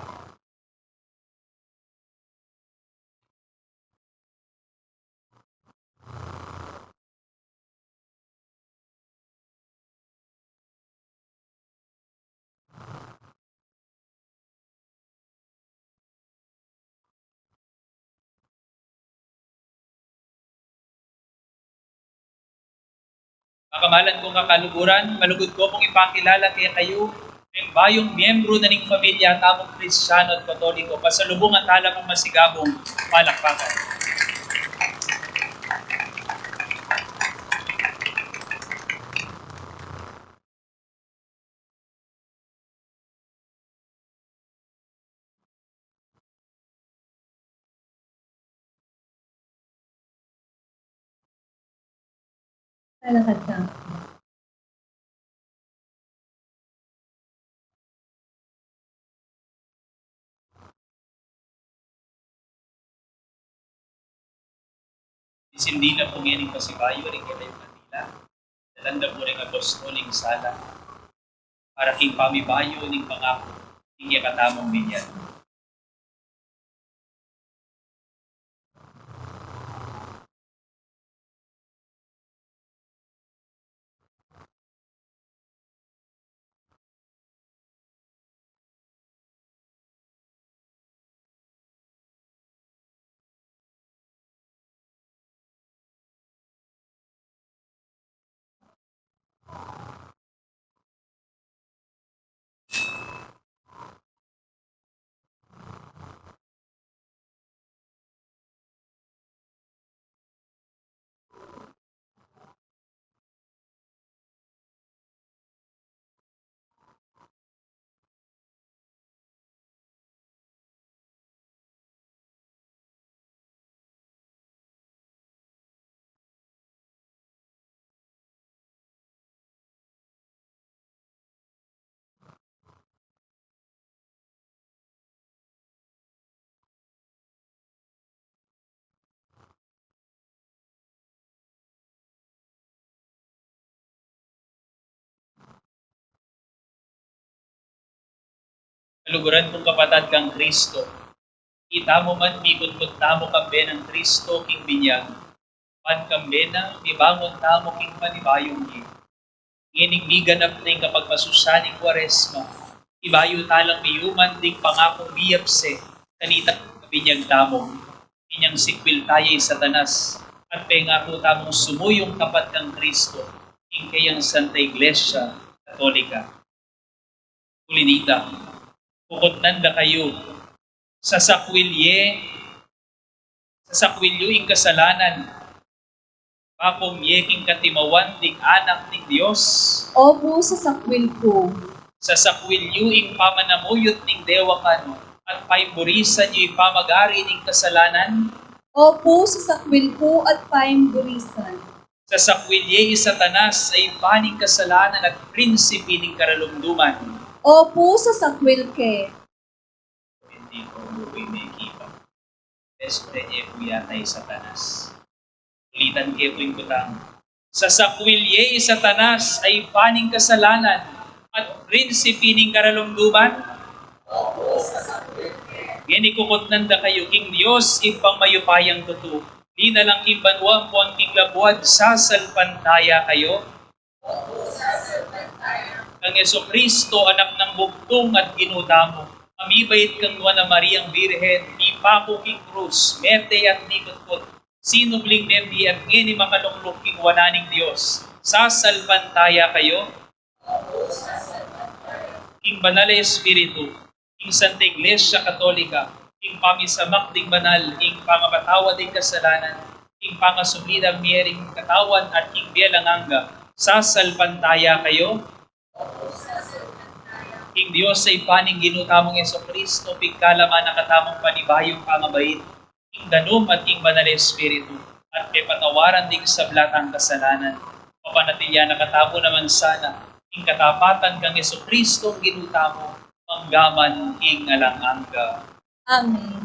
Makamalan kong kakaluguran, malugod ko mong ipakilala kaya kayo, ng bayong miyembro na ning pamilya, tamong Kristiyano at Katoliko, pasalubong at hala mong masigabong palakpakan. Talakad ka. Isindi na po ngayon yung pasibayo rin kaya yung Manila. Dalanda po rin apostoling sala para king pamibayo ning pangako, hindi katamong binyan. Kaluguran kong kapatad kang Kristo. Kita mo man mikot tamo kambe ng Kristo king binyag. Pan kambe na mibangon tamo king panibayong ni. Ngining miganap na yung kapag masusaning Kwaresma. Ibayo talang miyuman ding pangakong biyapse. Kanita binyag tamo. Inyang sikwil tayo Satanas. At pengako tamong sumuyong tapat kang Kristo. King kayang Santa Iglesia Katolika. Ulinita. Pukot nanda kayo sa sakwilyo ing kasalanan, pakong yeking katimawan ding anak ng Diyos, Opo sa sakwil ko, sa sakwilyo ing pamanamuyot ning dewakan, at paiburisan niyo ing pamagari ning kasalanan, opo sa sakwil ko at paimburisan. sa sakwilye Satanas ay paning kasalanan at prinsipe ning karalumduman. Opo sa sakwil ke, Hindi ko buhay may kipa. Despre niya po yatay Satanas. Ulitan kayo po yung kutang. Sa sakwilye Satanas ay paning kasalanan at prinsipe ning karalumduman. Ngini kukot nanda kayo, King Diyos, ipang mayupayang tutu. Di na lang imbanwang po ang king labuad, sasalpantaya kayo. Kang Yeso Kristo, anak ng bugtong at ginutamo. Amibait kang Nuwa na Mariang Birhen, ni Paco king Cruz, merte at nikutkot. Sinubling nemdi at ngini makalunglok king wananing Diyos. Sasalpantaya kayo. King Banal na Espiritu, ing Santa Iglesia Katolika, ing pamisamak ding banal, ing pangabatawad ding kasalanan, ing pangasumidang miyering katawan at ing bialanganga, sasalpantaya kayo. Ing Diyos ay paning ginutamong Yeso Kristo, pigkalaman na katamong panibayong pangabait, ing danum at ing Banal na Espiritu, at may patawaran ding sablatang kasalanan. Papanatilya na katamo naman sana, ing katapatan kang Yeso Kristo ginutamo, manggaman ing alanganga. Amen.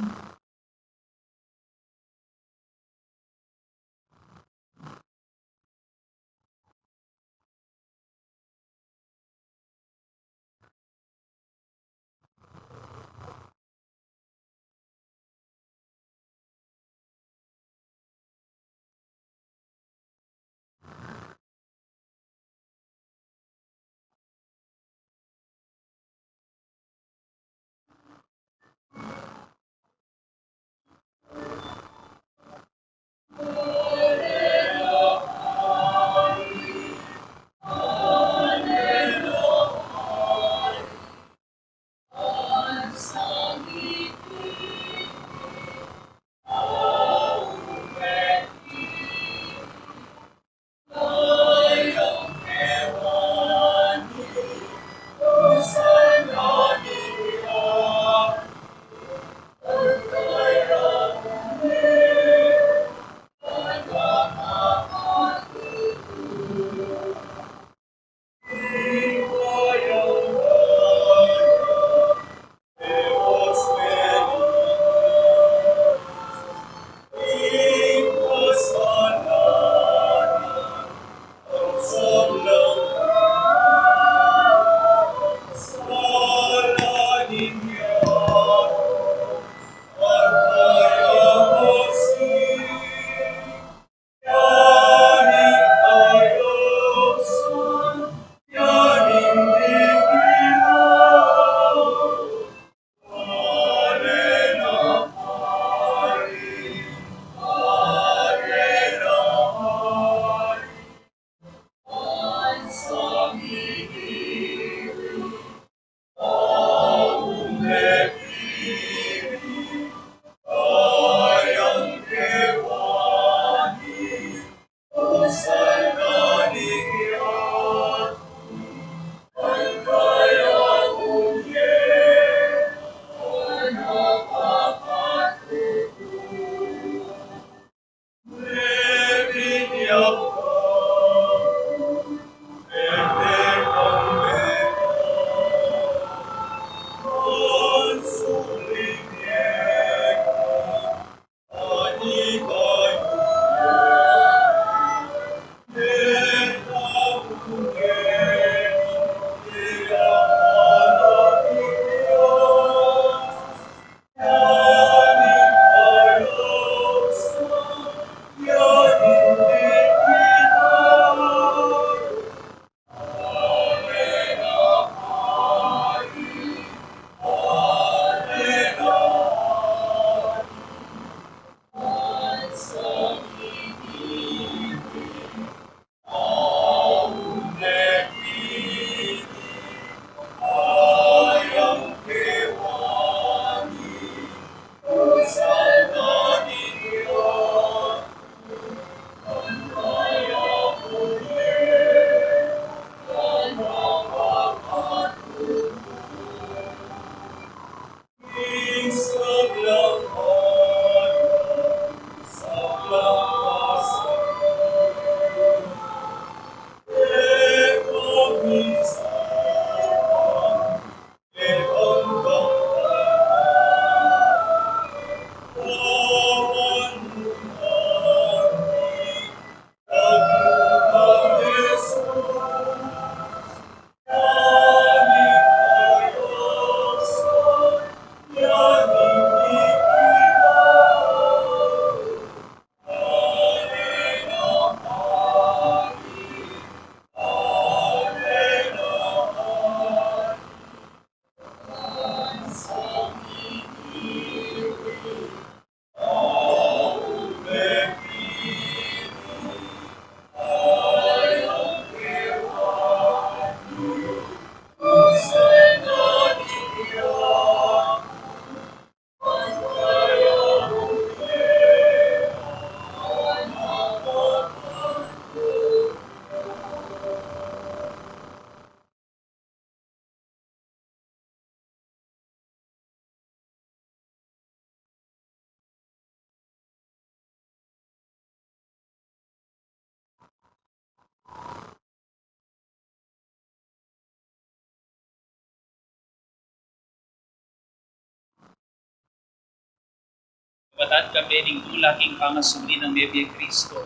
Kabataan kami ning tulaking pangasuli ng Bebye Kristo.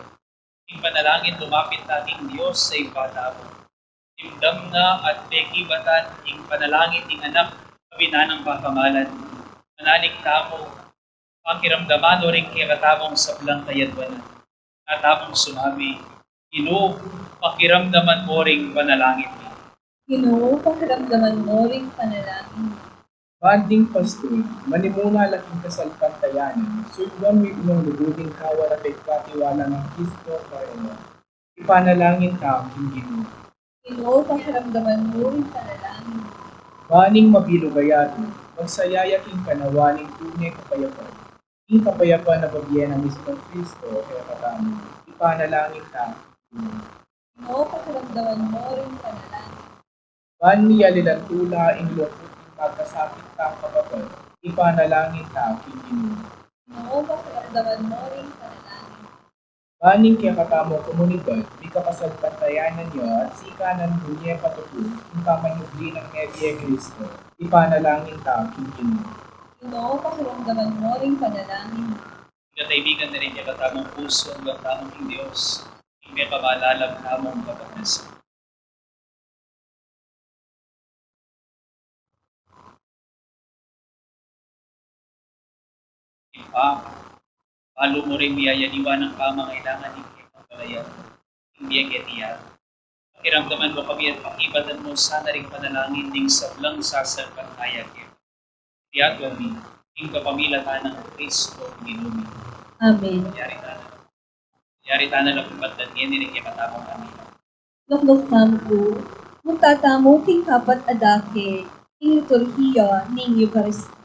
Ing panalangin lumapit nating Diyos sa ibada mo. Timdam na at pekibatan ing panalangin ing anak kabina ng papamalan. Manalig tamo, pakiramdaman o rin kikatamong sablang tayadwanan. Natamong sumabi, Ginoo, pakiramdaman mo ring panalangin mo. Ginoo, pakiramdaman mo ring panalangin. Banding pastoy, manimuna laking kasalpantayanan, sugwan may unong lubuding kawa na pagkatiwala ng Kristo Panginoon. Ipanalangin ka, King Ginoo. Ginoo, pakiramdaman mo ring panalangin. Baning mabilugayado, magsayaya king kanawaning tunay kapayapan. King kapayapan na babiyan ng Kristo Kristo kaya katamo. Ipanalangin ka, Ginoo. Ginoo, pakiramdaman mo ring panalangin. Ban niya lilatula ing lupot ing pagkasakit kang kapapal. Ipanalangin ka, King Ginoo. Ginoo, pakiramdaman mo ring panalangin. Baning kaya katamo komunidad, di kapasalpantayanan niyo at sikanan bunye patuloy, yung pamanubli ng Nebye Kristo. Ipanalangin ka, King Ginoo. Ginoo, pakiramdaman mo ring panalangin. Kataibigan na rin niya katamong puso ang katamong ing Diyos. Ing may pamalalam tamong kapagnas. Palo mo rin biyayaniwa ng pamangailangan ng pagpapalaya. Hindi ang getiya. Pakiramdaman mo kami at pakibatan mo sana rin panalangin ng sablang sasalpataya kayo. Tiyago kami, ing kapamilatan ng Kristo, Ginumi. Amen. Yari tanan lang pagbandan ngayon rin kaya katamong kami. Luklok tamko, mutatamo king kapat adake, ing liturhiya ning Eucharistia.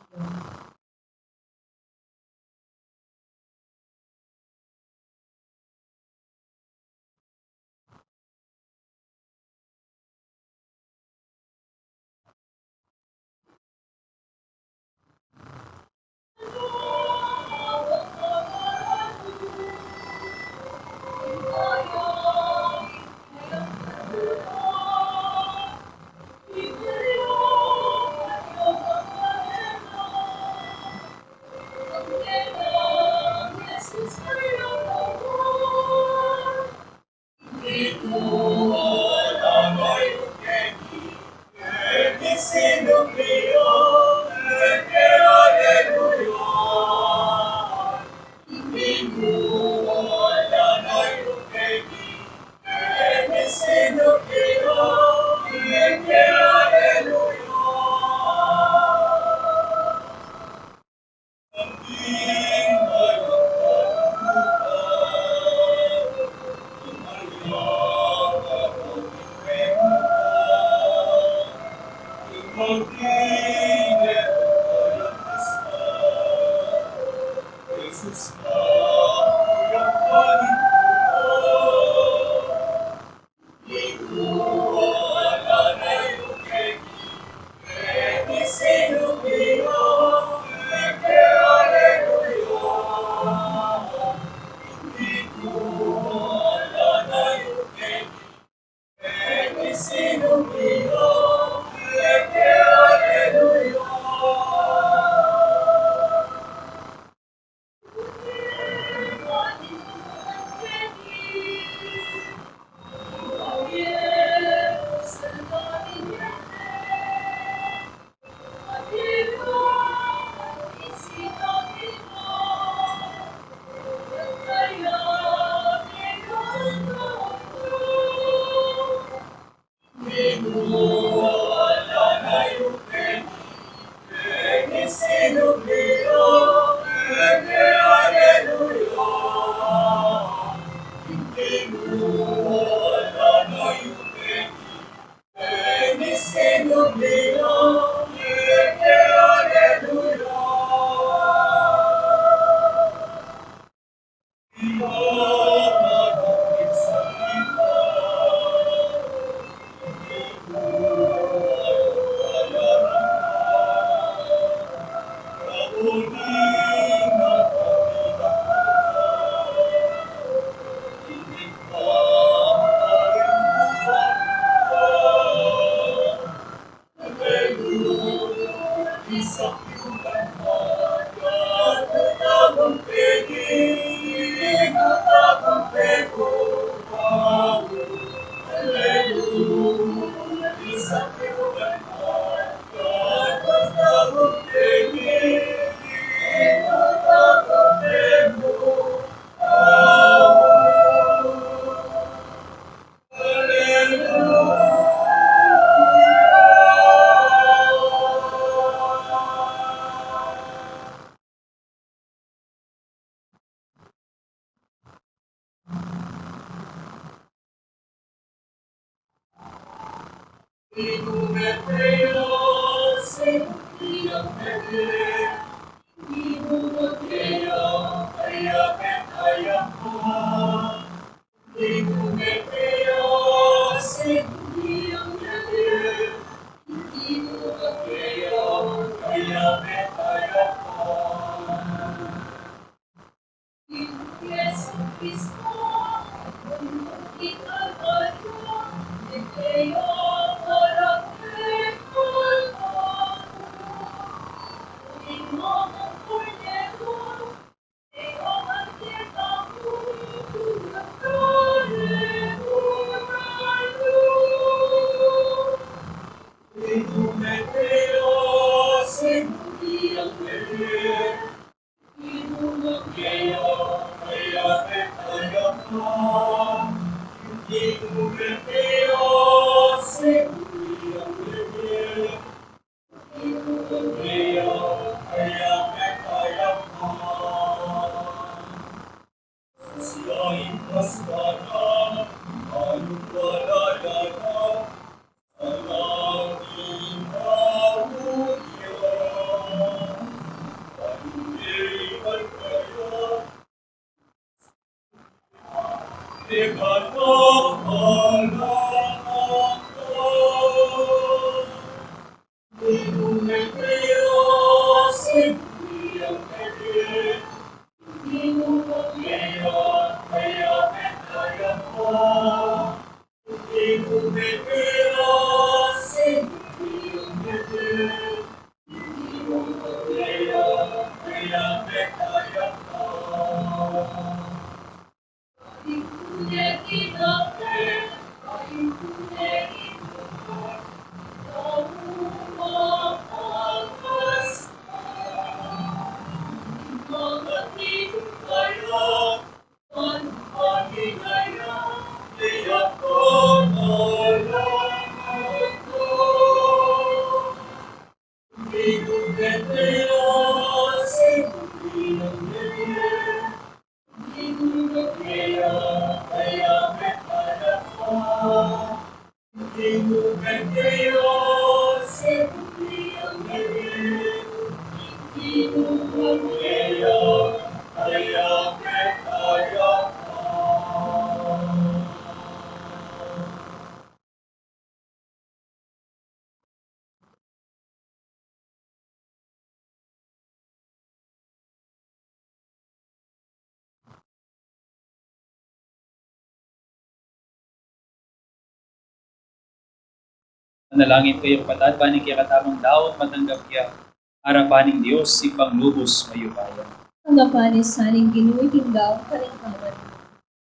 Manalangin kayo kapatid, baning kaya katamang daot matanggap kaya harapaning Diyos si panglubos mayubayan. Ang apanis saning ginuwi tinggaw kalingkaman.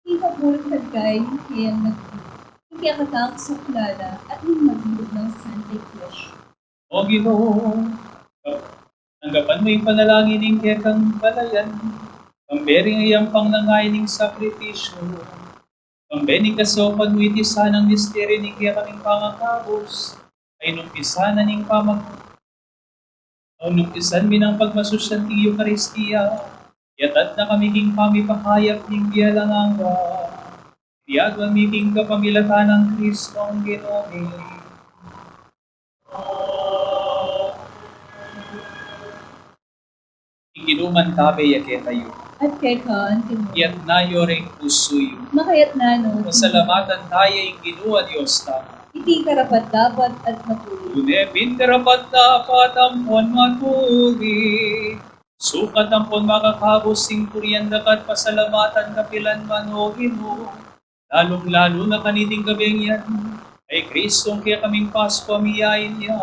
Hindi kapulot kagkay, kaya kaya katang suklala at yung magulog ng Santa Iglesia. O Ginoo, tanggapan mo yung panalangin ng kaya kang balayan, pambering iyang pangnangayin ng sakripisyo, pambening kasopan mo iti sanang misteryo ng kaya kaming pangakabos, ay numpisan na ning numpisan mi ng pagmasusyan ti Eucharistia, yatad na kami king pamipahayap ning biyalangawa, tiyagwan mi king kapamilatan ng Kristong Ginoo. Ikinuman tabe yake tayo, At kay kaan timo, yat na yoreng pusoy, makayat na no, masalamatan tayo yung Ginoo Diyos ta. iti karapat dapat at matuloy. Unepin karapat dapat ampon matuli. Sukat ampon makakabos sing kuryan dakat pasalamatan kapilan manogin mo. Lalong-lalo na kaniting gabing yan, ay Kristong kaya kaming Pasko miyain niya.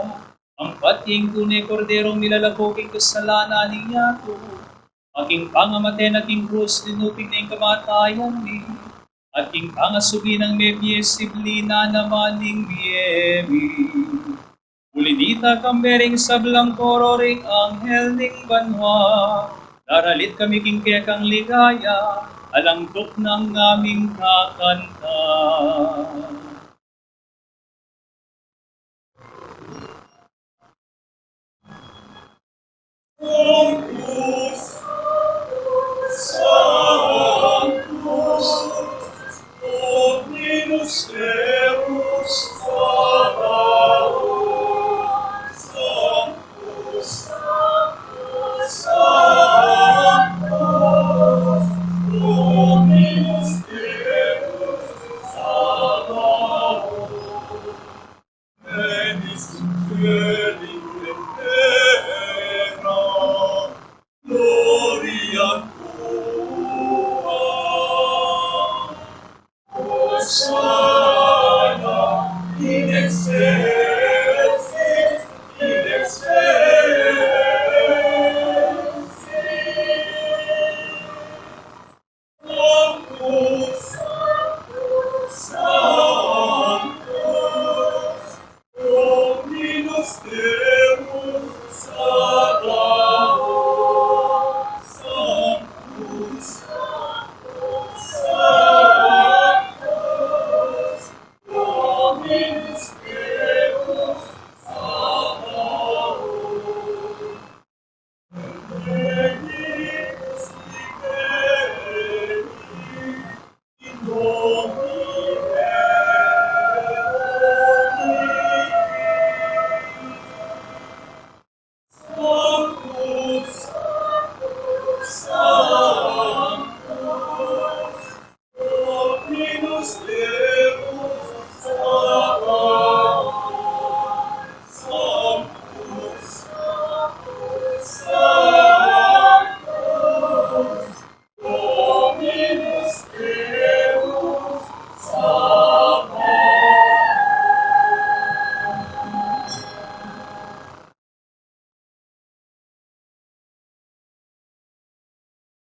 Ang pating tunay korderong nilalaboging kasalanan niya to. Aking pangamaten aking krus linuping na yung kamatayan ni. Aking pangasubi ng mebyesibli na naman ning biyemi. Ulinita kambering sablang kororing anghel ning banwa. Daralit kami king kekang ligaya, alangtok ng aming kakanta. Sanctus, Sanctus, Dominus Deus, Sabaoth.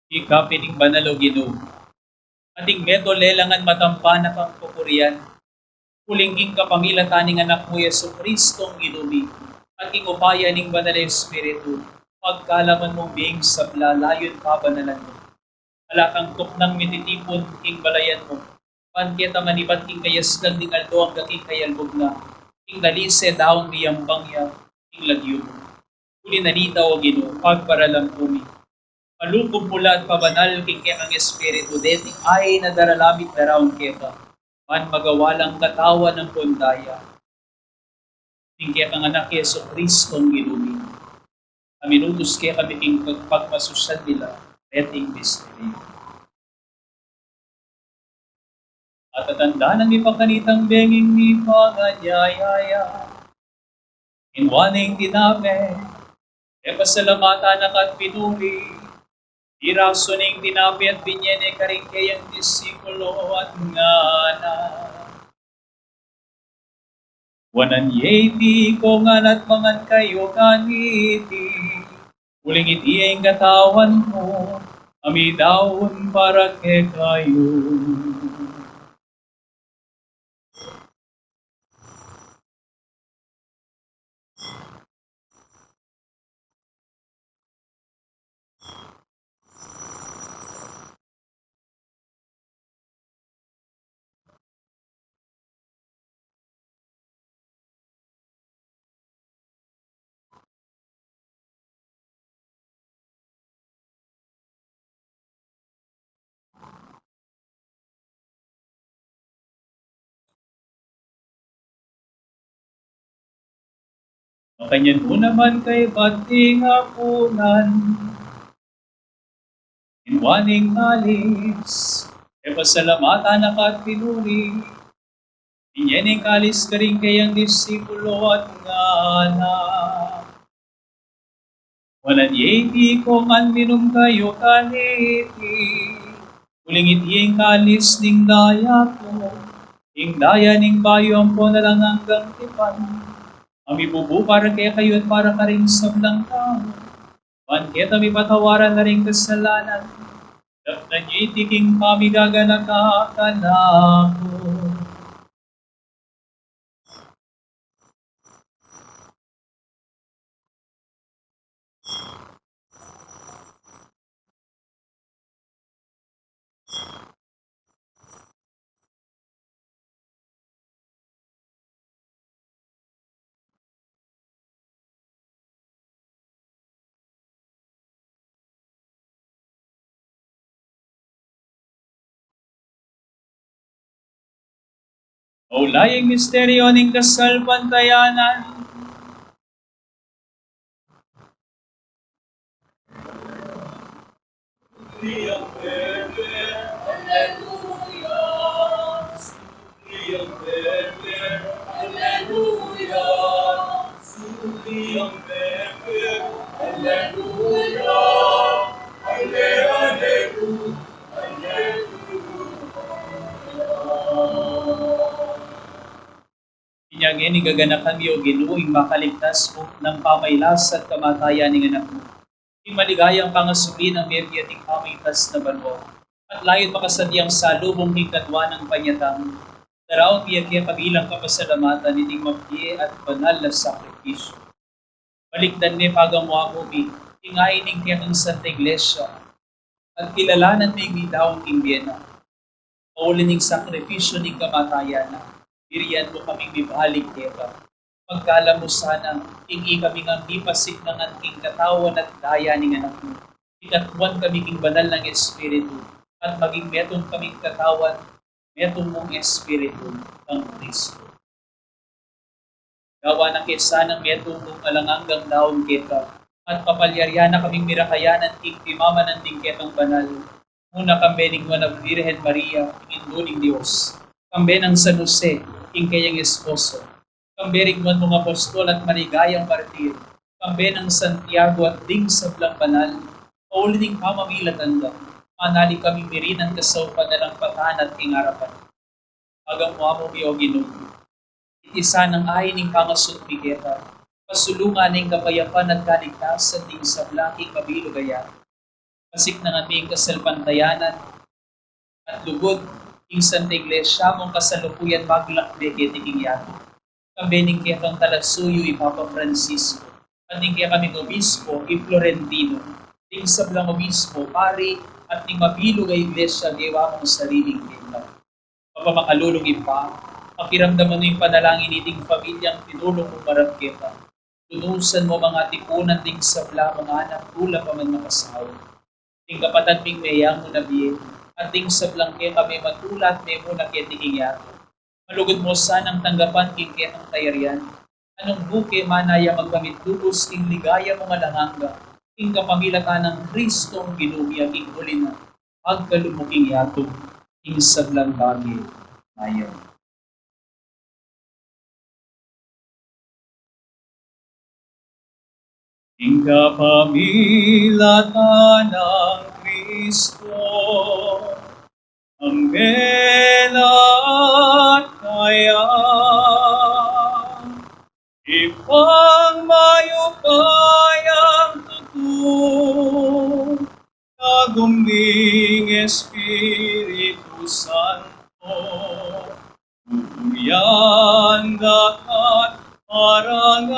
Ikapining banalo Ginoo. Ating meto lelangan matampanak ang pupurian. Kulingging kapamilataning anak mo Yesu Kristong Ginumi. At ingupaya ning banal na Espiritu. Pagkalaman mong bing sa lalayon kabanalan mo. Alakang tuknang mititipon king balayan mo. Panketa manibat king kayasdag ning aldo ang gaking kayalbog na. King dalise daong biyambangya king lagyo mo. Uli nanitaw o Ginoo, pagparalang kumi. Palukog mula at pabanal king ang Espiritu deting ay nadaralamit daraon keta. Man magawalang katawan ng pundaya. King ang anak Yesu Kristong Ginumi. Aminutos kaya kami king pagpagmasusad nila reting mystery. At tatandaan ang ipagkanitang benging ni panganyayaya. Inwaning tiname, e pasalamatan at pinuri. Irasoning tinapi at binyene karing kayang disikulo at ngana. Wanan yeti ko nganat mangan kayo kaniti. Uling iti ang katawan mo, amidaon para ke kayo. Makanyan mo naman kay bating hapunan. Inwaning alis, e pasalamatan akat pinuri. Inyening kalis ka rin kayang disipulo at ngana. Wanan yeti ko man minum kayo kaniti. Uling itiyeng kalis ning daya ko. Ing daya ning bayo ang po na lang hanggang tipan. Ami bubu para kaya kayo at para ka rin sablang tao. Pankit ami patawaran na rin kasalanan. Dapnan niyo itiking kami gaganakakanako. O laying misteryo ning kasal pantayanan. Inyagin ni gaganak kami o ginuing makaligtas mo ng pamaylas at kamatayan ng anak mo. Di maligayang pangasuli ng media ting pamaytas na banwa. At layon makasadyang salubong ni kadwa ng panyatang. Daraon tiyak kabilang kapasalamatan ni ting mapye at banal na sakripisyo. Balikdan ni pagamwa ko mi, tingayin ning kiyang Santa Iglesia, at kilalanan ni midawang Indiana. Pauli ning sakripisyo ni kamatayan na, biriyan mo kaming bibalik keta. Pagkala mo sana, tingi kami ng ipasik ng anting katawan at daya ning anak mo. Ikatwan kami king banal ng Espiritu, at maging metong kaming katawan, metong mong Espiritu ng Kristo. Gawa ng kesa ng metong mong alanganggang daon kita, at papalyarya na kaming mirakayanan ting timama ng tingketang banal. Muna kambe ning Manang Birhen Maria, Induling Diyos. Kambe ng San Jose, king kayang esposo. Kambe ring mga apostol at maligayang martir. Kambe ng Santiago at ding sablang banal. Pauli ning pamamilatan lang. Manali kaming mirinan kasaupan na lang patahan at ingarapan. Agang mo amo mi o Ginoo. Itisa ng ay ning pangasot bigeta. Pasulungan ning kapayapan at kaligtasan ding sablaking mabilugaya. Pasik ng aming kasalpantayanan at lugod ing Santa Iglesia mong kasalukuyan maglakbe kitiking yato. Kambening kaya kang talatsuyo i Papa Francisco. At ning kaya kaming obispo i Florentino. Ting sablang obispo, pari at ning mabilugay Iglesia gawa mong sariling kita. Mapamakalulong ipa, pakiramdaman mo yung panalangin iting pamilyang tinulong mo marap kita. Tunusan mo mga tipunan ting sabla mga anak tula pa man makasawa. Ting kapatad ming mayang mo na biye, at ting sablang kaya kami matulat may mo na ketiking yato. Malugod mo sanang tanggapan king kaya ang tayarian. Anong buke manaya magkamit lubos king ligaya mo nga langanga. King kapamilatan ng Kristong ginubiya king ulina. Pagkalumuking yato, king sablang bagay ayaw. King kapamilatan ng Kristo, ang bela at kaya, ipangmayupayang tuto, tagumbing Espiritu Santo, bubuyang dakat parangalan,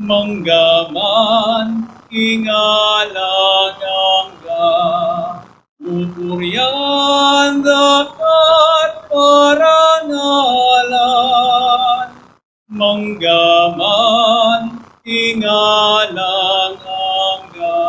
manggaman ingalagangga, pupuryan dapat parangalan, manggaman ingalagangga.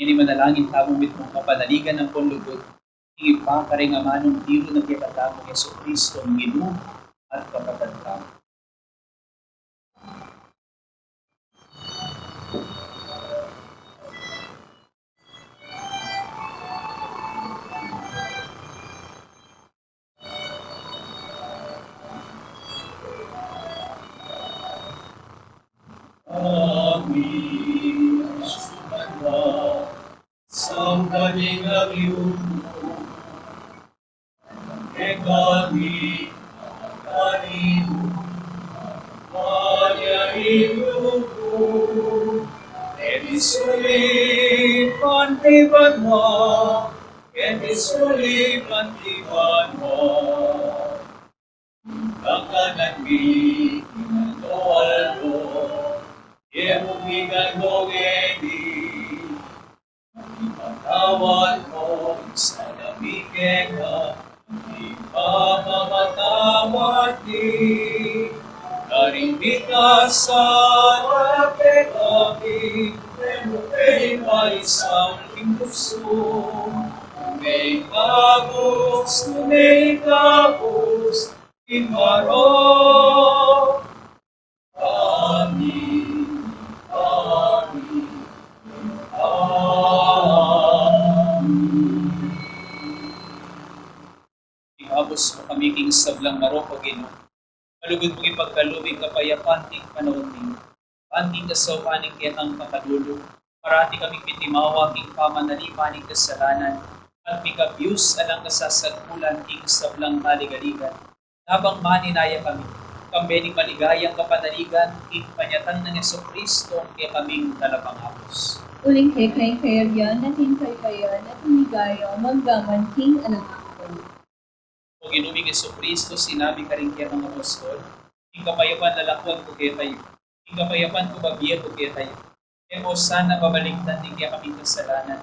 Ini manalangin tamong mitmong kapanaligan ng punlugod, ipa ka rin amanong tiro na kikatamong Yesu Kristo ang Ginoo at kapatid ka. Amin. Sumanda sa paningaliw mo, e kami kanino manyahin mo, e disulipan tiban mo, e disulipan tiban mo. Kakanan mi kinatual mo, e mugigan mo gedi, ipatawad mo sa damikeng na ipamamatawad ni. Karimit ka sa kami, may maisang puso, may kabus, Maro. Amin. Amin. Amin. Ihabos mo kami king sablang maroko Ginoo. Malugod mong ipagkalubing kapayapaan ting panahon ning. Anting kasawaning ketang pakadulo. Parati kaming pitimawa king pamanalipaning kasalanan. At mikabiyus alang kasasagpulan king sablang kaligaligan. Habang maninaya kami, kambening maligayang kapanaligan, king panyatang ng Kristo kaya kaming talapangapos. Uling kay kayan natin kayan at umigaya maggaman king anak ako. O ginuming Kristo, sinabi ka rin kaya mga apostol, king kapayapan lalakuan ko kaya tayo, king kapayapan ko babiya ko kaya tayo. Emo sana babaligtan din kaya kaming kasalanan.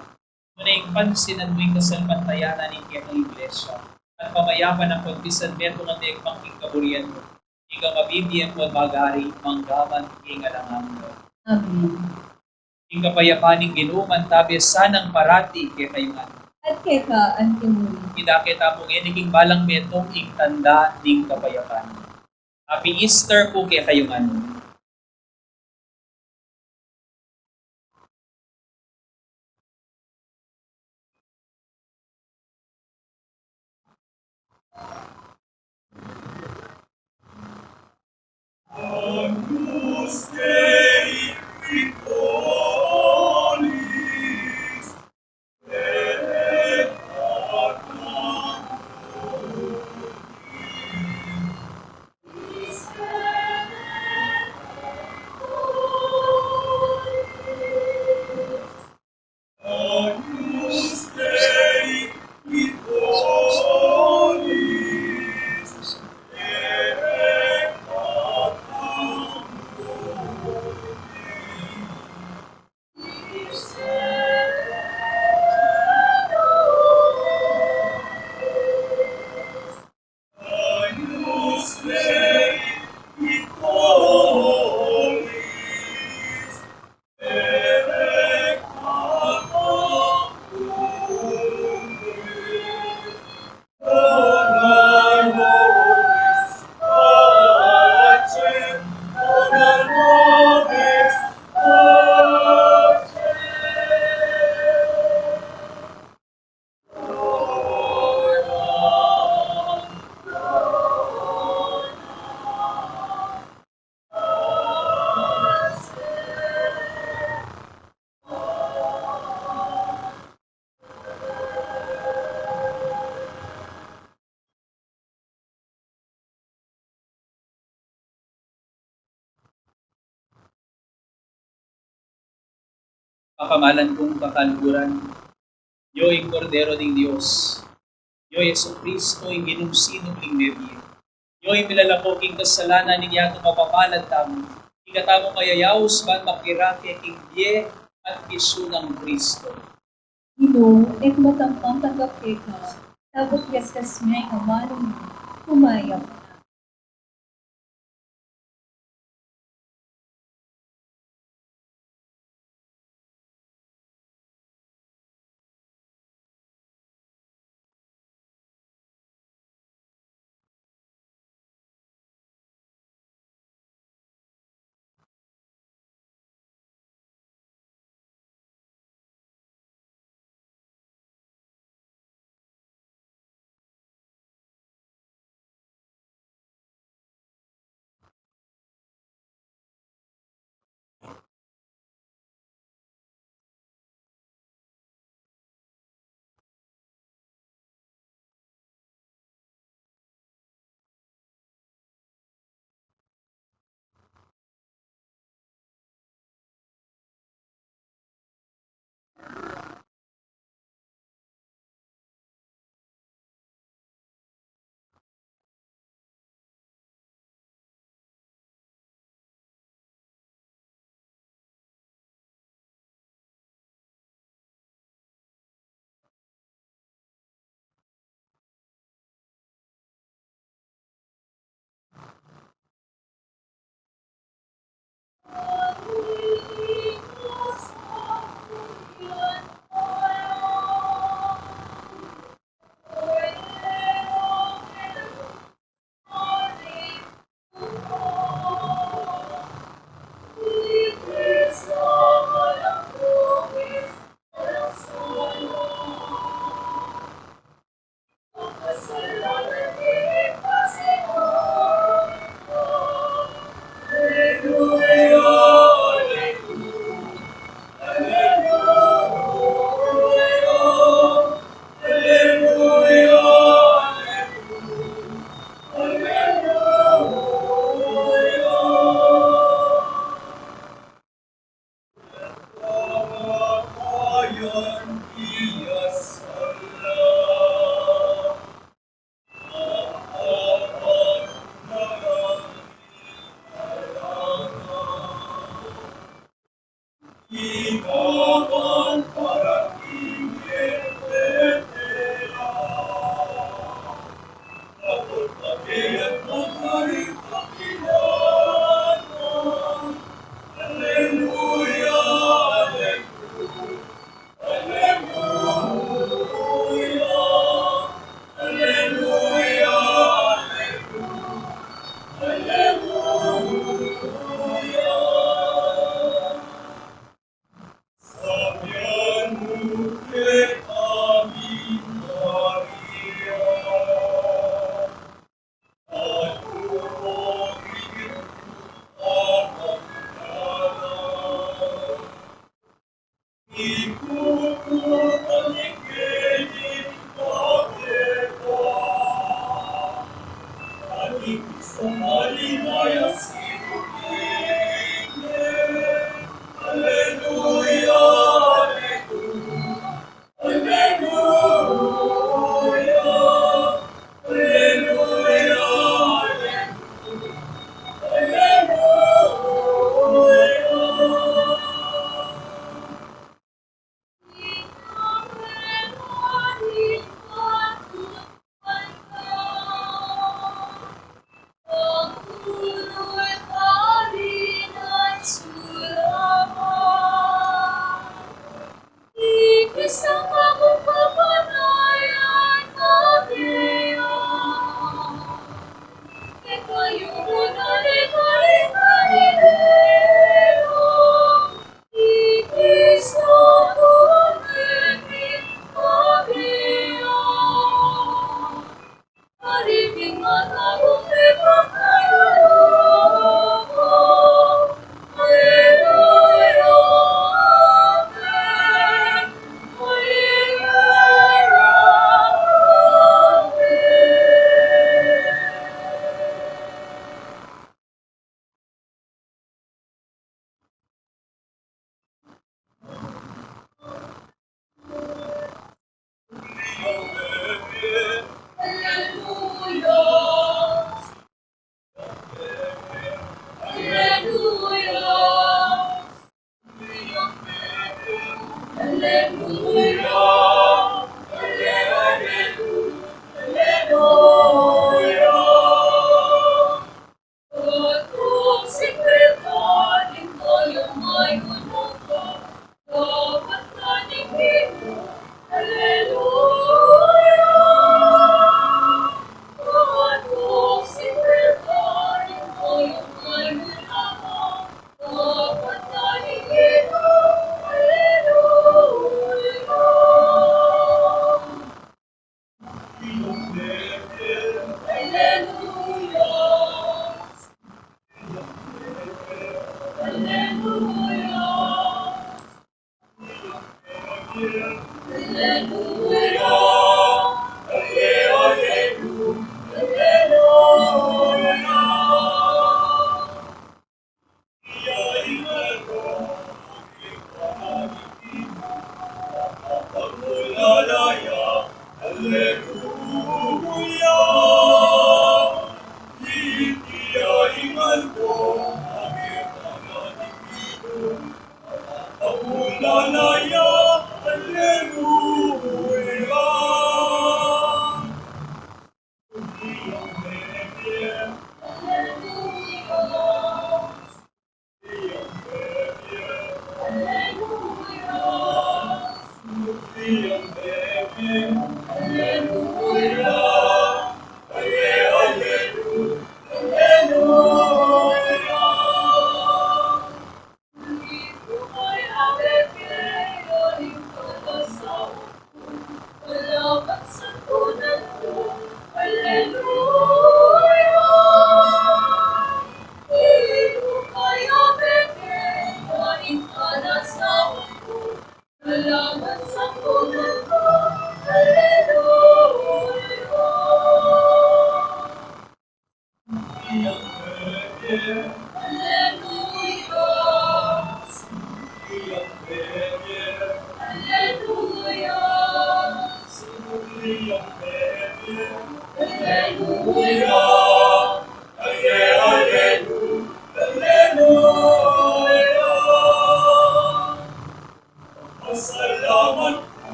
Muna yung pansinan mo yung kasalpantayanan ng kaya ng iglesia. At pamayapan ng pagbisan meto ng nekmang king kaburian mo. Ika mabibiyan mo at magari, manggaman king alangan mo. Amen. King kapayapaning ginuman tabi sanang parati kaya kayo nga. At keka antimuli. Idakita po ngayon, naging balang metong ing tanda ng kapayapan. Happy Easter po kaya kayo nga. Pakamalan kong kakalburan, yo'y kordero ng Diyos, yo'y Kristo, yung ginumsinong ing nebye, yo'y milalakoking kasalanan ng yato mapapalad tamo, ikatamo mayayaos man makirake king bie at isu ng Kristo. Ino, ek matampang tagap keka. Tapos gaskas may kamalong kumayap. Isang akong kapanayan kabiya. Ikayo muna ikaw-ikaw-ikaw. Ikristo tuwing kabiya. Karibing matagong ipagkaloob. Hallelujah, Amen. Hallelujah,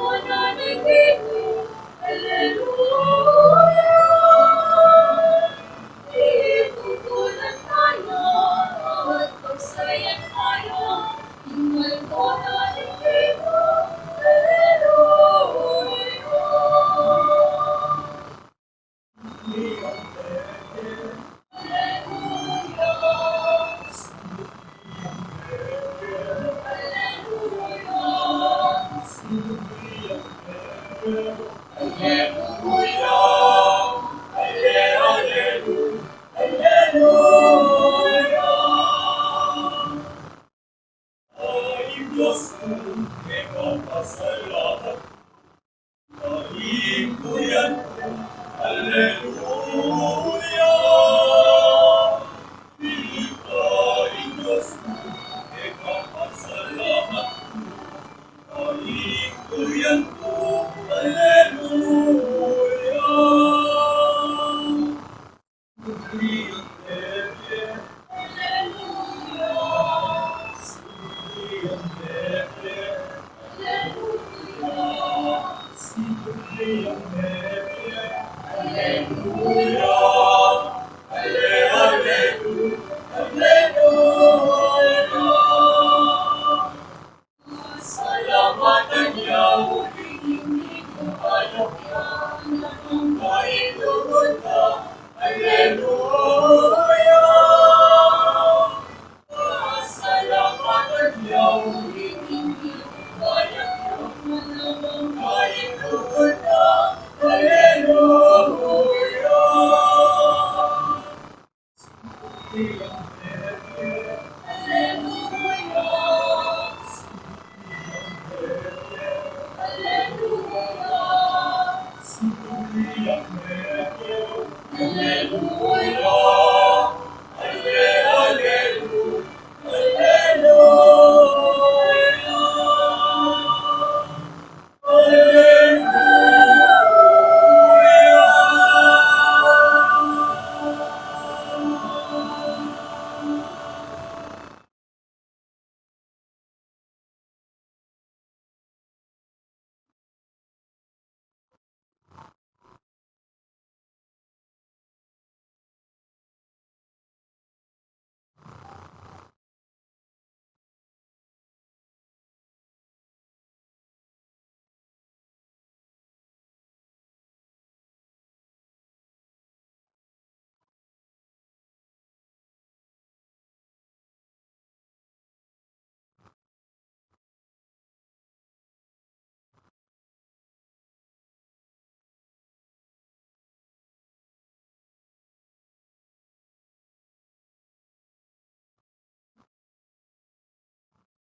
Hallelujah.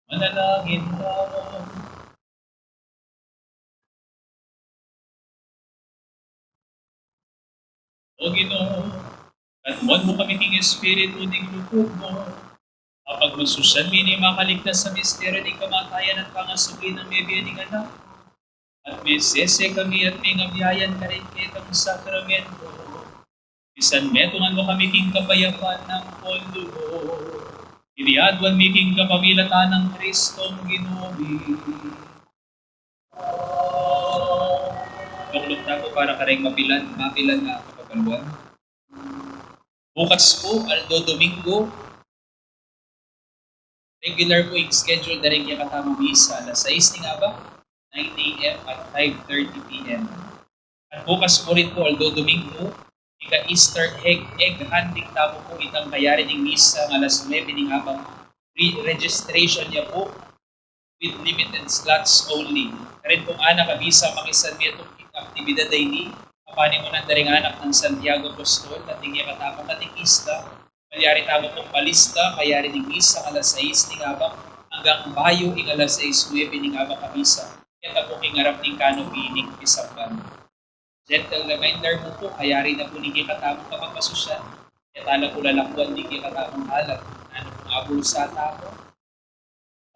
Manalangin tayo. O Ginoo, katmuan mo kami king Espiritu ning lupog mo. Kapag masusyan mini makaligtas sa misteryo ng kamatayan at pangasukin ng may biyaning anak. At may sese kami at may ngabiyayan ka rin kitang sakramento. Bisan metungan mo kami king kapayapaan ng pondo mo. Iniadwan mi king kapamilatan ng Kristong Ginoomi. Tuklog na ko para kareng mapilan na kapagaluan. Bukas po, Aldo Domingo, regular po yung schedule na rin kaya katamang misa. Alas 6 ni nga ba? 9 a.m. at 5:30 p.m. At bukas po rin po, Aldo Domingo, ika-Easter egg hunting tamo po itang kayari ng misa ng alas 9 ng habang registration niya po with limited slots only. Karin pong anak kabisa makisan niya itong aktibidad ay ni kapani mo ng daring anak ng Santiago Apostol at hindi katapang katikista. Kayari tamo pong palista, kayari ng misa alas 6 ng habang hanggang bayo ng alas 6-9 ng habang kabisa. Kaya po kingarap ng canopy ng Pisapan. Gentle reminder mo po, kayari na po hindi katamang kapagpasusyan. Kaya tala po lalakuan hindi katamang halat. Ano pong abul sa tamo?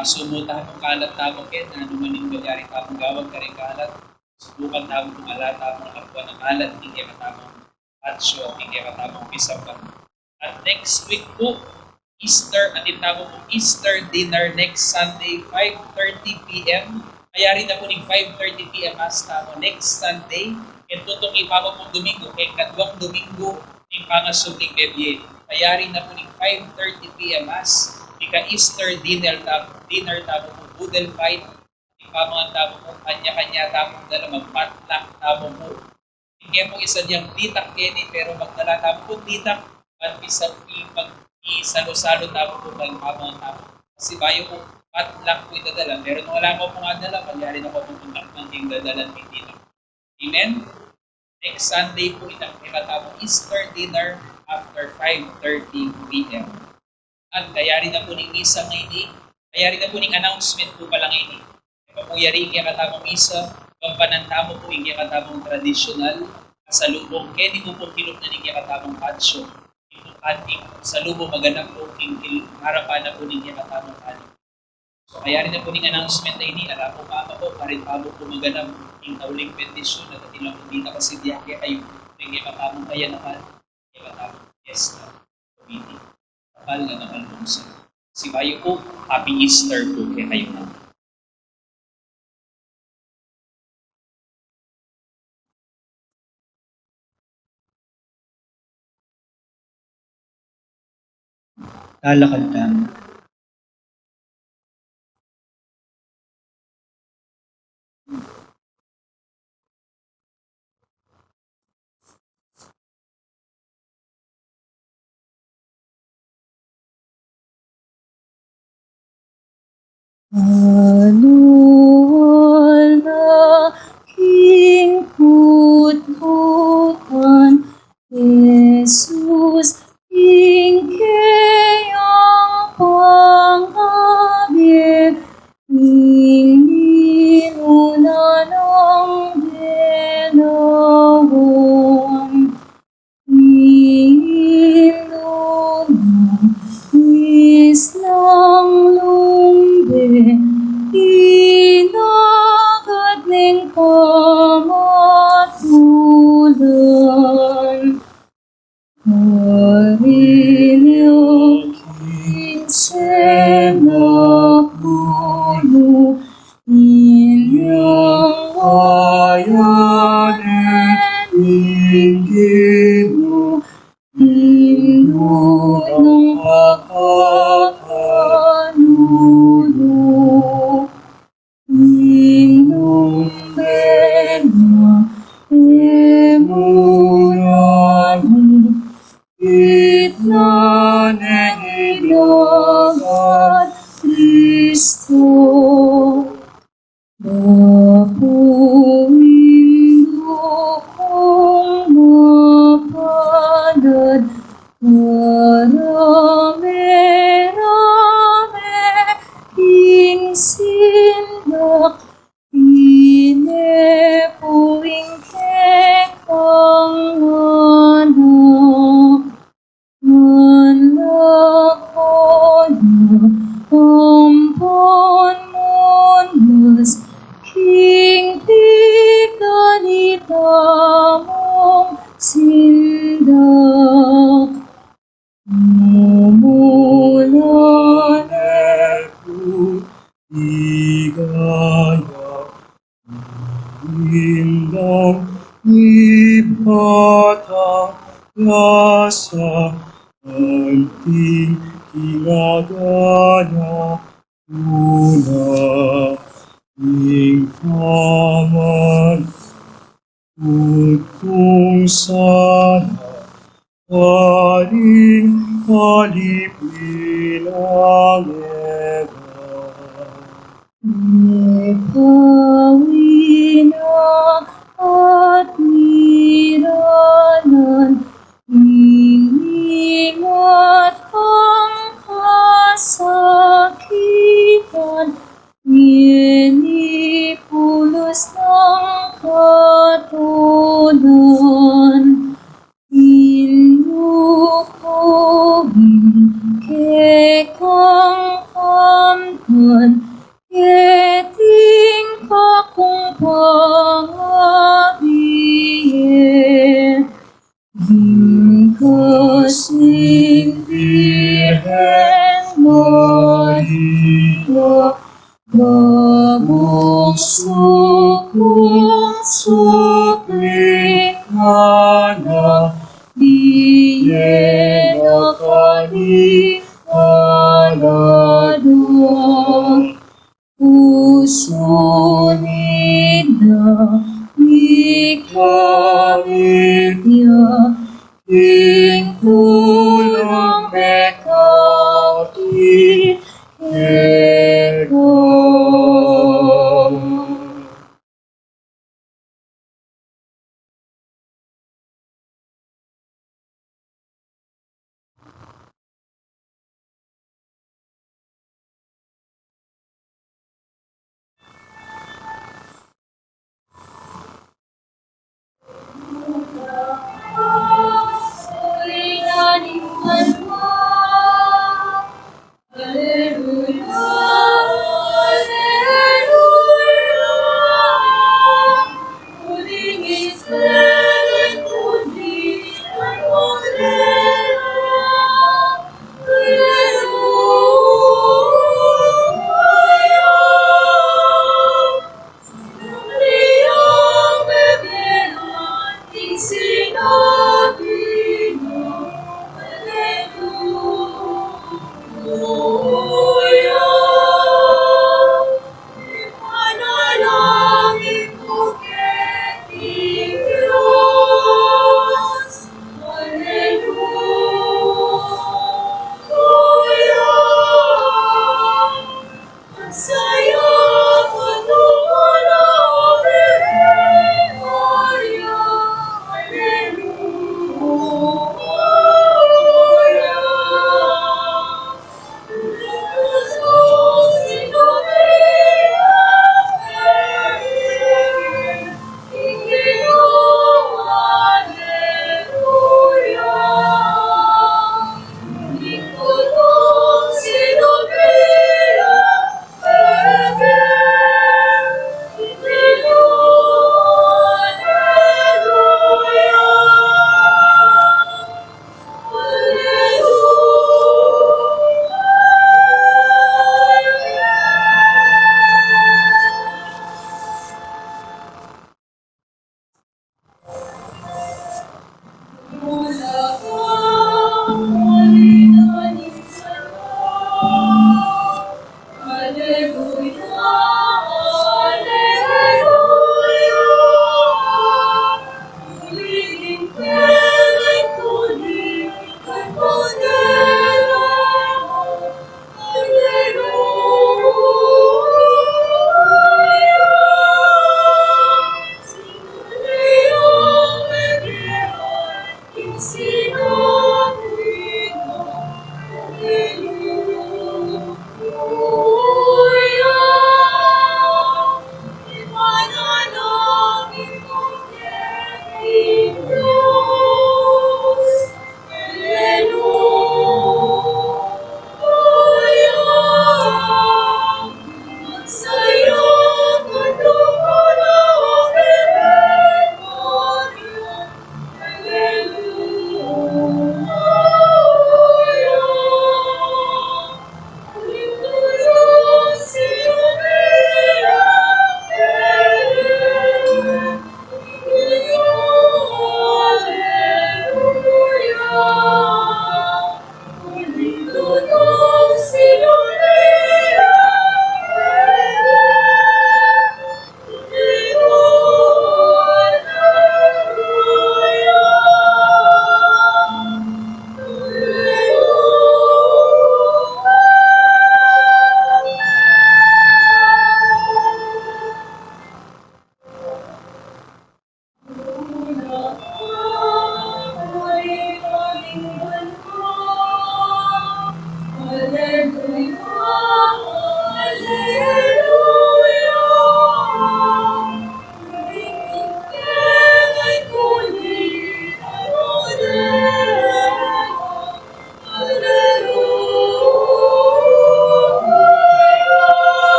Sumuta mong kalat tamo ken, ano man yung kayari tamang gawag ka rin kalat. Subukan tamo kung alata mong nakakuha ng kalat, hindi katamang patsyo, hindi katamang pisapan. At next week po, Easter, atin tamo pong Easter dinner next Sunday, 5:30 p.m. Kayari na po ng 5:30 p.m. as tamo next Sunday. Kaya tutong ipama pong Domingo, kaya kadwang Domingo ng pangasog ng Bebye. Kayari na po ng 5:30 p.m. as ika-Easter dinner tamo po, Boodle Fight, ipamangan tamo po, kanya-kanya tamo dala, mag-potluck tamo po. Hindi po isa niyang titak Kenny, pero magdala tamo po titak at isalo-salo tamo po, mag-ipamangan tamo. Kasi bayo po, potluck po idadala, pero nung wala ko po nga dala, kanyari na po pupuntak ng ting dadalan ng titak. Amen? Next Sunday po itang tinatawag Easter dinner after 5:30 p.m. At kayari na po ng misa ngayon, kayari na po ng announcement po pala ngayon. Kapuyari kaya katamong misa, kampanantamo po ingya katamong tradisyonal, sa lubong, kaya di mo po kilop na ningya katamong patsyo. Ating sa lubong maganap po, harapan na po ningya katamong anim. So kaya rin na po ning announcement na ini, ala po mama po, parin pa po maganap yung tauling pendisyon at ilang hindi na kasi diyan kaya kayo, ningya katamong kaya naman, ningya katamong fiesta, committee, kapal na naman po sa. Si Bayo po, Happy Easter po kaya kayo na. Lalakad tayo. Manual na king putputan, Jesus, king kayang panghabig, inuna ng denawon, inuna islang lumbe, inagad ning pamatulan. Marilyo kinsena puno, inyong ayanin inggino, inunong makakanuno, inung bena emunani, itna nengilagad Kristo. Napuwindo kong mapalad, marami-rami kinsindak, inepuwing kekang anak, manlakonya ampon mundas, king tiganita mong sindak. Mumula neku igaya, indang ipatang lasa, anting kinagana una, ing paman utong sana, paring kalipin ang eba. Ipawina at niranan, iningat ang kasakitan, inipulos ng katunan. Inukobin kekang kamtan, keting kakong pangabiye, kasing Birhen Maria, bagong sukong suplikana, diye nakalikalado, usunid na ikamidya, ing tulang bekati eko.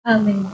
Amen.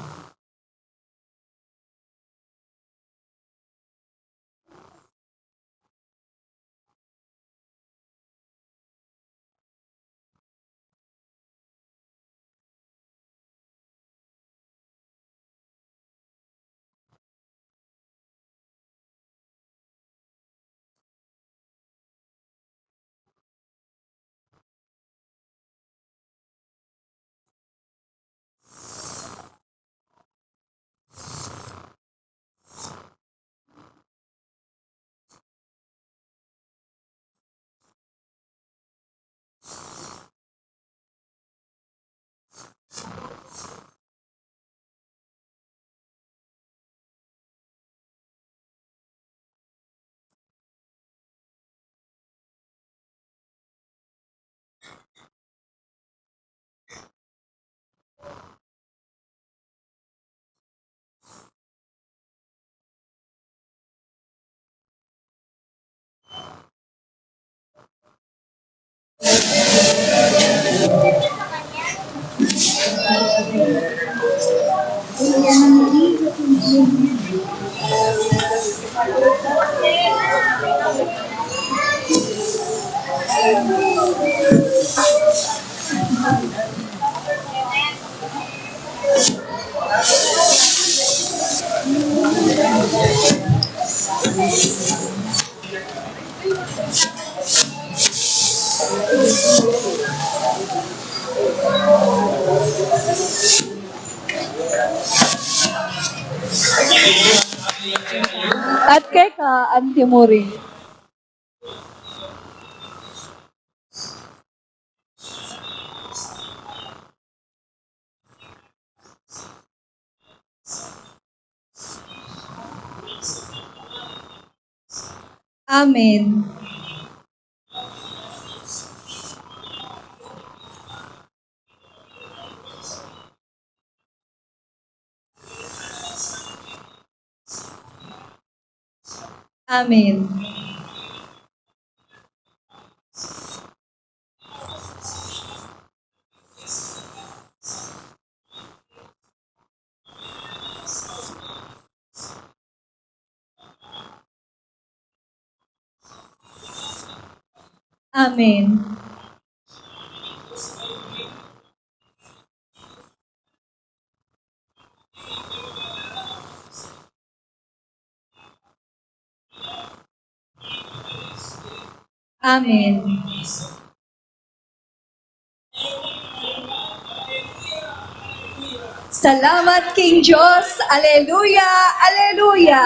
At kay ka, Antimuri. Amen. Amen. Amen. Amen. Salamat King Diyos. Aleluya, aleluya.